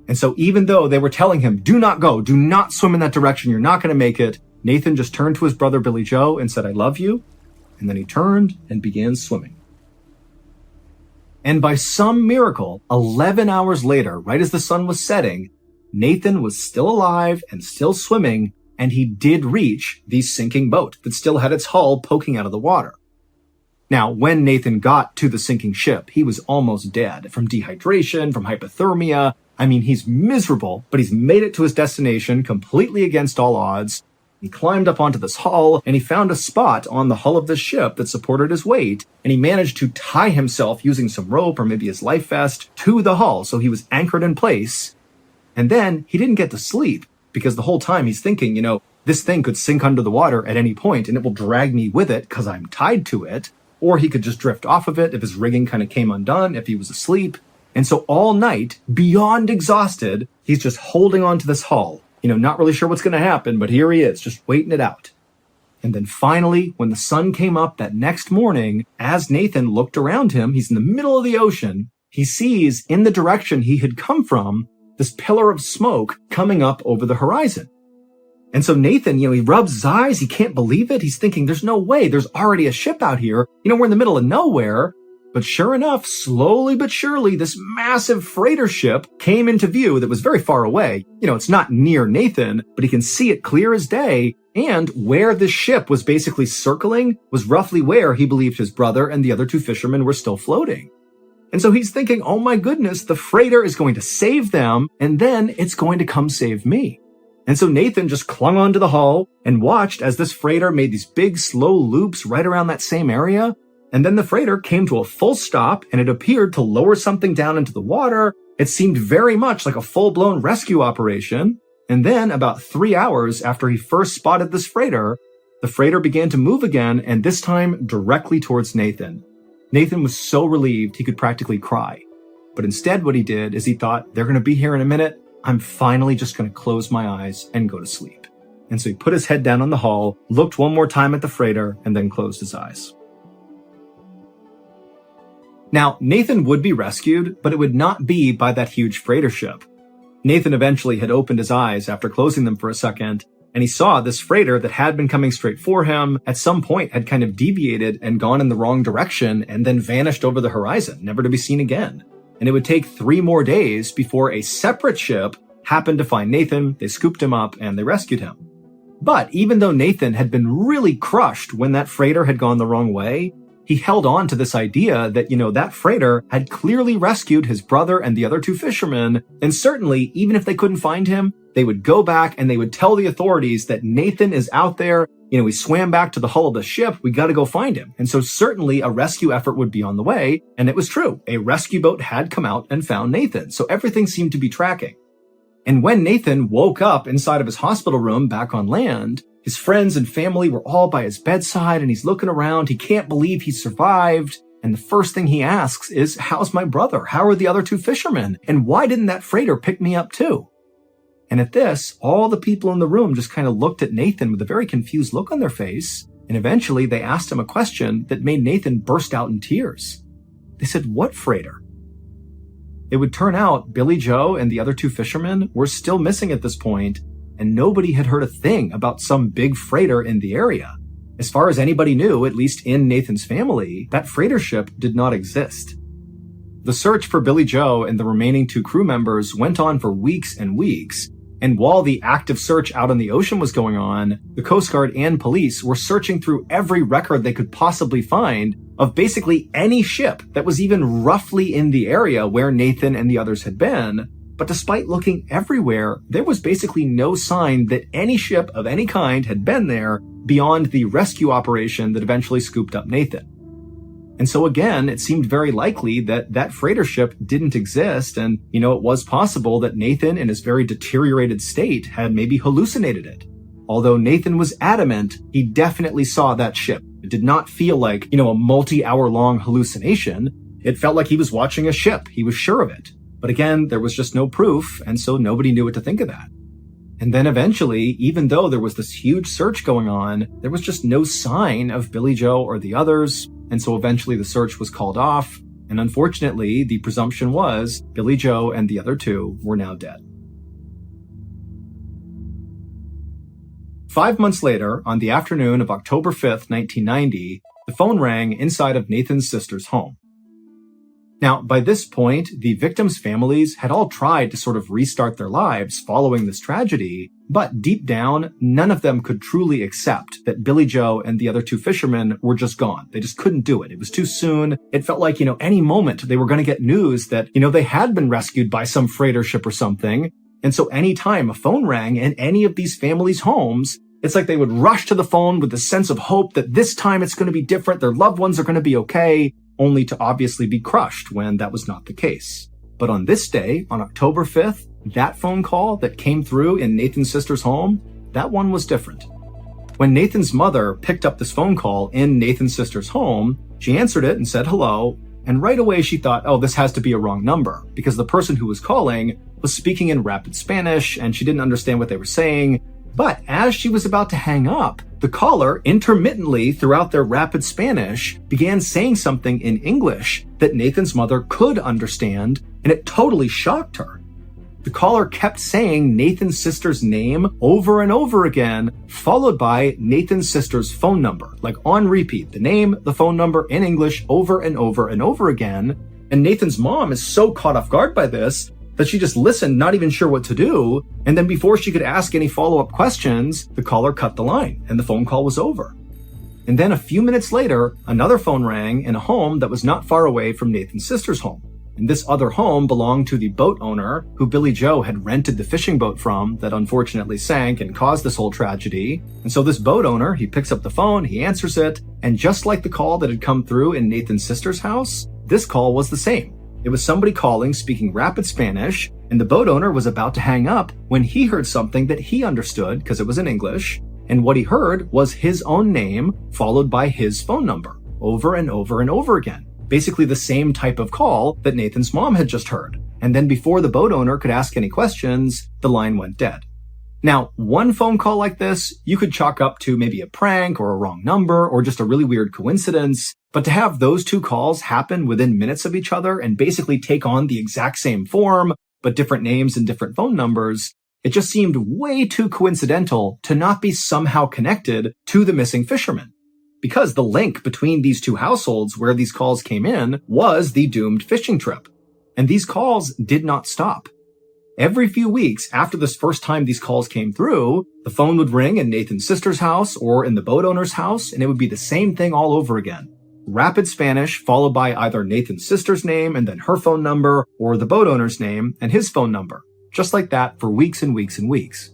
And so even though they were telling him, do not go, do not swim in that direction, you're not going to make it, Nathan just turned to his brother Billy Joe and said, I love you. And then he turned and began swimming. And by some miracle, 11 hours later, right as the sun was setting, Nathan was still alive and still swimming, and he did reach the sinking boat that still had its hull poking out of the water. Now, when Nathan got to the sinking ship, he was almost dead from dehydration, from hypothermia. I mean, he's miserable, but he's made it to his destination completely against all odds. He climbed up onto this hull, and he found a spot on the hull of the ship that supported his weight, and he managed to tie himself using some rope or maybe his life vest to the hull, so he was anchored in place. And then he didn't get to sleep, because the whole time he's thinking, this thing could sink under the water at any point, and it will drag me with it because I'm tied to it, or he could just drift off of it if his rigging kind of came undone, if he was asleep. And so all night, beyond exhausted, he's just holding on to this hull, not really sure what's going to happen, but here he is, just waiting it out. And then finally, when the sun came up that next morning, as Nathan looked around him, he's in the middle of the ocean, he sees in the direction he had come from, this pillar of smoke coming up over the horizon. And so Nathan, he rubs his eyes, he can't believe it. He's thinking, there's no way, there's already a ship out here. We're in the middle of nowhere. But sure enough, slowly but surely, this massive freighter ship came into view that was very far away. It's not near Nathan, but he can see it clear as day. And where this ship was basically circling was roughly where he believed his brother and the other two fishermen were still floating. And so he's thinking, oh my goodness, the freighter is going to save them, and then it's going to come save me. And so Nathan just clung onto the hull and watched as this freighter made these big slow loops right around that same area. And then the freighter came to a full stop, and it appeared to lower something down into the water. It seemed very much like a full-blown rescue operation. And then about 3 hours after he first spotted this freighter, the freighter began to move again, and this time directly towards Nathan. Nathan was so relieved he could practically cry. But instead what he did is he thought, they're going to be here in a minute. I'm finally just going to close my eyes and go to sleep. And so he put his head down on the hull, looked one more time at the freighter, and then closed his eyes. Now, Nathan would be rescued, but it would not be by that huge freighter ship. Nathan eventually had opened his eyes after closing them for a second, and he saw this freighter that had been coming straight for him at some point had kind of deviated and gone in the wrong direction and then vanished over the horizon, never to be seen again. And it would take 3 more days before a separate ship happened to find Nathan, they scooped him up, and they rescued him. But even though Nathan had been really crushed when that freighter had gone the wrong way, he held on to this idea that, that freighter had clearly rescued his brother and the other 2 fishermen, and certainly, even if they couldn't find him, they would go back and they would tell the authorities that Nathan is out there. He swam back to the hull of the ship. We got to go find him. And so certainly a rescue effort would be on the way. And it was true. A rescue boat had come out and found Nathan. So everything seemed to be tracking. And when Nathan woke up inside of his hospital room back on land, his friends and family were all by his bedside and he's looking around. He can't believe he survived. And the first thing he asks is, how's my brother? How are the other two fishermen? And why didn't that freighter pick me up too? And at this, all the people in the room just kind of looked at Nathan with a very confused look on their face. And eventually they asked him a question that made Nathan burst out in tears. They said, what freighter? It would turn out Billy Joe and the other two fishermen were still missing at this point, and nobody had heard a thing about some big freighter in the area. As far as anybody knew, at least in Nathan's family, that freighter ship did not exist. The search for Billy Joe and the remaining two crew members went on for weeks and weeks, and while the active search out on the ocean was going on, the Coast Guard and police were searching through every record they could possibly find of basically any ship that was even roughly in the area where Nathan and the others had been. But despite looking everywhere, there was basically no sign that any ship of any kind had been there beyond the rescue operation that eventually scooped up Nathan. And so again, it seemed very likely that that freighter ship didn't exist, and, it was possible that Nathan, in his very deteriorated state, had maybe hallucinated it. Although Nathan was adamant, he definitely saw that ship. It did not feel like, a multi-hour-long hallucination. It felt like he was watching a ship. He was sure of it. But again, there was just no proof, and so nobody knew what to think of that. And then eventually, even though there was this huge search going on, there was just no sign of Billy Joe or the others, and so eventually the search was called off, and unfortunately, the presumption was Billy Joe and the other two were now dead. 5 months later, on the afternoon of October 5th, 1990, the phone rang inside of Nathan's sister's home. Now, by this point, the victims' families had all tried to sort of restart their lives following this tragedy, but deep down, none of them could truly accept that Billy Joe and the other two fishermen were just gone. They just couldn't do it. It was too soon. It felt like, any moment they were going to get news that, they had been rescued by some freighter ship or something. And so anytime a phone rang in any of these families' homes, it's like they would rush to the phone with the sense of hope that this time it's going to be different. Their loved ones are going to be okay, only to obviously be crushed when that was not the case. But on this day, on October 5th, that phone call that came through in Nathan's sister's home, that one was different. When Nathan's mother picked up this phone call in Nathan's sister's home, she answered it and said hello, and right away she thought, oh, this has to be a wrong number, because the person who was calling was speaking in rapid Spanish and she didn't understand what they were saying. But as she was about to hang up, the caller, intermittently throughout their rapid Spanish, began saying something in English that Nathan's mother could understand, and it totally shocked her. The caller kept saying Nathan's sister's name over and over again, followed by Nathan's sister's phone number, like on repeat, the name, the phone number in English over and over and over again. And Nathan's mom is so caught off guard by this that she just listened, not even sure what to do. And then before she could ask any follow-up questions, the caller cut the line and the phone call was over. And then a few minutes later, another phone rang in a home that was not far away from Nathan's sister's home. And this other home belonged to the boat owner who Billy Joe had rented the fishing boat from that unfortunately sank and caused this whole tragedy. And so this boat owner, he picks up the phone, he answers it, and just like the call that had come through in Nathan's sister's house, this call was the same. It was somebody calling, speaking rapid Spanish, and the boat owner was about to hang up when he heard something that he understood because it was in English, and what he heard was his own name followed by his phone number over and over and over again. Basically the same type of call that Nathan's mom had just heard. And then before the boat owner could ask any questions, the line went dead. Now, one phone call like this, you could chalk up to maybe a prank or a wrong number or just a really weird coincidence. But to have those two calls happen within minutes of each other and basically take on the exact same form, but different names and different phone numbers, it just seemed way too coincidental to not be somehow connected to the missing fishermen. Because the link between these two households where these calls came in was the doomed fishing trip. And these calls did not stop. Every few weeks after this first time these calls came through, the phone would ring in Nathan's sister's house or in the boat owner's house, and it would be the same thing all over again. Rapid Spanish followed by either Nathan's sister's name and then her phone number, or the boat owner's name and his phone number. Just like that for weeks and weeks and weeks.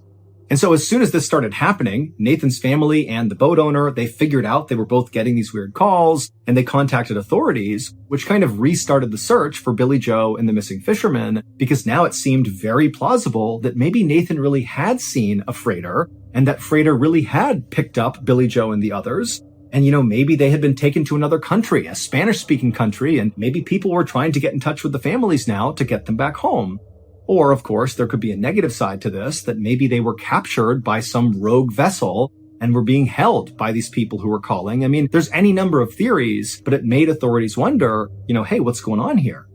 And so as soon as this started happening, Nathan's family and the boat owner, they figured out they were both getting these weird calls, and they contacted authorities, which kind of restarted the search for Billy Joe and the missing fisherman, because now it seemed very plausible that maybe Nathan really had seen a freighter, and that freighter really had picked up Billy Joe and the others. And, maybe they had been taken to another country, a Spanish-speaking country, and maybe people were trying to get in touch with the families now to get them back home. Or, of course, there could be a negative side to this, that maybe they were captured by some rogue vessel and were being held by these people who were calling. I mean, there's any number of theories, but it made authorities wonder, hey, what's going on here?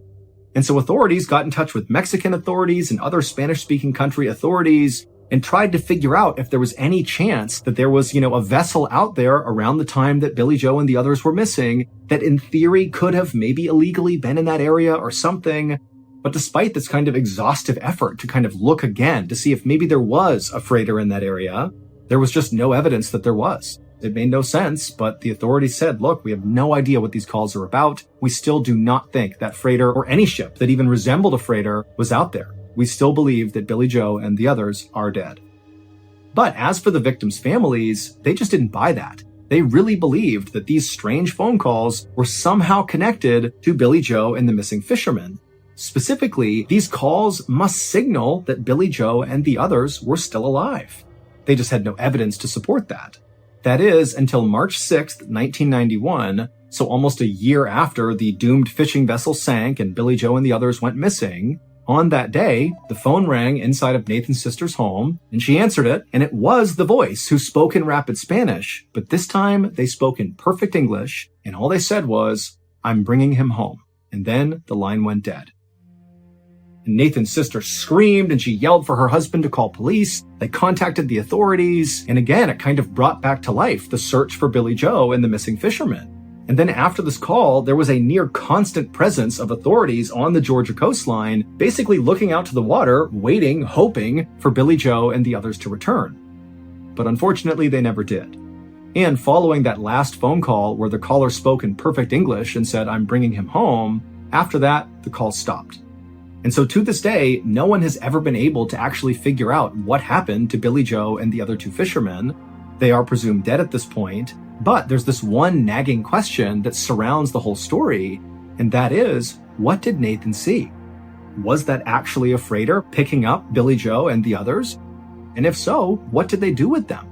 And so authorities got in touch with Mexican authorities and other Spanish-speaking country authorities and tried to figure out if there was any chance that there was, a vessel out there around the time that Billy Joe and the others were missing that in theory could have maybe illegally been in that area or something. But despite this kind of exhaustive effort to kind of look again to see if maybe there was a freighter in that area, there was just no evidence that there was. It made no sense, but the authorities said, look, we have no idea what these calls are about. We still do not think that freighter or any ship that even resembled a freighter was out there. We still believe that Billy Joe and the others are dead. But as for the victims' families, they just didn't buy that. They really believed that these strange phone calls were somehow connected to Billy Joe and the missing fisherman. Specifically, these calls must signal that Billy Joe and the others were still alive. They just had no evidence to support that. That is, until March 6th, 1991, so almost a year after the doomed fishing vessel sank and Billy Joe and the others went missing. On that day, the phone rang inside of Nathan's sister's home, and she answered it, and it was the voice who spoke in rapid Spanish, but this time they spoke in perfect English, and all they said was, "I'm bringing him home." And then the line went dead. And Nathan's sister screamed and she yelled for her husband to call police. They contacted the authorities. And again, it kind of brought back to life the search for Billy Joe and the missing fisherman. And then after this call, there was a near constant presence of authorities on the Georgia coastline, basically looking out to the water, waiting, hoping for Billy Joe and the others to return. But unfortunately, they never did. And following that last phone call where the caller spoke in perfect English and said, "I'm bringing him home," after that, the call stopped. And so to this day, no one has ever been able to actually figure out what happened to Billy Joe and the other two fishermen. They are presumed dead at this point, but there's this one nagging question that surrounds the whole story, and that is, what did Nathan see? Was that actually a freighter picking up Billy Joe and the others? And if so, what did they do with them?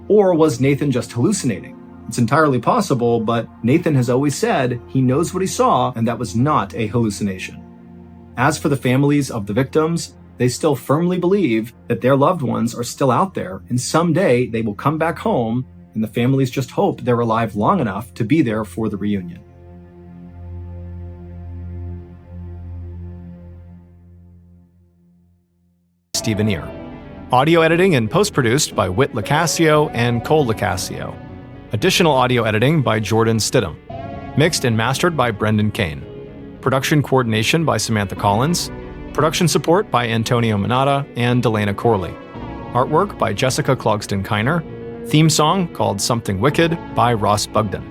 Or was Nathan just hallucinating? It's entirely possible, but Nathan has always said he knows what he saw, and that was not a hallucination. As for the families of the victims, they still firmly believe that their loved ones are still out there, and someday they will come back home, and the families just hope they're alive long enough to be there for the reunion. Stephen Ear. Audio editing and post-produced by Whit Lacasio and Cole Lacasio. Additional audio editing by Jordan Stidham. Mixed and mastered by Brendan Kane. Production coordination by Samantha Collins. Production support by Antonio Minata and Delana Corley. Artwork by Jessica Clogston-Kiner. Theme song called Something Wicked by Ross Bugden.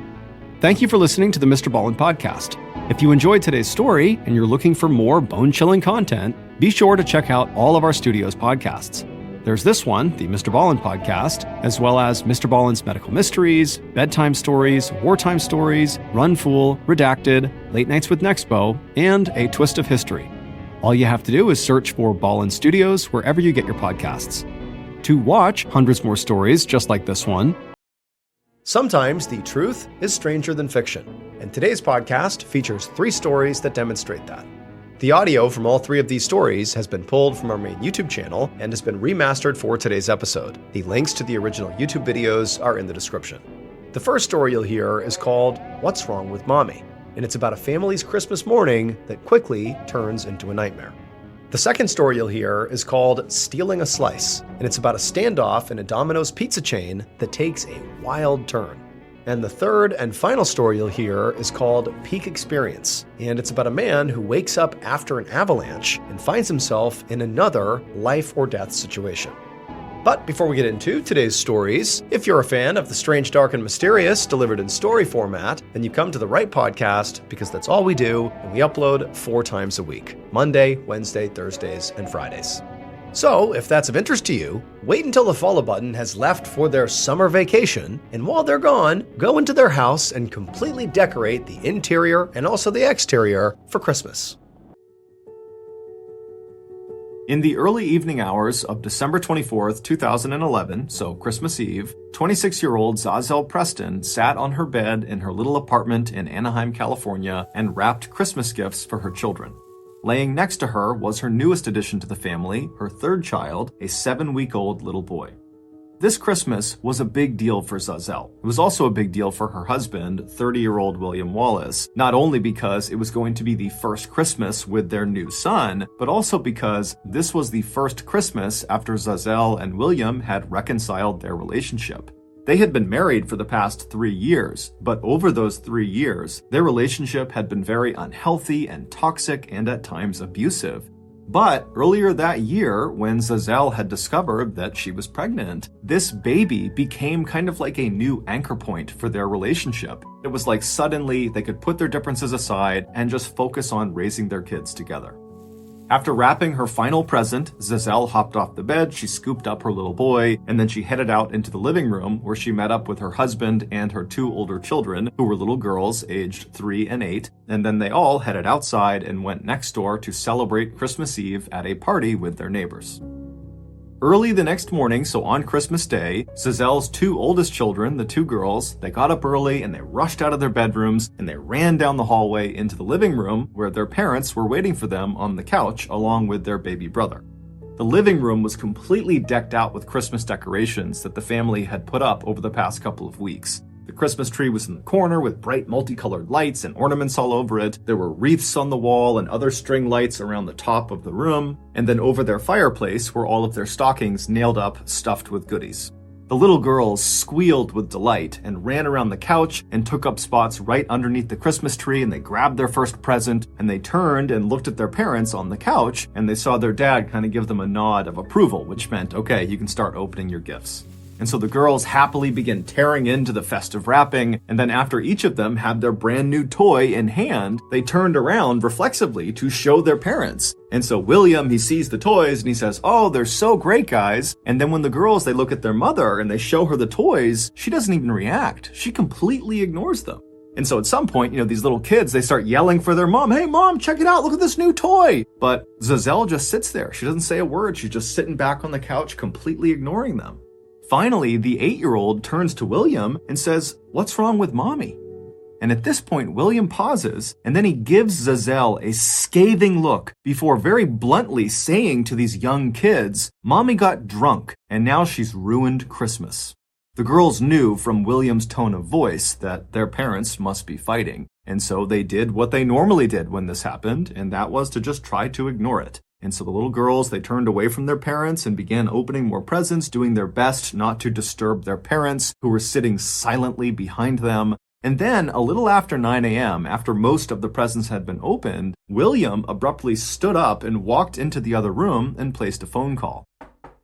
Thank you for listening to the MrBallen podcast. If you enjoyed today's story and you're looking for more bone-chilling content, be sure to check out all of our studio's podcasts. There's this one, the MrBallen podcast, as well as MrBallen's Medical Mysteries, Bedtime Stories, Wartime Stories, Run Fool, Redacted, Late Nights with Nexpo, and A Twist of History. All you have to do is search for Ballen Studios wherever you get your podcasts. To watch hundreds more stories just like this one. Sometimes the truth is stranger than fiction, and today's podcast features 3 stories that demonstrate that. The audio from all 3 of these stories has been pulled from our main YouTube channel and has been remastered for today's episode. The links to the original YouTube videos are in the description. The first story you'll hear is called What's Wrong with Mommy? And it's about a family's Christmas morning that quickly turns into a nightmare. The second story you'll hear is called Stealing a Slice, and it's about a standoff in a Domino's pizza chain that takes a wild turn. And the third and final story you'll hear is called Peak Experience, and it's about a man who wakes up after an avalanche and finds himself in another life or death situation. But before we get into today's stories, if you're a fan of the strange, dark, and mysterious delivered in story format, then you come to the right podcast because that's all we do, and we upload 4 times a week: Monday, Wednesday, Thursdays, and Fridays. So, if that's of interest to you, wait until the follow button has left for their summer vacation, and while they're gone, go into their house and completely decorate the interior and also the exterior for Christmas. In the early evening hours of December 24th, 2011, so Christmas Eve, 26-year-old Zazel Preston sat on her bed in her little apartment in Anaheim, California, and wrapped Christmas gifts for her children. Laying next to her was her newest addition to the family, her third child, a 7-week-old little boy. This Christmas was a big deal for Zazel. It was also a big deal for her husband, 30-year-old William Wallace, not only because it was going to be the first Christmas with their new son, but also because this was the first Christmas after Zazel and William had reconciled their relationship. They had been married for the past 3 years, but over those 3 years, their relationship had been very unhealthy and toxic and at times abusive. But earlier that year, when Zazel had discovered that she was pregnant, this baby became kind of like a new anchor point for their relationship. It was like suddenly they could put their differences aside and just focus on raising their kids together. After wrapping her final present, Zazel hopped off the bed, she scooped up her little boy, and then she headed out into the living room where she met up with her husband and her 2 older children, who were little girls aged 3 and 8, and then they all headed outside and went next door to celebrate Christmas Eve at a party with their neighbors. Early the next morning, so on Christmas Day, Zazel's 2 oldest children, the 2 girls, they got up early and they rushed out of their bedrooms and they ran down the hallway into the living room where their parents were waiting for them on the couch along with their baby brother. The living room was completely decked out with Christmas decorations that the family had put up over the past couple of weeks. The Christmas tree was in the corner with bright multicolored lights and ornaments all over it. There were wreaths on the wall and other string lights around the top of the room. And then over their fireplace were all of their stockings nailed up, stuffed with goodies. The little girls squealed with delight and ran around the couch and took up spots right underneath the Christmas tree, and they grabbed their first present and they turned and looked at their parents on the couch, and they saw their dad kind of give them a nod of approval, which meant, okay, you can start opening your gifts. And so the girls happily began tearing into the festive wrapping, and then after each of them had their brand new toy in hand, they turned around reflexively to show their parents. And so William, he sees the toys and he says, "Oh, they're so great, guys." And then when the girls, they look at their mother and they show her the toys, she doesn't even react. She completely ignores them. And so at some point, these little kids, they start yelling for their mom, "Hey mom, check it out, look at this new toy." But Zazel just sits there. She doesn't say a word. She's just sitting back on the couch, completely ignoring them. Finally, the 8-year-old turns to William and says, "What's wrong with mommy?" And at this point, William pauses, and then he gives Zazel a scathing look before very bluntly saying to these young kids, "Mommy got drunk, and now she's ruined Christmas." The girls knew from William's tone of voice that their parents must be fighting, and so they did what they normally did when this happened, and that was to just try to ignore it. And so the little girls, they turned away from their parents and began opening more presents, doing their best not to disturb their parents, who were sitting silently behind them. And then, a little after 9 a.m., after most of the presents had been opened, William abruptly stood up and walked into the other room and placed a phone call.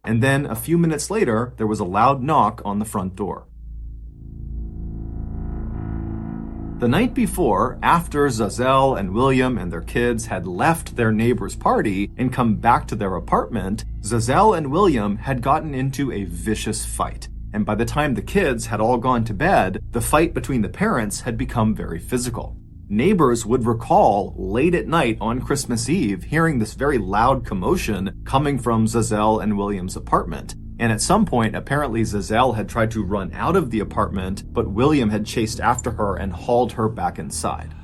And then, a few minutes later, there was a loud knock on the front door. The night before, after Zazel and William and their kids had left their neighbor's party and come back to their apartment, Zazel and William had gotten into a vicious fight. And by the time the kids had all gone to bed, the fight between the parents had become very physical. Neighbors would recall late at night on Christmas Eve hearing this very loud commotion coming from Zazel and William's apartment. And at some point, apparently Zazel had tried to run out of the apartment, but William had chased after her and hauled her back inside.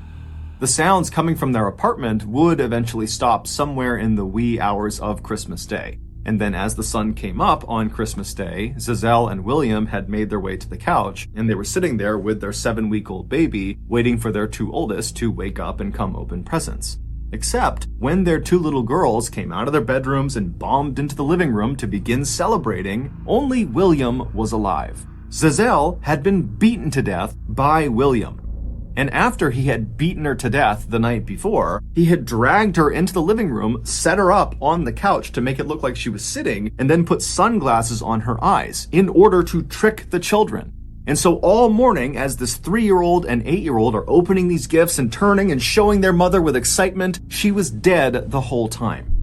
The sounds coming from their apartment would eventually stop somewhere in the wee hours of Christmas Day. And then as the sun came up on Christmas Day, Zazel and William had made their way to the couch, and they were sitting there with their 7-week-old baby, waiting for their 2 oldest to wake up and come open presents. Except when their 2 little girls came out of their bedrooms and bombed into the living room to begin celebrating, only William was alive. Zazel had been beaten to death by William. And after he had beaten her to death the night before, he had dragged her into the living room, set her up on the couch to make it look like she was sitting, and then put sunglasses on her eyes in order to trick the children. And so all morning, as this 3-year-old and 8-year-old are opening these gifts and turning and showing their mother with excitement, she was dead the whole time.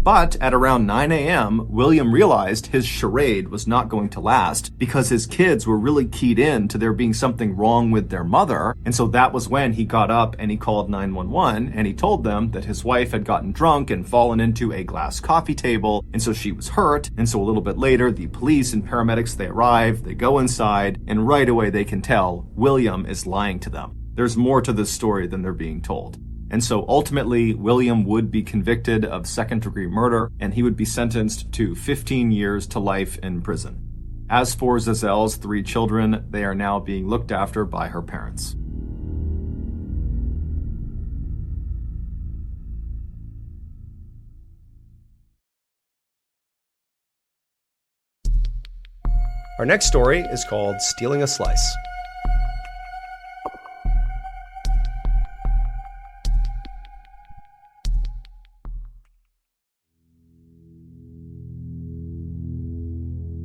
But at around 9 a.m., William realized his charade was not going to last because his kids were really keyed in to there being something wrong with their mother. And so that was when he got up and he called 911 and he told them that his wife had gotten drunk and fallen into a glass coffee table. And so she was hurt. And so a little bit later, the police and paramedics, they arrive, they go inside, and right away they can tell William is lying to them. There's more to this story than they're being told. And so ultimately, William would be convicted of second-degree murder, and he would be sentenced to 15 years to life in prison. As for Zazelle's 3 children, they are now being looked after by her parents. Our next story is called Stealing a Slice.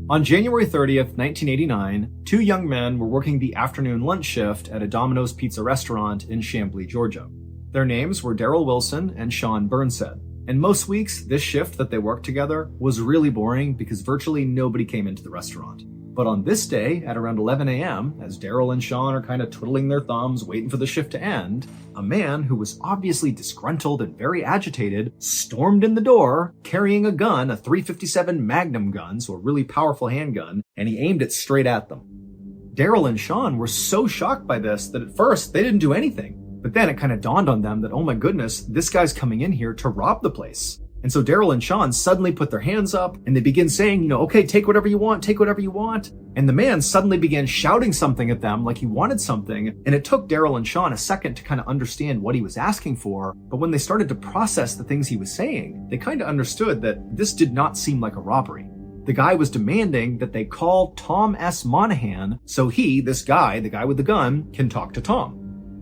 On January 30th, 1989, 2 young men were working the afternoon lunch shift at a Domino's pizza restaurant in Chamblee, Georgia. Their names were Daryl Wilson and Sean Burnsett. And most weeks, this shift that they worked together was really boring because virtually nobody came into the restaurant. But on this day, at around 11 a.m., as Daryl and Sean are kind of twiddling their thumbs, waiting for the shift to end, a man who was obviously disgruntled and very agitated stormed in the door, carrying a gun, a .357 Magnum gun, so a really powerful handgun, and he aimed it straight at them. Daryl and Sean were so shocked by this that at first they didn't do anything. But then it kind of dawned on them that, oh my goodness, this guy's coming in here to rob the place. And so Daryl and Sean suddenly put their hands up and they begin saying, okay, take whatever you want, take whatever you want. And the man suddenly began shouting something at them like he wanted something. And it took Daryl and Sean a second to kind of understand what he was asking for. But when they started to process the things he was saying, they kind of understood that this did not seem like a robbery. The guy was demanding that they call Tom S. Monahan so he, this guy, the guy with the gun, can talk to Tom.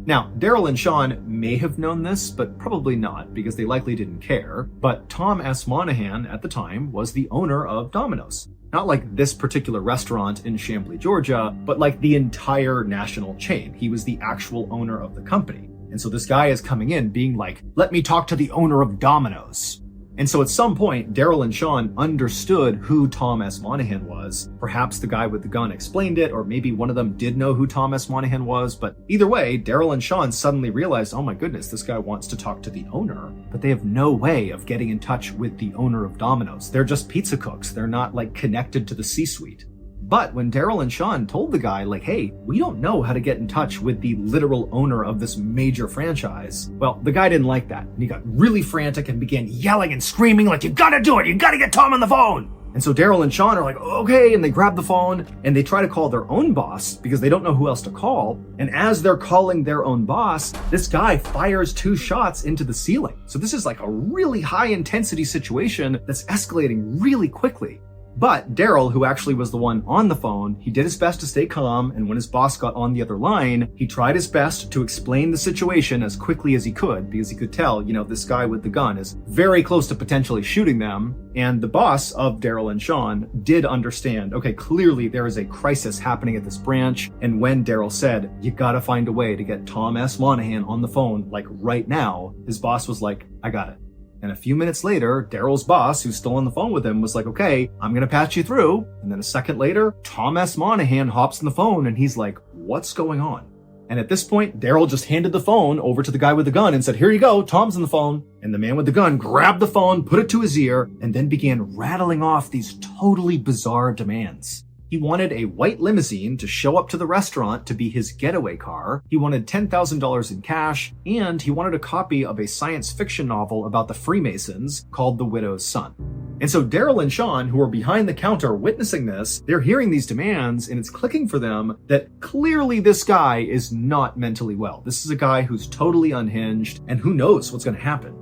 Now, Daryl and Sean may have known this, but probably not, because they likely didn't care. But Tom S. Monahan, at the time, was the owner of Domino's. Not like this particular restaurant in Chamblee, Georgia, but like the entire national chain. He was the actual owner of the company. And so this guy is coming in being like, let me talk to the owner of Domino's. And so at some point, Daryl and Sean understood who Tom S. Monahan was. Perhaps the guy with the gun explained it, or maybe one of them did know who Tom S. Monahan was. But either way, Daryl and Sean suddenly realized, oh my goodness, this guy wants to talk to the owner. But they have no way of getting in touch with the owner of Domino's. They're just pizza cooks. They're not like connected to the C-suite. But when Daryl and Sean told the guy, like, hey, we don't know how to get in touch with the literal owner of this major franchise, well, the guy didn't like that. And he got really frantic and began yelling and screaming like, you gotta do it! You gotta get Tom on the phone! And so Daryl and Sean are like, okay, and they grab the phone and they try to call their own boss because they don't know who else to call. And as they're calling their own boss, this guy fires 2 shots into the ceiling. So this is like a really high intensity situation that's escalating really quickly. But Daryl, who actually was the one on the phone, he did his best to stay calm, and when his boss got on the other line, he tried his best to explain the situation as quickly as he could, because he could tell, this guy with the gun is very close to potentially shooting them, and the boss of Daryl and Sean did understand, okay, clearly there is a crisis happening at this branch, and when Daryl said, you gotta find a way to get Tom S. Monahan on the phone, like right now, his boss was like, I got it. And a few minutes later, Daryl's boss, who's still on the phone with him, was like, okay, I'm gonna patch you through. And then a second later, Tom S. Monahan hops on the phone and he's like, what's going on? And at this point, Daryl just handed the phone over to the guy with the gun and said, here you go, Tom's on the phone. And the man with the gun grabbed the phone, put it to his ear, and then began rattling off these totally bizarre demands. He wanted a white limousine to show up to the restaurant to be his getaway car. He wanted $10,000 in cash, and he wanted a copy of a science fiction novel about the Freemasons called The Widow's Son. And so Daryl and Sean, who are behind the counter witnessing this, they're hearing these demands, and it's clicking for them that clearly this guy is not mentally well. This is a guy who's totally unhinged, and who knows what's going to happen.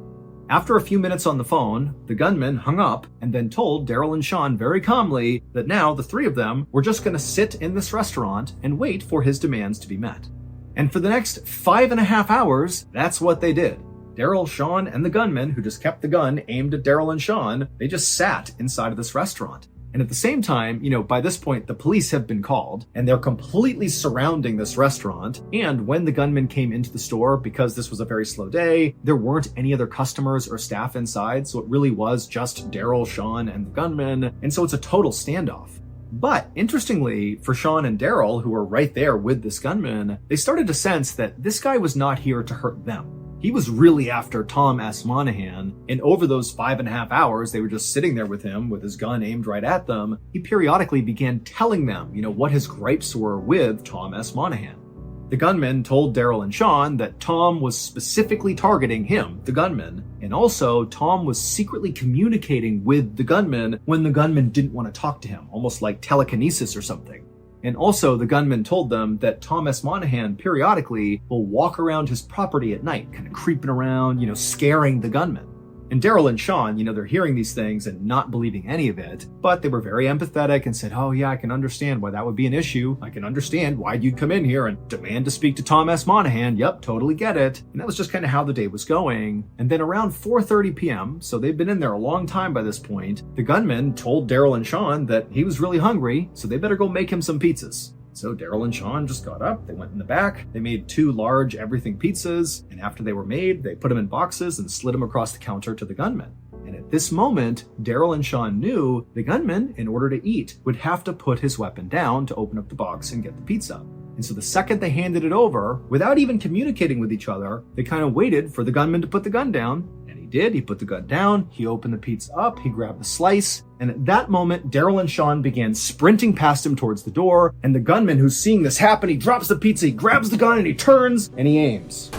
After a few minutes on the phone, the gunman hung up and then told Daryl and Sean very calmly that now the 3 of them were just going to sit in this restaurant and wait for his demands to be met. And for the next 5.5 hours, that's what they did. Daryl, Sean, and the gunman, who just kept the gun aimed at Daryl and Sean, they just sat inside of this restaurant. And at the same time, by this point, the police have been called and they're completely surrounding this restaurant. And when the gunman came into the store, because this was a very slow day, there weren't any other customers or staff inside. So it really was just Daryl, Sean, and the gunman. And so it's a total standoff. But interestingly, for Sean and Daryl, who were right there with this gunman, they started to sense that this guy was not here to hurt them. He was really after Tom S. Monahan, and over those 5.5 hours they were just sitting there with him with his gun aimed right at them, he periodically began telling them, what his gripes were with Tom S. Monahan. The gunman told Daryl and Sean that Tom was specifically targeting him, the gunman, and also Tom was secretly communicating with the gunman when the gunman didn't want to talk to him, almost like telekinesis or something. And also the gunman told them that Tom S. Monahan periodically will walk around his property at night, kind of creeping around, scaring the gunman. And Daryl and Sean, they're hearing these things and not believing any of it, but they were very empathetic and said, oh yeah, I can understand why that would be an issue. I can understand why you'd come in here and demand to speak to Tom S. Monahan. Yep, totally get it. And that was just kind of how the day was going. And then around 4:30 p.m., so they've been in there a long time by this point, the gunman told Daryl and Sean that he was really hungry, so they better go make him some pizzas. So Daryl and Sean just got up, they went in the back, they made 2 large everything pizzas, and after they were made, they put them in boxes and slid them across the counter to the gunman. And at this moment, Daryl and Sean knew the gunman, in order to eat, would have to put his weapon down to open up the box and get the pizza. And so the second they handed it over, without even communicating with each other, they kind of waited for the gunman to put the gun down. And he did. He put the gun down, he opened the pizza up, he grabbed the slice, and at that moment, Daryl and Sean began sprinting past him towards the door, and the gunman, who's seeing this happen, he drops the pizza, he grabs the gun, and he turns, and he aims.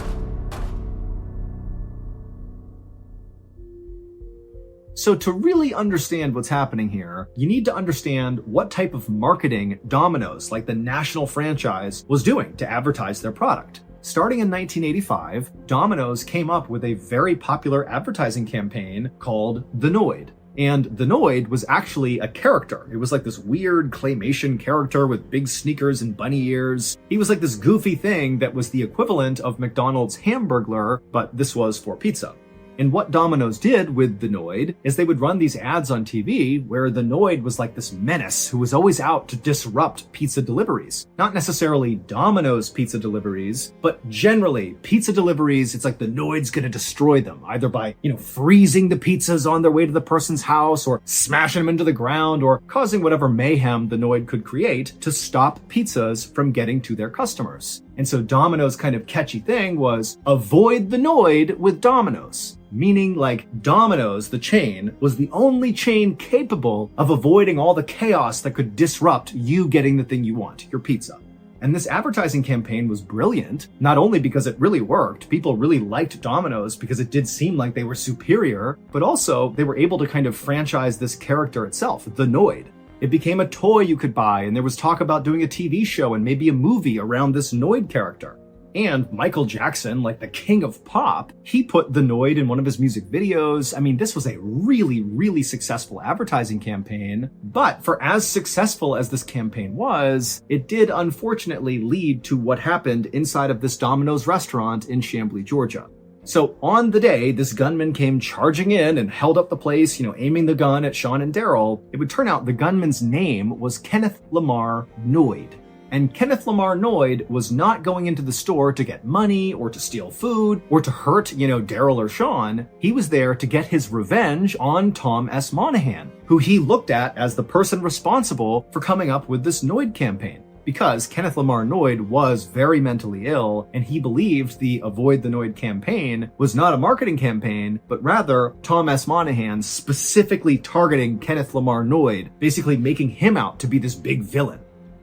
So to really understand what's happening here, you need to understand what type of marketing Domino's, like the national franchise, was doing to advertise their product. Starting in 1985, Domino's came up with a very popular advertising campaign called The Noid. And the Noid was actually a character. It was like this weird claymation character with big sneakers and bunny ears. He was like this goofy thing that was the equivalent of McDonald's Hamburglar, but this was for pizza. And what Domino's did with the Noid is they would run these ads on TV where the Noid was like this menace who was always out to disrupt pizza deliveries. Not necessarily Domino's pizza deliveries, but generally pizza deliveries, it's like the Noid's gonna destroy them, either by, freezing the pizzas on their way to the person's house or smashing them into the ground or causing whatever mayhem the Noid could create to stop pizzas from getting to their customers. And so Domino's kind of catchy thing was avoid the Noid with Domino's. Meaning like Domino's, the chain, was the only chain capable of avoiding all the chaos that could disrupt you getting the thing you want, your pizza. And this advertising campaign was brilliant, not only because it really worked, people really liked Domino's because it did seem like they were superior, but also they were able to kind of franchise this character itself, the Noid. It became a toy you could buy, and there was talk about doing a TV show and maybe a movie around this Noid character. And Michael Jackson, like the king of pop, he put the Noid in one of his music videos. I mean, this was a really, really successful advertising campaign. But for as successful as this campaign was, it did unfortunately lead to what happened inside of this Domino's restaurant in Chamblee, Georgia. So on the day this gunman came charging in and held up the place, aiming the gun at Sean and Daryl, it would turn out the gunman's name was Kenneth Lamar Noid. And Kenneth Lamar Noid was not going into the store to get money or to steal food or to hurt, Daryl or Sean. He was there to get his revenge on Tom S. Monahan, who he looked at as the person responsible for coming up with this Noid campaign. Because Kenneth Lamar Noid was very mentally ill, and he believed the Avoid the Noid campaign was not a marketing campaign, but rather Tom S. Monahan specifically targeting Kenneth Lamar Noid, basically making him out to be this big villain.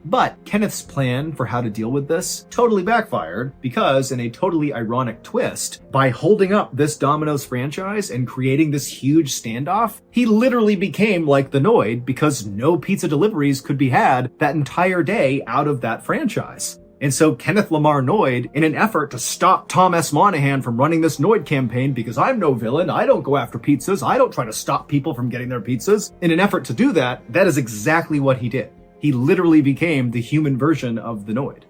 But Kenneth's plan for how to deal with this totally backfired because, in a totally ironic twist, by holding up this Domino's franchise and creating this huge standoff, he literally became like the Noid because no pizza deliveries could be had that entire day out of that franchise. And so Kenneth Lamar Noid, in an effort to stop Tom S. Monahan from running this Noid campaign because I'm no villain, I don't go after pizzas, I don't try to stop people from getting their pizzas, in an effort to do that, that is exactly what he did. He literally became the human version of the Noid.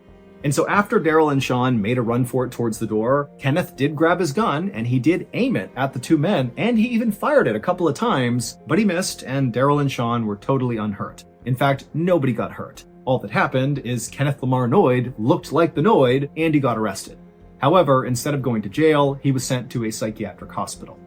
And so after Daryl and Sean made a run for it towards the door, Kenneth did grab his gun and he did aim it at the two men, and he even fired it a couple of times, but he missed and Daryl and Sean were totally unhurt. In fact, nobody got hurt. All that happened is Kenneth Lamar Noid looked like the Noid and he got arrested. However, instead of going to jail, he was sent to a psychiatric hospital.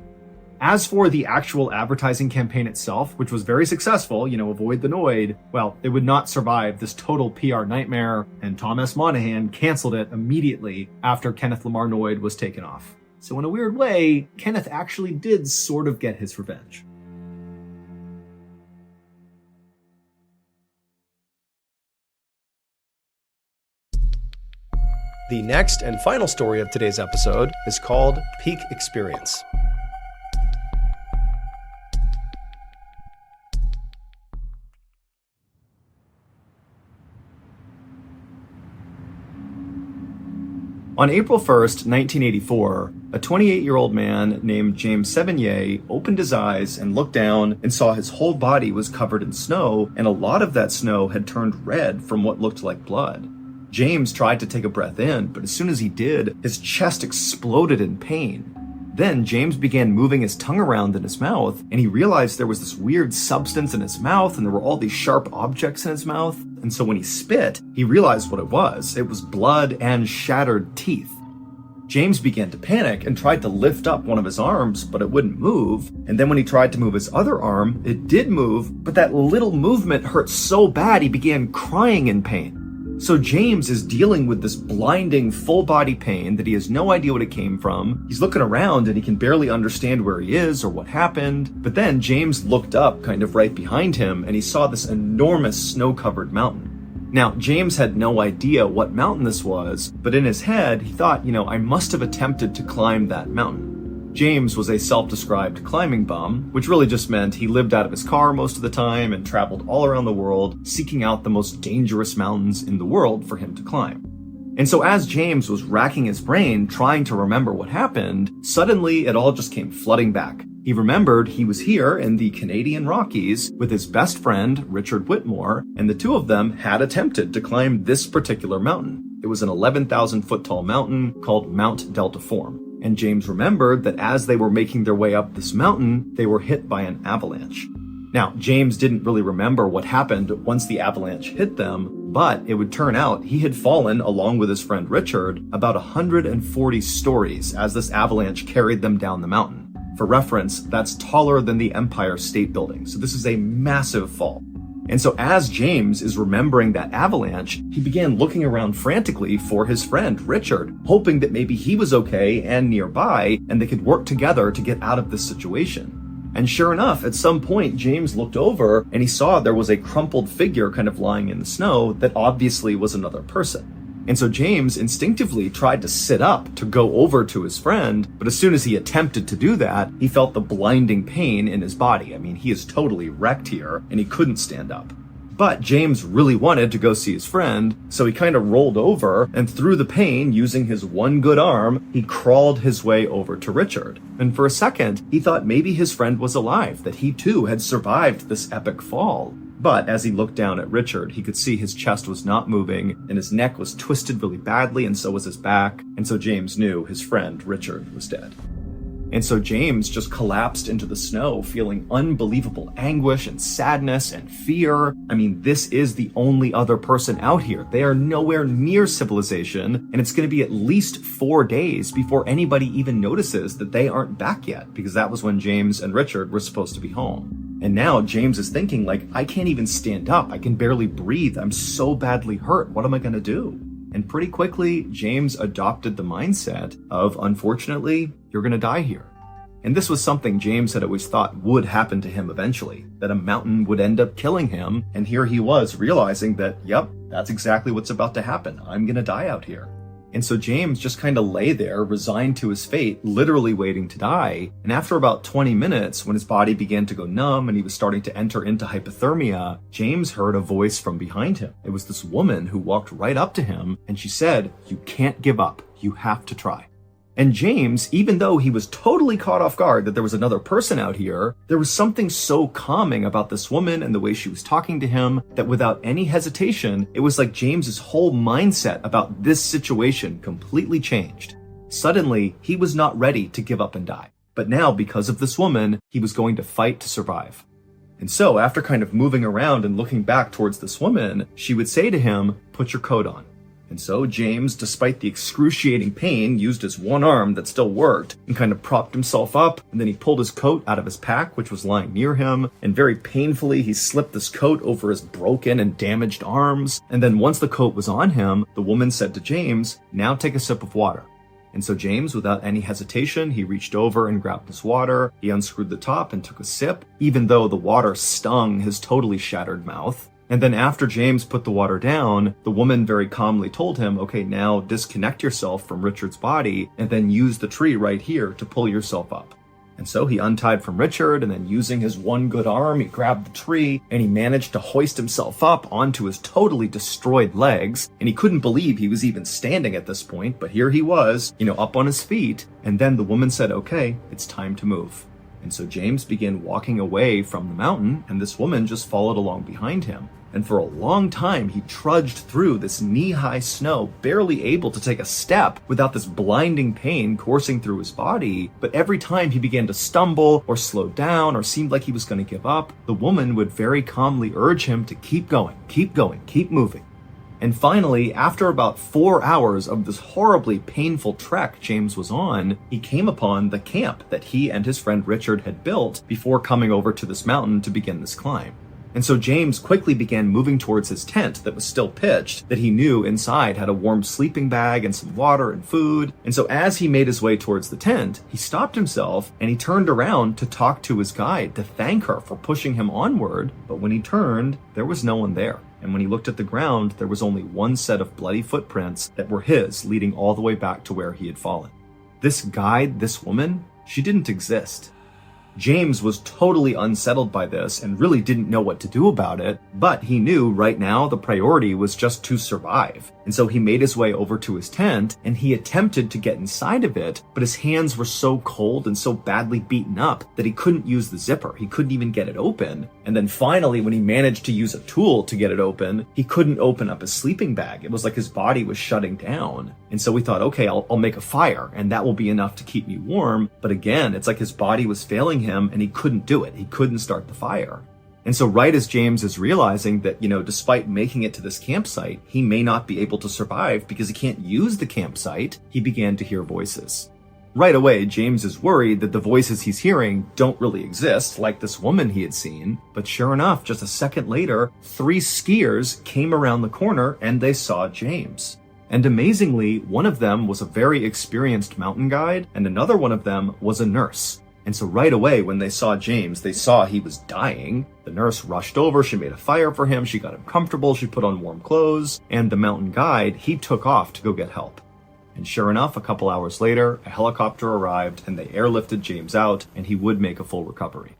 As for the actual advertising campaign itself, which was very successful, avoid the Noid, well, it would not survive this total PR nightmare, and Tom S. Monahan canceled it immediately after Kenneth Lamar Noid was taken off. So in a weird way, Kenneth actually did sort of get his revenge. The next and final story of today's episode is called Peak Experience. On April 1st, 1984, a 28-year-old man named James Sevigny opened his eyes and looked down and saw his whole body was covered in snow, and a lot of that snow had turned red from what looked like blood. James tried to take a breath in, but as soon as he did, his chest exploded in pain. Then James began moving his tongue around in his mouth, and he realized there was this weird substance in his mouth, and there were all these sharp objects in his mouth. And so when he spit, he realized what it was. It was blood and shattered teeth. James began to panic and tried to lift up one of his arms, but it wouldn't move. And then when he tried to move his other arm, it did move, but that little movement hurt so bad he began crying in pain. So James is dealing with this blinding full body pain that he has no idea what it came from. He's looking around and he can barely understand where he is or what happened. But then James looked up kind of right behind him and he saw this enormous snow-covered mountain. Now, James had no idea what mountain this was, but in his head, he thought, I must have attempted to climb that mountain. James was a self-described climbing bum, which really just meant he lived out of his car most of the time and traveled all around the world, seeking out the most dangerous mountains in the world for him to climb. And so as James was racking his brain, trying to remember what happened, suddenly it all just came flooding back. He remembered he was here in the Canadian Rockies with his best friend, Richard Whitmore, and the two of them had attempted to climb this particular mountain. It was an 11,000 foot tall mountain called Mount Deltaform. And James remembered that as they were making their way up this mountain, they were hit by an avalanche. Now, James didn't really remember what happened once the avalanche hit them, but it would turn out he had fallen, along with his friend Richard, about 140 stories as this avalanche carried them down the mountain. For reference, that's taller than the Empire State Building, so this is a massive fall. And so as James is remembering that avalanche, he began looking around frantically for his friend, Richard, hoping that maybe he was okay and nearby, and they could work together to get out of this situation. And sure enough, at some point, James looked over and he saw there was a crumpled figure kind of lying in the snow that obviously was another person. And so James instinctively tried to sit up to go over to his friend, but as soon as he attempted to do that, he felt the blinding pain in his body. I mean, he is totally wrecked here, and he couldn't stand up. But James really wanted to go see his friend, so he kind of rolled over, and through the pain, using his one good arm, he crawled his way over to Richard. And for a second, he thought maybe his friend was alive, that he too had survived this epic fall. But as he looked down at Richard, he could see his chest was not moving, and his neck was twisted really badly, and so was his back. And so James knew his friend, Richard, was dead. And so James just collapsed into the snow, feeling unbelievable anguish and sadness and fear. I mean, this is the only other person out here. They are nowhere near civilization, and it's going to be at least 4 days before anybody even notices that they aren't back yet, because that was when James and Richard were supposed to be home. And now James is thinking, I can't even stand up. I can barely breathe. I'm so badly hurt. What am I going to do? And pretty quickly, James adopted the mindset of, unfortunately, you're going to die here. And this was something James had always thought would happen to him eventually, that a mountain would end up killing him. And here he was realizing that, yep, that's exactly what's about to happen. I'm going to die out here. And so James just kind of lay there, resigned to his fate, literally waiting to die. And after about 20 minutes, when his body began to go numb and he was starting to enter into hypothermia, James heard a voice from behind him. It was this woman who walked right up to him, and she said, "You can't give up. You have to try." And James, even though he was totally caught off guard that there was another person out here, there was something so calming about this woman and the way she was talking to him that without any hesitation, it was like James's whole mindset about this situation completely changed. Suddenly, he was not ready to give up and die. But now, because of this woman, he was going to fight to survive. And so, after kind of moving around and looking back towards this woman, she would say to him, "Put your coat on." And so James, despite the excruciating pain, used his one arm that still worked and kind of propped himself up, and then he pulled his coat out of his pack, which was lying near him, and very painfully he slipped this coat over his broken and damaged arms. And then once the coat was on him, the woman said to James, "Now take a sip of water." And so James, without any hesitation, he reached over and grabbed his water. He unscrewed the top and took a sip, even though the water stung his totally shattered mouth. And then after James put the water down, the woman very calmly told him, "Okay, now disconnect yourself from Richard's body and then use the tree right here to pull yourself up." And so he untied from Richard, and then using his one good arm, he grabbed the tree and he managed to hoist himself up onto his totally destroyed legs. And he couldn't believe he was even standing at this point, but here he was, up on his feet. And then the woman said, "Okay, it's time to move." And so James began walking away from the mountain, and this woman just followed along behind him. And for a long time, he trudged through this knee-high snow, barely able to take a step without this blinding pain coursing through his body. But every time he began to stumble or slow down or seemed like he was going to give up, the woman would very calmly urge him to keep going, keep moving. And finally, after about 4 hours of this horribly painful trek James was on, he came upon the camp that he and his friend Richard had built before coming over to this mountain to begin this climb. And so James quickly began moving towards his tent that was still pitched, that he knew inside had a warm sleeping bag and some water and food. And so as he made his way towards the tent, he stopped himself and he turned around to talk to his guide, to thank her for pushing him onward. But when he turned, there was no one there. And when he looked at the ground, there was only one set of bloody footprints that were his, leading all the way back to where he had fallen. This guide, this woman, she didn't exist. James was totally unsettled by this and really didn't know what to do about it, but he knew right now the priority was just to survive. And so he made his way over to his tent and he attempted to get inside of it, but his hands were so cold and so badly beaten up that he couldn't use the zipper. He couldn't even get it open. And then finally, when he managed to use a tool to get it open, he couldn't open up his sleeping bag. It was like his body was shutting down. And so we thought, okay, I'll make a fire and that will be enough to keep me warm. But again, it's like his body was failing him and he couldn't do it. He couldn't start the fire. And so right as James is realizing that, despite making it to this campsite, he may not be able to survive because he can't use the campsite, he began to hear voices. Right away, James is worried that the voices he's hearing don't really exist, like this woman he had seen. But sure enough, just a second later, 3 skiers came around the corner and they saw James. And amazingly, one of them was a very experienced mountain guide, and another one of them was a nurse. And so right away, when they saw James, they saw he was dying. The nurse rushed over, she made a fire for him, she got him comfortable, she put on warm clothes, and the mountain guide, he took off to go get help. And sure enough, a couple hours later, a helicopter arrived and they airlifted James out, and he would make a full recovery.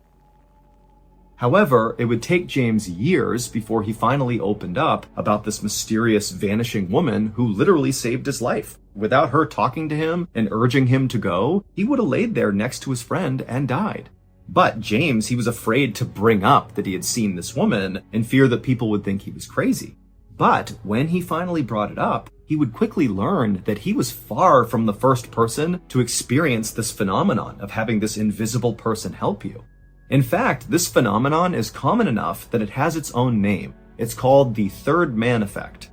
However, it would take James years before he finally opened up about this mysterious vanishing woman who literally saved his life. Without her talking to him and urging him to go, he would have laid there next to his friend and died. But James, he was afraid to bring up that he had seen this woman in fear that people would think he was crazy. But when he finally brought it up, he would quickly learn that he was far from the first person to experience this phenomenon of having this invisible person help you. In fact, this phenomenon is common enough that it has its own name. It's called the third man effect.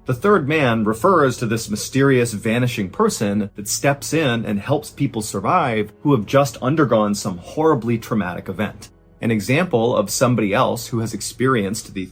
The third man refers to this mysterious vanishing person that steps in and helps people survive who have just undergone some horribly traumatic event. An example of somebody else who has experienced the